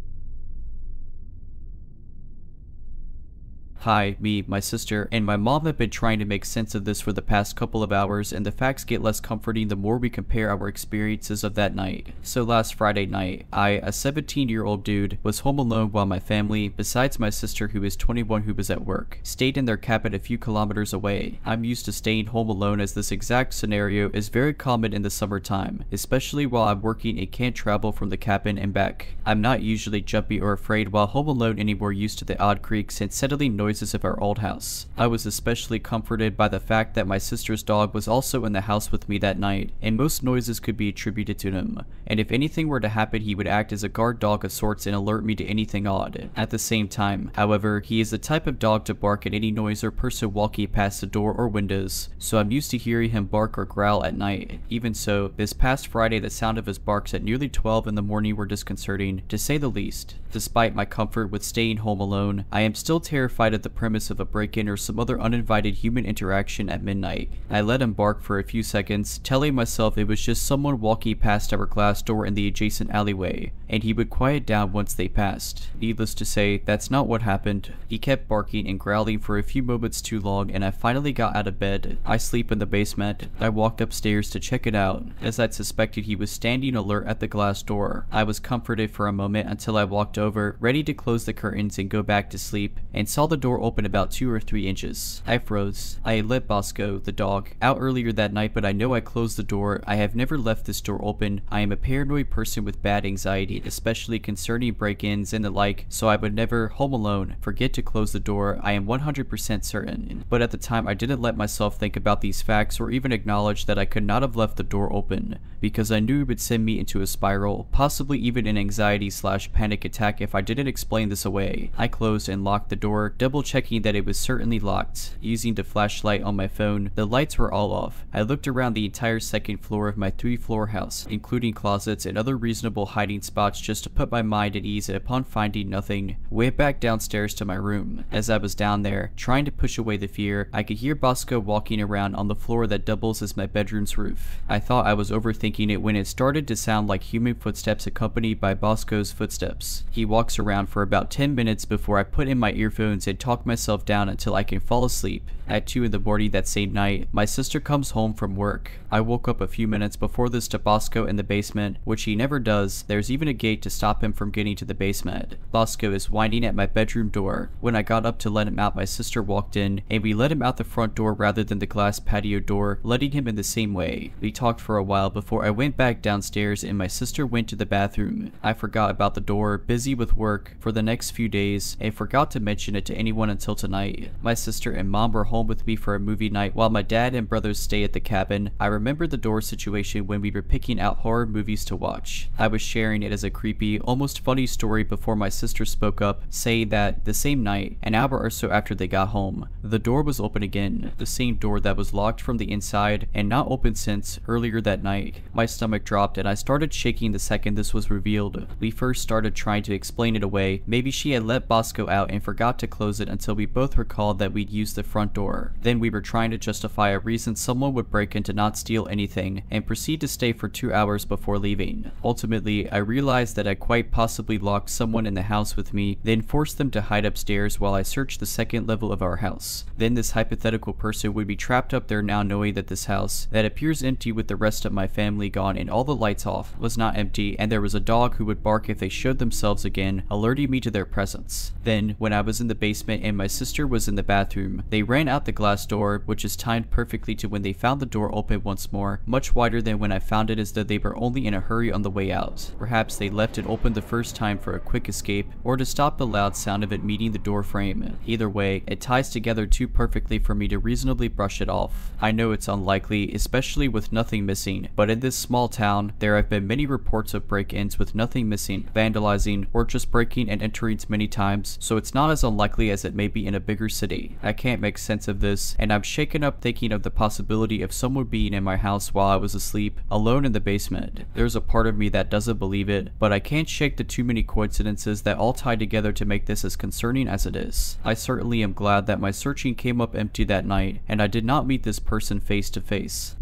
Hi, me, my sister, and my mom have been trying to make sense of this for the past couple of hours, and the facts get less comforting the more we compare our experiences of that night. So last Friday night, I, a 17-year-old dude, was home alone while my family, besides my sister who is 21 who was at work, stayed in their cabin a few kilometers away. I'm used to staying home alone as this exact scenario is very common in the summertime, especially while I'm working and can't travel from the cabin and back. I'm not usually jumpy or afraid while home alone anymore, used to the odd creaks and settling noises of our old house. I was especially comforted by the fact that my sister's dog was also in the house with me that night, and most noises could be attributed to him, and if anything were to happen he would act as a guard dog of sorts and alert me to anything odd. At the same time, however, he is the type of dog to bark at any noise or person walking past the door or windows, so I'm used to hearing him bark or growl at night. Even so, this past Friday the sound of his barks at nearly 12 in the morning were disconcerting, to say the least. Despite my comfort with staying home alone, I am still terrified of the premise of a break-in or some other uninvited human interaction at midnight. I let him bark for a few seconds, telling myself it was just someone walking past our glass door in the adjacent alleyway, and he would quiet down once they passed. Needless to say, that's not what happened. He kept barking and growling for a few moments too long, and I finally got out of bed. I sleep in the basement. I walked upstairs to check it out, as I'd suspected he was standing alert at the glass door. I was comforted for a moment until I walked over, ready to close the curtains and go back to sleep, and saw the door open about 2 or 3 inches. I froze. I had let Bosco, the dog, out earlier that night, but I know I closed the door. I have never left this door open. I am a paranoid person with bad anxiety, especially concerning break-ins and the like, so I would never, home alone, forget to close the door. I am 100% certain. But at the time I didn't let myself think about these facts or even acknowledge that I could not have left the door open, because I knew it would send me into a spiral, possibly even an anxiety/panic attack if I didn't explain this away. I closed and locked the door, double checking that it was certainly locked. Using the flashlight on my phone, the lights were all off. I looked around the entire second floor of my 3-floor house, including closets and other reasonable hiding spots, just to put my mind at ease, and upon finding nothing, went back downstairs to my room. As I was down there, trying to push away the fear, I could hear Bosco walking around on the floor that doubles as my bedroom's roof. I thought I was overthinking it when it started to sound like human footsteps accompanied by Bosco's footsteps. He walks around for about 10 minutes before I put in my earphones and talk myself down until I can fall asleep. At 2 in the morning that same night, my sister comes home from work. I woke up a few minutes before this to Bosco in the basement, which he never does. There's even a gate to stop him from getting to the basement. Bosco is whining at my bedroom door. When I got up to let him out, my sister walked in, and we let him out the front door rather than the glass patio door, letting him in the same way. We talked for a while before I went back downstairs and my sister went to the bathroom. I forgot about the door, busy with work for the next few days, and forgot to mention it to anyone until tonight. My sister and mom were home with me for a movie night while my dad and brothers stay at the cabin. I remember the door situation when we were picking out horror movies to watch. I was sharing it as a creepy, almost funny story before my sister spoke up, saying that the same night, an hour or so after they got home, the door was open again, the same door that was locked from the inside and not open since earlier that night. My stomach dropped and I started shaking the second this was revealed. We first started trying to explain it away. Maybe she had let Bosco out and forgot to close it until we both recalled that we'd used the front door. Then we were trying to justify a reason someone would break in to not steal anything and proceed to stay for 2 hours before leaving. Ultimately, I realized that I quite possibly locked someone in the house with me, then forced them to hide upstairs while I searched the second level of our house. Then this hypothetical person would be trapped up there now, knowing that this house, that appears empty with the rest of my family gone and all the lights off, was not empty, and there was a dog who would bark if they showed themselves again, alerting me to their presence. Then, when I was in the basement and my sister was in the bathroom, they ran out the glass door, which is timed perfectly to when they found the door open once more, much wider than when I found it, as though they were only in a hurry on the way out. Perhaps they left it open the first time for a quick escape, or to stop the loud sound of it meeting the door frame. Either way, it ties together too perfectly for me to reasonably brush it off. I know it's unlikely, especially with nothing missing, but in this small town, there have been many reports of break-ins with nothing missing, vandalizing, or just breaking and entering many times, so it's not as unlikely as it may be in a bigger city. I can't make sense of this, and I'm shaken up thinking of the possibility of someone being in my house while I was asleep, alone in the basement. There's a part of me that doesn't believe it, but I can't shake the too many coincidences that all tie together to make this as concerning as it is. I certainly am glad that my searching came up empty that night, and I did not meet this person face to face.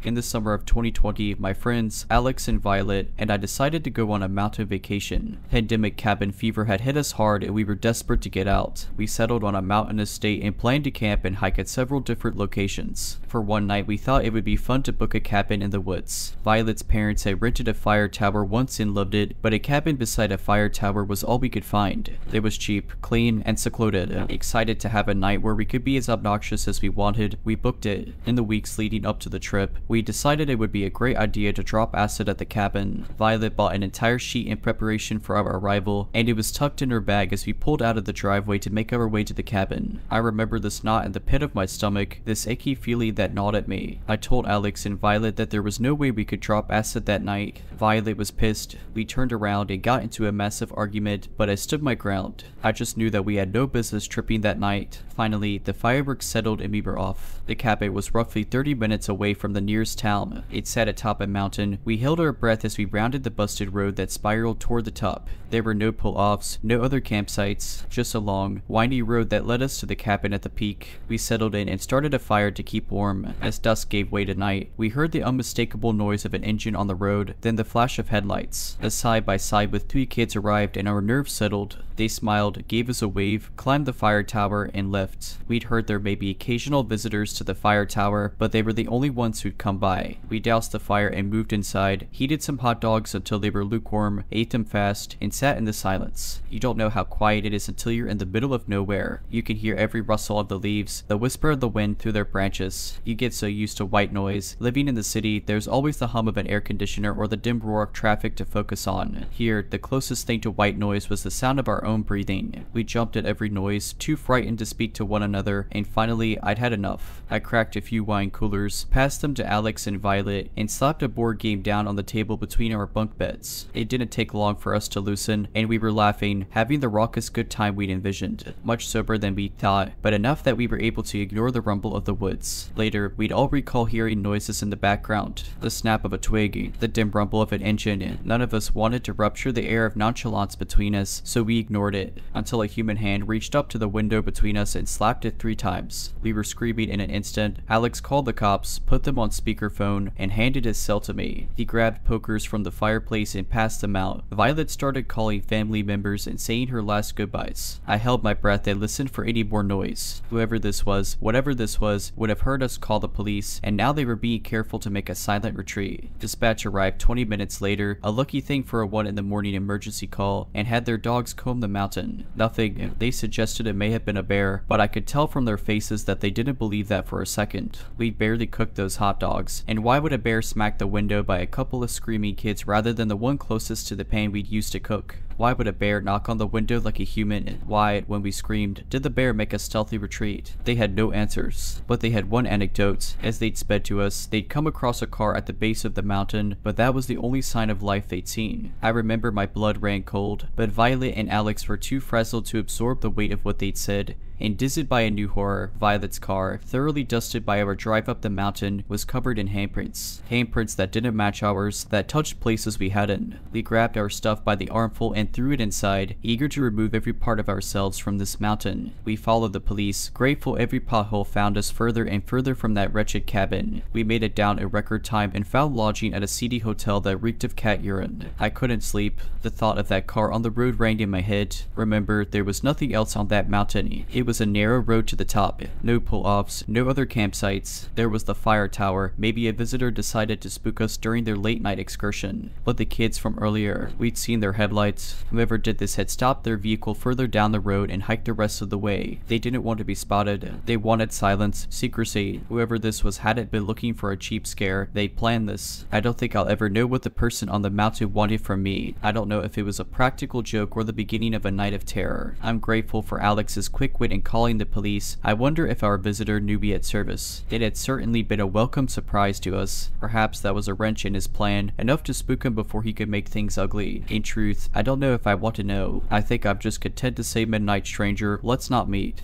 In the summer of 2020, my friends, Alex and Violet, and I decided to go on a mountain vacation. Pandemic cabin fever had hit us hard and we were desperate to get out. We settled on a mountain estate and planned to camp and hike at several different locations. For one night, we thought it would be fun to book a cabin in the woods. Violet's parents had rented a fire tower once and loved it, but a cabin beside a fire tower was all we could find. It was cheap, clean, and secluded. Excited to have a night where we could be as obnoxious as we wanted, we booked it. In the weeks leading up to the trip, we decided it would be a great idea to drop acid at the cabin. Violet bought an entire sheet in preparation for our arrival, and it was tucked in her bag as we pulled out of the driveway to make our way to the cabin. I remember this knot in the pit of my stomach, this achy feeling that gnawed at me. I told Alex and Violet that there was no way we could drop acid that night. Violet was pissed. We turned around and got into a massive argument, but I stood my ground. I just knew that we had no business tripping that night. Finally, the fireworks settled and we were off. The cabin was roughly 30 minutes away from the nearest town. It sat atop a mountain. We held our breath as we rounded the busted road that spiraled toward the top. There were no pull-offs, no other campsites, just a long, windy road that led us to the cabin at the peak. We settled in and started a fire to keep warm. As dusk gave way to night, we heard the unmistakable noise of an engine on the road, then the flash of headlights. A side-by-side with 3 kids arrived and our nerves settled. They smiled, gave us a wave, climbed the fire tower, and left. We'd heard there may be occasional visitors to the fire tower, but they were the only ones who'd come by. We doused the fire and moved inside, heated some hot dogs until they were lukewarm, ate them fast, and sat in the silence. You don't know how quiet it is until you're in the middle of nowhere. You can hear every rustle of the leaves, the whisper of the wind through their branches. You get so used to white noise. Living in the city, there's always the hum of an air conditioner or the dim roar of traffic to focus on. Here, the closest thing to white noise was the sound of our own breathing. We jumped at every noise, too frightened to speak to one another, and finally, I'd had enough. I cracked a few wine coolers, passed them to Alex and Violet, and slapped a board game down on the table between our bunk beds. It didn't take long for us to loosen, and we were laughing, having the raucous good time we'd envisioned. Much soberer than we thought, but enough that we were able to ignore the rumble of the woods. Later, we'd all recall hearing noises in the background. The snap of a twig, the dim rumble of an engine. None of us wanted to rupture the air of nonchalance between us, so we ignored it, until a human hand reached up to the window between us and slapped it 3 times. We were screaming in an instant. Alex called the cops, put them on speakerphone, and handed his cell to me. He grabbed pokers from the fireplace and passed them out. Violet started calling family members and saying her last goodbyes. I held my breath and listened for any more noise. Whoever this was, whatever this was, would have heard us call the police, and now they were being careful to make a silent retreat. Dispatch arrived 20 minutes later, a lucky thing for a 1 in the morning emergency call, and had their dogs comb the mountain. Nothing. They suggested it may have been a bear, but I could tell from their faces that they didn't believe that for a second. We'd barely cooked those hot dogs, and why would a bear smack the window by a couple of screaming kids rather than the one closest to the pan we'd used to cook? Why would a bear knock on the window like a human? Why, when we screamed, did the bear make a stealthy retreat? They had no answers, but they had one anecdote. As they'd sped to us, they'd come across a car at the base of the mountain, but that was the only sign of life they'd seen. I remember my blood ran cold, but Violet and Alex were too frazzled to absorb the weight of what they'd said. And dizzied by a new horror, Violet's car, thoroughly dusted by our drive up the mountain, was covered in handprints. Handprints that didn't match ours, that touched places we hadn't. We grabbed our stuff by the armful and threw it inside, eager to remove every part of ourselves from this mountain. We followed the police, grateful every pothole found us further and further from that wretched cabin. We made it down in record time and found lodging at a seedy hotel that reeked of cat urine. I couldn't sleep. The thought of that car on the road rang in my head. Remember, there was nothing else on that mountain. It was a narrow road to the top. No pull-offs, no other campsites. There was the fire tower. Maybe a visitor decided to spook us during their late night excursion. But the kids from earlier, we'd seen their headlights. Whoever did this had stopped their vehicle further down the road and hiked the rest of the way. They didn't want to be spotted. They wanted silence, secrecy. Whoever this was hadn't been looking for a cheap scare. They planned this. I don't think I'll ever know what the person on the mountain wanted from me. I don't know if it was a practical joke or the beginning of a night of terror. I'm grateful for Alex's quick wit in calling the police. I wonder if our visitor knew we had service. It had certainly been a welcome surprise to us. Perhaps that was a wrench in his plan, enough to spook him before he could make things ugly. In truth, I don't know if I want to know. I think I'm just content to say, midnight stranger, let's not meet.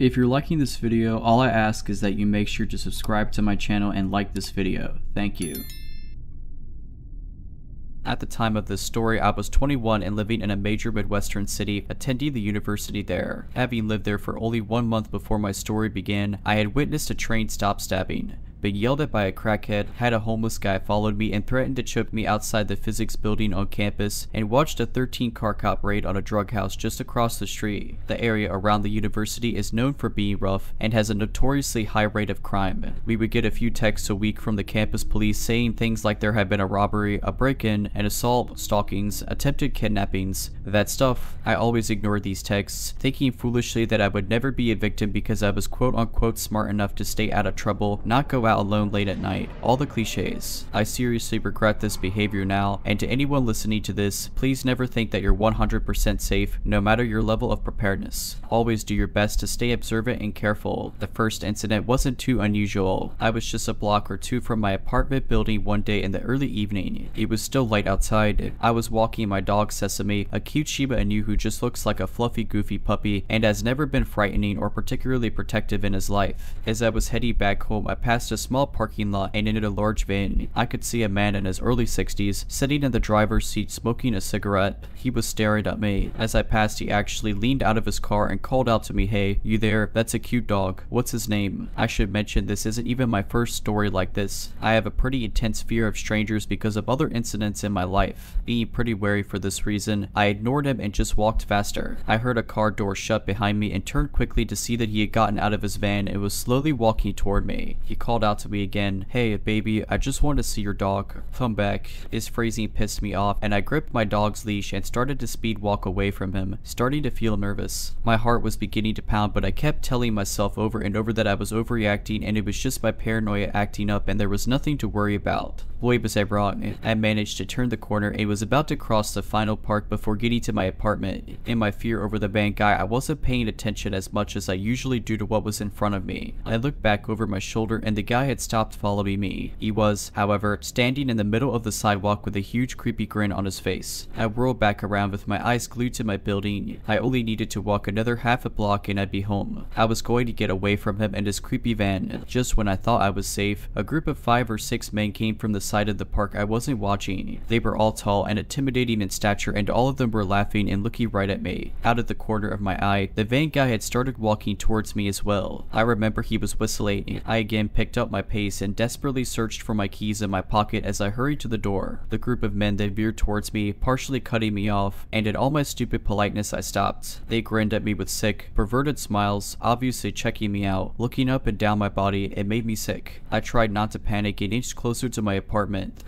If you're liking this video, all I ask is that you make sure to subscribe to my channel and like this video. Thank you. At the time of this story, I was 21 and living in a major Midwestern city, attending the university there. Having lived there for only 1 month before my story began, I had witnessed a train stop stabbing, been yelled at by a crackhead, had a homeless guy followed me and threatened to choke me outside the physics building on campus, and watched a 13-car cop raid on a drug house just across the street. The area around the university is known for being rough and has a notoriously high rate of crime. We would get a few texts a week from the campus police saying things like there had been a robbery, a break-in, an assault, stalkings, attempted kidnappings, that stuff. I always ignored these texts, thinking foolishly that I would never be a victim because I was quote-unquote smart enough to stay out of trouble, not go out alone late at night. All the cliches. I seriously regret this behavior now, and to anyone listening to this, please never think that you're 100% safe, no matter your level of preparedness. Always do your best to stay observant and careful. The first incident wasn't too unusual. I was just a block or two from my apartment building one day in the early evening. It was still light outside. I was walking my dog Sesame, a cute Shiba Inu who just looks like a fluffy goofy puppy and has never been frightening or particularly protective in his life. As I was heading back home, I passed a small parking lot and entered a large van. I could see a man in his early 60s sitting in the driver's seat smoking a cigarette. He was staring at me. As I passed, he actually leaned out of his car and called out to me, "Hey, you there? That's a cute dog. What's his name?" I should mention this isn't even my first story like this. I have a pretty intense fear of strangers because of other incidents in my life. Being pretty wary for this reason, I ignored him and just walked faster. I heard a car door shut behind me and turned quickly to see that he had gotten out of his van and was slowly walking toward me. He called out to me again, "Hey baby, I just want to see your dog. Come back." His phrasing pissed me off and I gripped my dog's leash and started to speed walk away from him, starting to feel nervous. My heart was beginning to pound, but I kept telling myself over and over that I was overreacting and it was just my paranoia acting up and there was nothing to worry about. Boy, was I wrong. I managed to turn the corner and was about to cross the final park before getting to my apartment. In my fear over the van guy, I wasn't paying attention as much as I usually do to what was in front of me. I looked back over my shoulder and the guy had stopped following me. He was, however, standing in the middle of the sidewalk with a huge creepy grin on his face. I whirled back around with my eyes glued to my building. I only needed to walk another half a block and I'd be home. I was going to get away from him and his creepy van. Just when I thought I was safe, a group of 5 or 6 men came from the side of the park I wasn't watching. They were all tall and intimidating in stature and all of them were laughing and looking right at me. Out of the corner of my eye, the van guy had started walking towards me as well. I remember he was whistling. I again picked up my pace and desperately searched for my keys in my pocket as I hurried to the door. The group of men then veered towards me, partially cutting me off, and in all my stupid politeness I stopped. They grinned at me with sick, perverted smiles, obviously checking me out, looking up and down my body. It made me sick. I tried not to panic and inched closer to my apartment.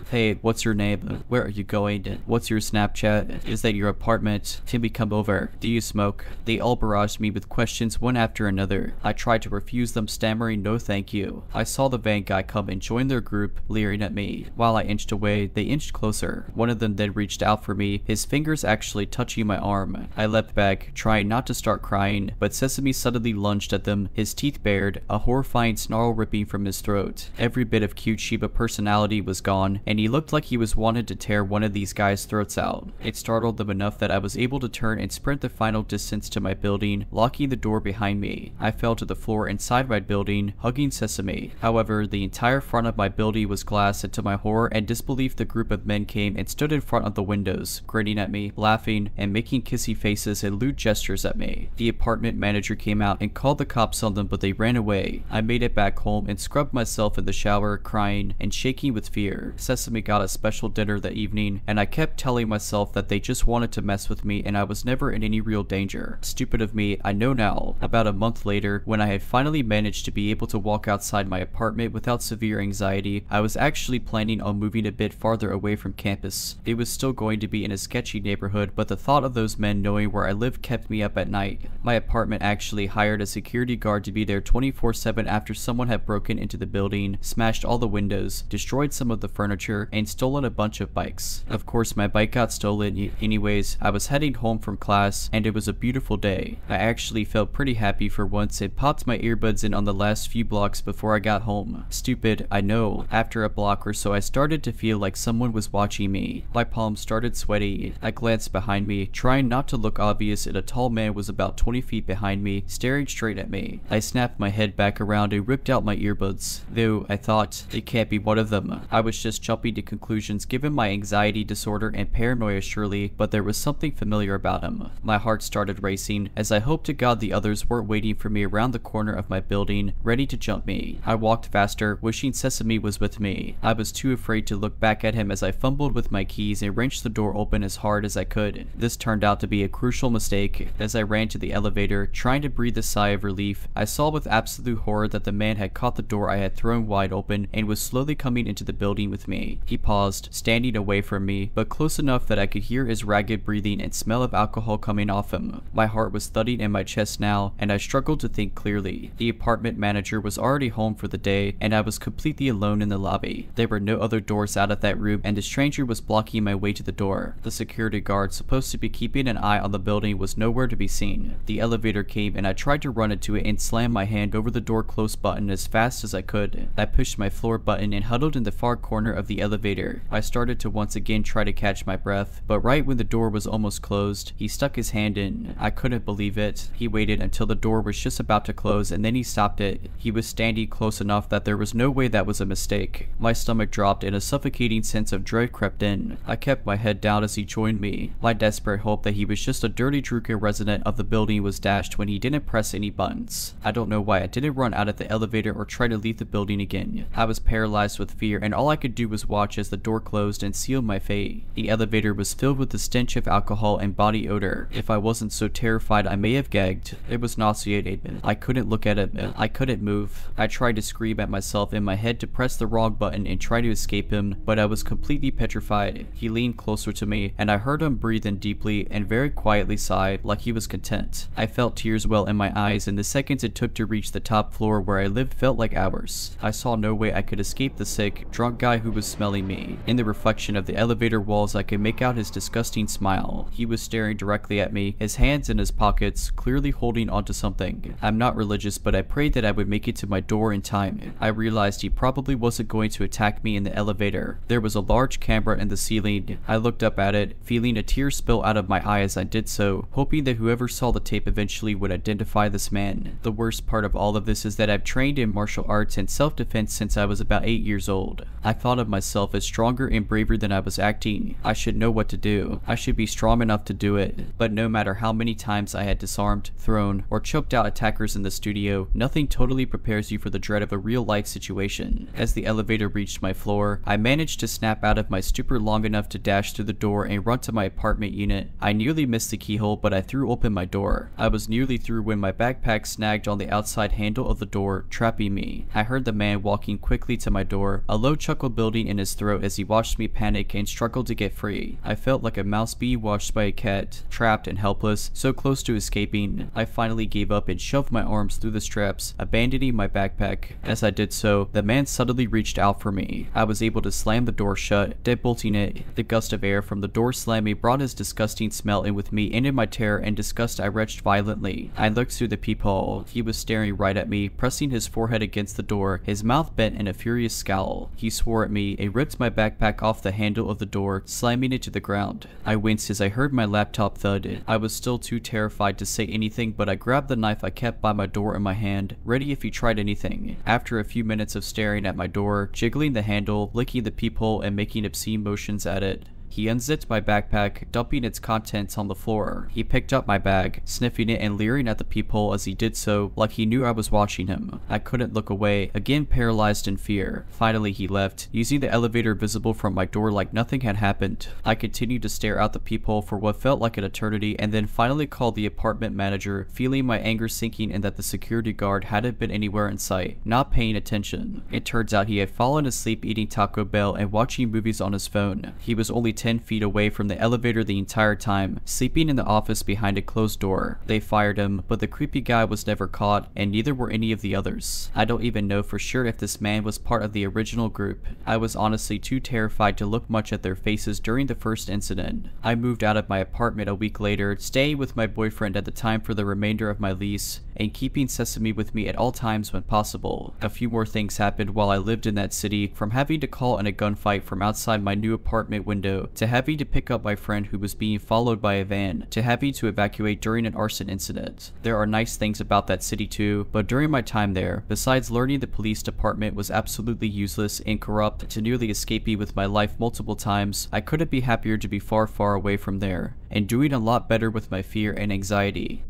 "Hey, what's your name? Where are you going? What's your Snapchat? Is that your apartment? Can we come over? Do you smoke?" They all barraged me with questions one after another. I tried to refuse them, stammering no thank you. I saw the van guy come and join their group, leering at me. While I inched away, they inched closer. One of them then reached out for me, his fingers actually touching my arm. I leapt back, trying not to start crying, but Sesame suddenly lunged at them, his teeth bared, a horrifying snarl ripping from his throat. Every bit of cute Shiba personality was gone, and he looked like he was wanted to tear one of these guys' throats out. It startled them enough that I was able to turn and sprint the final distance to my building, locking the door behind me. I fell to the floor inside my building, hugging Sesame. However, the entire front of my building was glass, and to my horror and disbelief the group of men came and stood in front of the windows, grinning at me, laughing, and making kissy faces and lewd gestures at me. The apartment manager came out and called the cops on them, but they ran away. I made it back home and scrubbed myself in the shower, crying and shaking with fear. Sesame got a special dinner that evening, and I kept telling myself that they just wanted to mess with me and I was never in any real danger. Stupid of me, I know now. About a month later, when I had finally managed to be able to walk outside my apartment without severe anxiety, I was actually planning on moving a bit farther away from campus. It was still going to be in a sketchy neighborhood, but the thought of those men knowing where I lived kept me up at night. My apartment actually hired a security guard to be there 24/7 after someone had broken into the building, smashed all the windows, destroyed some of the furniture, and stolen a bunch of bikes. Of course, my bike got stolen anyways. I was heading home from class, and it was a beautiful day. I actually felt pretty happy for once and popped my earbuds in on the last few blocks before I got home. Stupid, I know. After a block or so, I started to feel like someone was watching me. My palms started sweaty. I glanced behind me, trying not to look obvious, and a tall man was about 20 feet behind me, staring straight at me. I snapped my head back around and ripped out my earbuds. Though, I thought, it can't be one of them. I was was just jumping to conclusions given my anxiety disorder and paranoia surely, but there was something familiar about him. My heart started racing as I hoped to God the others weren't waiting for me around the corner of my building, ready to jump me. I walked faster, wishing Sesame was with me. I was too afraid to look back at him as I fumbled with my keys and wrenched the door open as hard as I could. This turned out to be a crucial mistake. As I ran to the elevator, trying to breathe a sigh of relief, I saw with absolute horror that the man had caught the door I had thrown wide open and was slowly coming into the building with me. He paused, standing away from me, but close enough that I could hear his ragged breathing and smell of alcohol coming off him. My heart was thudding in my chest now, and I struggled to think clearly. The apartment manager was already home for the day, and I was completely alone in the lobby. There were no other doors out of that room, and the stranger was blocking my way to the door. The security guard supposed to be keeping an eye on the building was nowhere to be seen. The elevator came, and I tried to run into it and slam my hand over the door close button as fast as I could. I pushed my floor button and huddled in the far corner of the elevator. I started to once again try to catch my breath, but right when the door was almost closed, he stuck his hand in. I couldn't believe it. He waited until the door was just about to close, and then he stopped it. He was standing close enough that there was no way that was a mistake. My stomach dropped and a suffocating sense of dread crept in. I kept my head down as he joined me. My desperate hope that he was just a dirty Druka resident of the building was dashed when he didn't press any buttons. I don't know why I didn't run out of the elevator or try to leave the building again. I was paralyzed with fear, and all I could do was watch as the door closed and sealed my fate. The elevator was filled with the stench of alcohol and body odor. If I wasn't so terrified, I may have gagged. It was nauseating. I couldn't look at it. I couldn't move. I tried to scream at myself in my head to press the wrong button and try to escape him, but I was completely petrified. He leaned closer to me, and I heard him breathe in deeply and very quietly sigh like he was content. I felt tears well in my eyes, and the seconds it took to reach the top floor where I lived felt like hours. I saw no way I could escape the sick, drunk guy who was smelling me. In the reflection of the elevator walls, I could make out his disgusting smile. He was staring directly at me, his hands in his pockets, clearly holding onto something. I'm not religious, but I prayed that I would make it to my door in time. I realized he probably wasn't going to attack me in the elevator. There was a large camera in the ceiling. I looked up at it, feeling a tear spill out of my eye as I did so, hoping that whoever saw the tape eventually would identify this man. The worst part of all of this is that I've trained in martial arts and self-defense since I was about 8 years old. I thought of myself as stronger and braver than I was acting. I should know what to do. I should be strong enough to do it. But no matter how many times I had disarmed, thrown, or choked out attackers in the studio, nothing totally prepares you for the dread of a real-life situation. As the elevator reached my floor, I managed to snap out of my stupor long enough to dash through the door and run to my apartment unit. I nearly missed the keyhole, but I threw open my door. I was nearly through when my backpack snagged on the outside handle of the door, trapping me. I heard the man walking quickly to my door, a low chuckle building in his throat as he watched me panic and struggle to get free. I felt like a mouse being watched by a cat, trapped and helpless, so close to escaping. I finally gave up and shoved my arms through the straps, abandoning my backpack. As I did so, the man suddenly reached out for me. I was able to slam the door shut, deadbolting it. The gust of air from the door slamming brought his disgusting smell in with me, and in my terror and disgust I retched violently. I looked through the peephole. He was staring right at me, pressing his forehead against the door, his mouth bent in a furious scowl. He swore at me and ripped my backpack off the handle of the door, slamming it to the ground. I winced as I heard my laptop thud. I was still too terrified to say anything, but I grabbed the knife I kept by my door in my hand, ready if he tried anything. After a few minutes of staring at my door, jiggling the handle, licking the peephole, and making obscene motions at it, he unzipped my backpack, dumping its contents on the floor. He picked up my bag, sniffing it and leering at the peephole as he did so, like he knew I was watching him. I couldn't look away, again paralyzed in fear. Finally he left, using the elevator visible from my door like nothing had happened. I continued to stare out the peephole for what felt like an eternity, and then finally called the apartment manager, feeling my anger sinking and that the security guard hadn't been anywhere in sight, not paying attention. It turns out he had fallen asleep eating Taco Bell and watching movies on his phone. He was only 10 feet away from the elevator the entire time, sleeping in the office behind a closed door. They fired him, but the creepy guy was never caught, and neither were any of the others. I don't even know for sure if this man was part of the original group. I was honestly too terrified to look much at their faces during the first incident. I moved out of my apartment a week later, staying with my boyfriend at the time for the remainder of my lease, and keeping Sesame with me at all times when possible. A few more things happened while I lived in that city, from having to call in a gunfight from outside my new apartment window to having to pick up my friend who was being followed by a van, to having to evacuate during an arson incident. There are nice things about that city too, but during my time there, besides learning the police department was absolutely useless and corrupt, to nearly escaping with my life multiple times, I couldn't be happier to be far, far away from there, and doing a lot better with my fear and anxiety.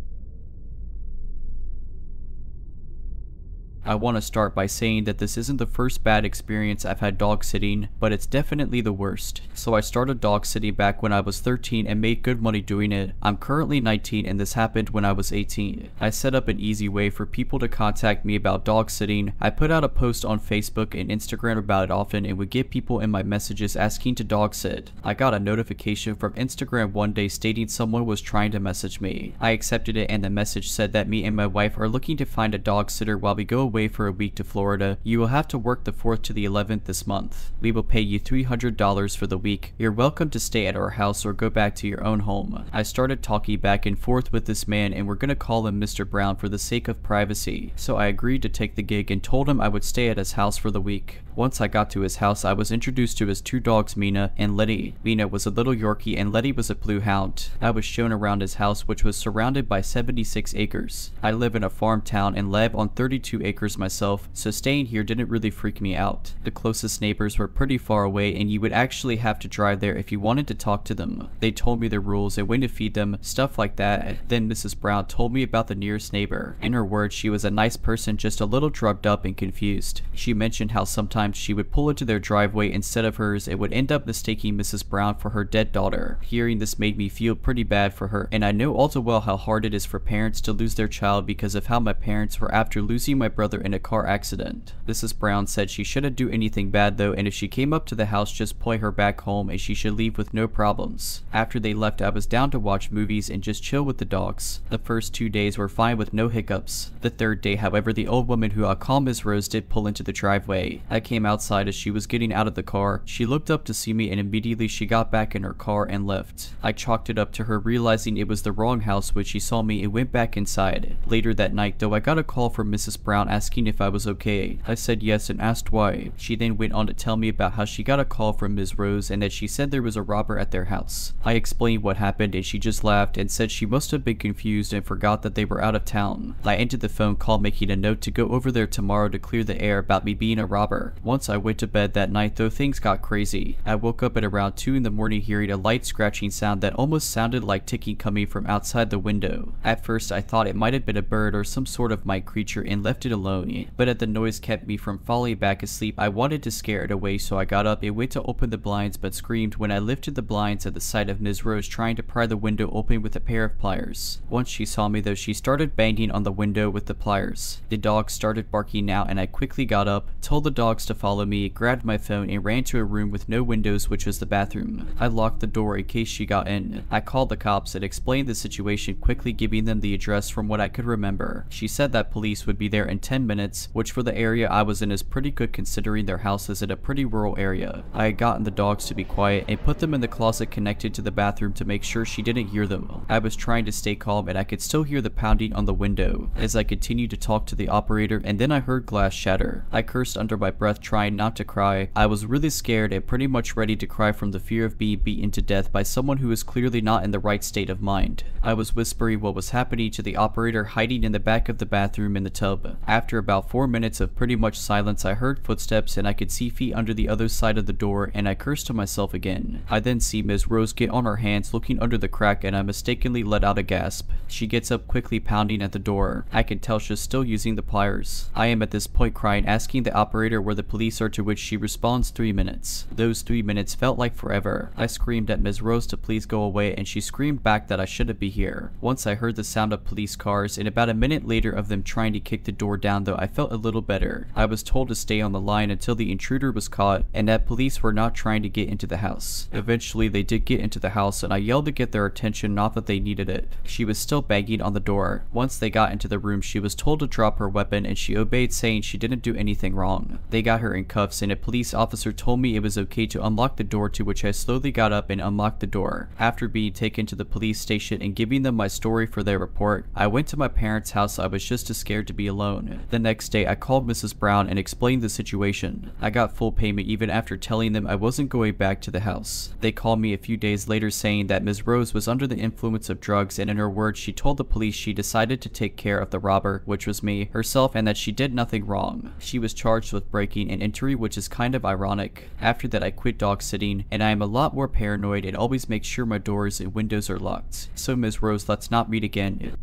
I want to start by saying that this isn't the first bad experience I've had dog sitting, but it's definitely the worst. So I started dog sitting back when I was 13 and made good money doing it. I'm currently 19 and this happened when I was 18. I set up an easy way for people to contact me about dog sitting. I put out a post on Facebook and Instagram about it often and would get people in my messages asking to dog sit. I got a notification from Instagram one day stating someone was trying to message me. I accepted it and the message said that me and my wife are looking to find a dog sitter while we go away for a week to Florida. You will have to work the 4th to the 11th this month. We will pay you $300 for the week. You're welcome to stay at our house or go back to your own home. I started talking back and forth with this man and we're gonna call him Mr. Brown for the sake of privacy. So I agreed to take the gig and told him I would stay at his house for the week. Once I got to his house, I was introduced to his two dogs, Mina and Letty. Mina was a little Yorkie and Letty was a blue hound. I was shown around his house, which was surrounded by 76 acres. I live in a farm town and live on 32 acres myself, so staying here didn't really freak me out. The closest neighbors were pretty far away and you would actually have to drive there if you wanted to talk to them. They told me the rules and when to feed them, stuff like that. Then Mrs. Brown told me about the nearest neighbor. In her words, she was a nice person, just a little drugged up and confused. She mentioned how sometimes she would pull into their driveway instead of hers and would end up mistaking Mrs. Brown for her dead daughter. Hearing this made me feel pretty bad for her, and I know all too well how hard it is for parents to lose their child because of how my parents were after losing my brother in a car accident. Mrs. Brown said she shouldn't do anything bad though, and if she came up to the house, just play her back home and she should leave with no problems. After they left, I was down to watch movies and just chill with the dogs. The first 2 days were fine with no hiccups. The third day, however, the old woman who I call Ms. Rose did pull into the driveway. I came outside as she was getting out of the car. She looked up to see me and immediately she got back in her car and left. I chalked it up to her realizing it was the wrong house when she saw me and went back inside. Later that night though, I got a call from Mrs. Brown asking if I was okay. I said yes and asked why. She then went on to tell me about how she got a call from Ms. Rose and that she said there was a robber at their house. I explained what happened and she just laughed and said she must have been confused and forgot that they were out of town. I ended the phone call making a note to go over there tomorrow to clear the air about me being a robber. Once I went to bed that night though, things got crazy. I woke up at around 2 in the morning hearing a light scratching sound that almost sounded like ticking coming from outside the window. At first I thought it might have been a bird or some sort of mite creature and left it alone, but as the noise kept me from falling back asleep, I wanted to scare it away, so I got up and went to open the blinds but screamed when I lifted the blinds at the sight of Ms. Rose trying to pry the window open with a pair of pliers. Once she saw me though, she started banging on the window with the pliers. The dogs started barking now and I quickly got up, told the dogs to follow me, grabbed my phone and ran to a room with no windows, which was the bathroom. I locked the door in case she got in. I called the cops and explained the situation, quickly giving them the address from what I could remember. She said that police would be there in 10 minutes, which for the area I was in is pretty good considering their house is in a pretty rural area. I had gotten the dogs to be quiet and put them in the closet connected to the bathroom to make sure she didn't hear them. I was trying to stay calm and I could still hear the pounding on the window as I continued to talk to the operator, and then I heard glass shatter. I cursed under my breath trying not to cry. I was really scared and pretty much ready to cry from the fear of being beaten to death by someone who was clearly not in the right state of mind. I was whispering what was happening to the operator hiding in the back of the bathroom in the tub. After about 4 minutes of pretty much silence, I heard footsteps and I could see feet under the other side of the door, and I cursed to myself again. I then see Ms. Rose get on her hands looking under the crack and I mistakenly let out a gasp. She gets up quickly pounding at the door. I can tell she's still using the pliers. I am at this point crying, asking the operator where the police are, to which she responds 3 minutes. Those 3 minutes felt like forever. I screamed at Ms. Rose to please go away and she screamed back that I shouldn't be here. Once I heard the sound of police cars and about a minute later of them trying to kick the door down though, I felt a little better. I was told to stay on the line until the intruder was caught and that police were not trying to get into the house. Eventually they did get into the house and I yelled to get their attention, not that they needed it. She was still banging on the door. Once they got into the room, she was told to drop her weapon and she obeyed, saying she didn't do anything wrong. They got her in cuffs and a police officer told me it was okay to unlock the door, to which I slowly got up and unlocked the door. After being taken to the police station and giving them my story for their report, I went to my parents' house. I was just too scared to be alone. The next day, I called Mrs. Brown and explained the situation. I got full payment even after telling them I wasn't going back to the house. They called me a few days later saying that Ms. Rose was under the influence of drugs, and in her words, she told the police she decided to take care of the robber, which was me, herself, and that she did nothing wrong. She was charged with breaking and entry, which is kind of ironic. After that, I quit dog sitting, and I am a lot more paranoid and always make sure my doors and windows are locked. So Ms. Rose, let's not meet again.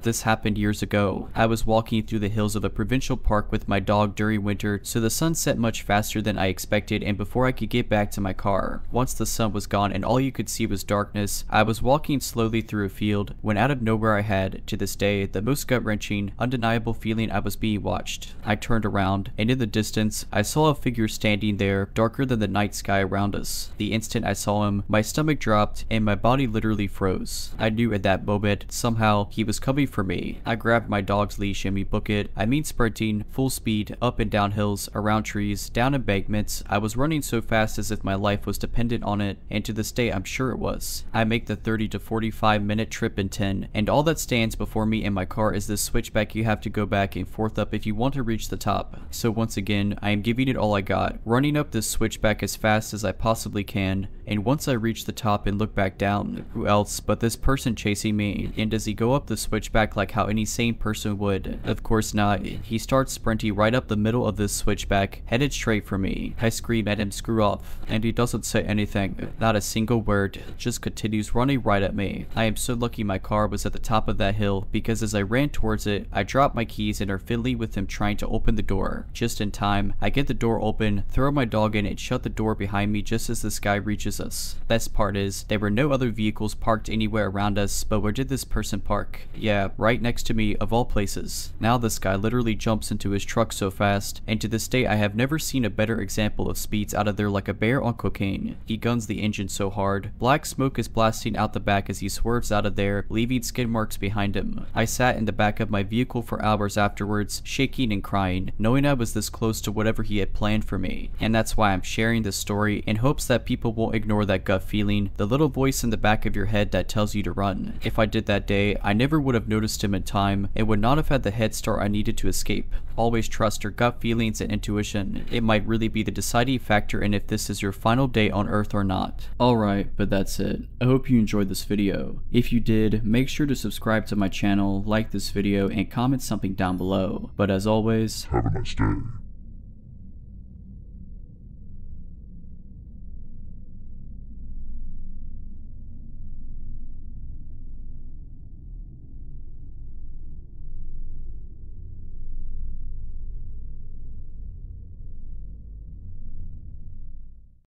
This happened years ago. I was walking through the hills of a provincial park with my dog during winter, so the sun set much faster than I expected, and before I could get back to my car, once the sun was gone and all you could see was darkness, I was walking slowly through a field when out of nowhere I had, to this day, the most gut-wrenching, undeniable feeling I was being watched. I turned around, and in the distance, I saw a figure standing there, darker than the night sky around us. The instant I saw him, my stomach dropped, and my body literally froze. I knew at that moment, somehow, he was coming for me. I grabbed my dog's leash and we booked it. I mean sprinting, full speed, up and down hills, around trees, down embankments. I was running so fast as if my life was dependent on it, and to this day I'm sure it was. I make the 30 to 45 minute trip in 10, and all that stands before me in my car is this switchback you have to go back and forth up if you want to reach the top. So once again, I am giving it all I got, running up this switchback as fast as I possibly can, and once I reach the top and look back down, who else but this person chasing me? And does he go up the switchback like how any sane person would? Of course not. He starts sprinting right up the middle of this switchback, headed straight for me. I scream at him, "Screw off," and he doesn't say anything, not a single word, just continues running right at me. I am so lucky my car was at the top of that hill, because as I ran towards it, I dropped my keys and are fiddling with him trying to open the door. Just in time, I get the door open, throw my dog in, and shut the door behind me just as this guy reaches us. Best part is, there were no other vehicles parked anywhere around us, but where did this person park? Yeah, right next to me, of all places. Now this guy literally jumps into his truck so fast, and to this day I have never seen a better example of speeds out of there like a bear on cocaine. He guns the engine so hard, black smoke is blasting out the back as he swerves out of there, leaving skid marks behind him. I sat in the back of my vehicle for hours afterwards, shaking and crying, knowing I was this close to whatever he had planned for me. And that's why I'm sharing this story, in hopes that people won't ignore that gut feeling, the little voice in the back of your head that tells you to run. If I did that day, I never would have noticed him in time, and would not have had the head start I needed to escape. Always trust your gut feelings and intuition. It might really be the deciding factor in if this is your final day on Earth or not. Alright, but that's it. I hope you enjoyed this video. If you did, make sure to subscribe to my channel, like this video, and comment something down below. But as always, have a nice day.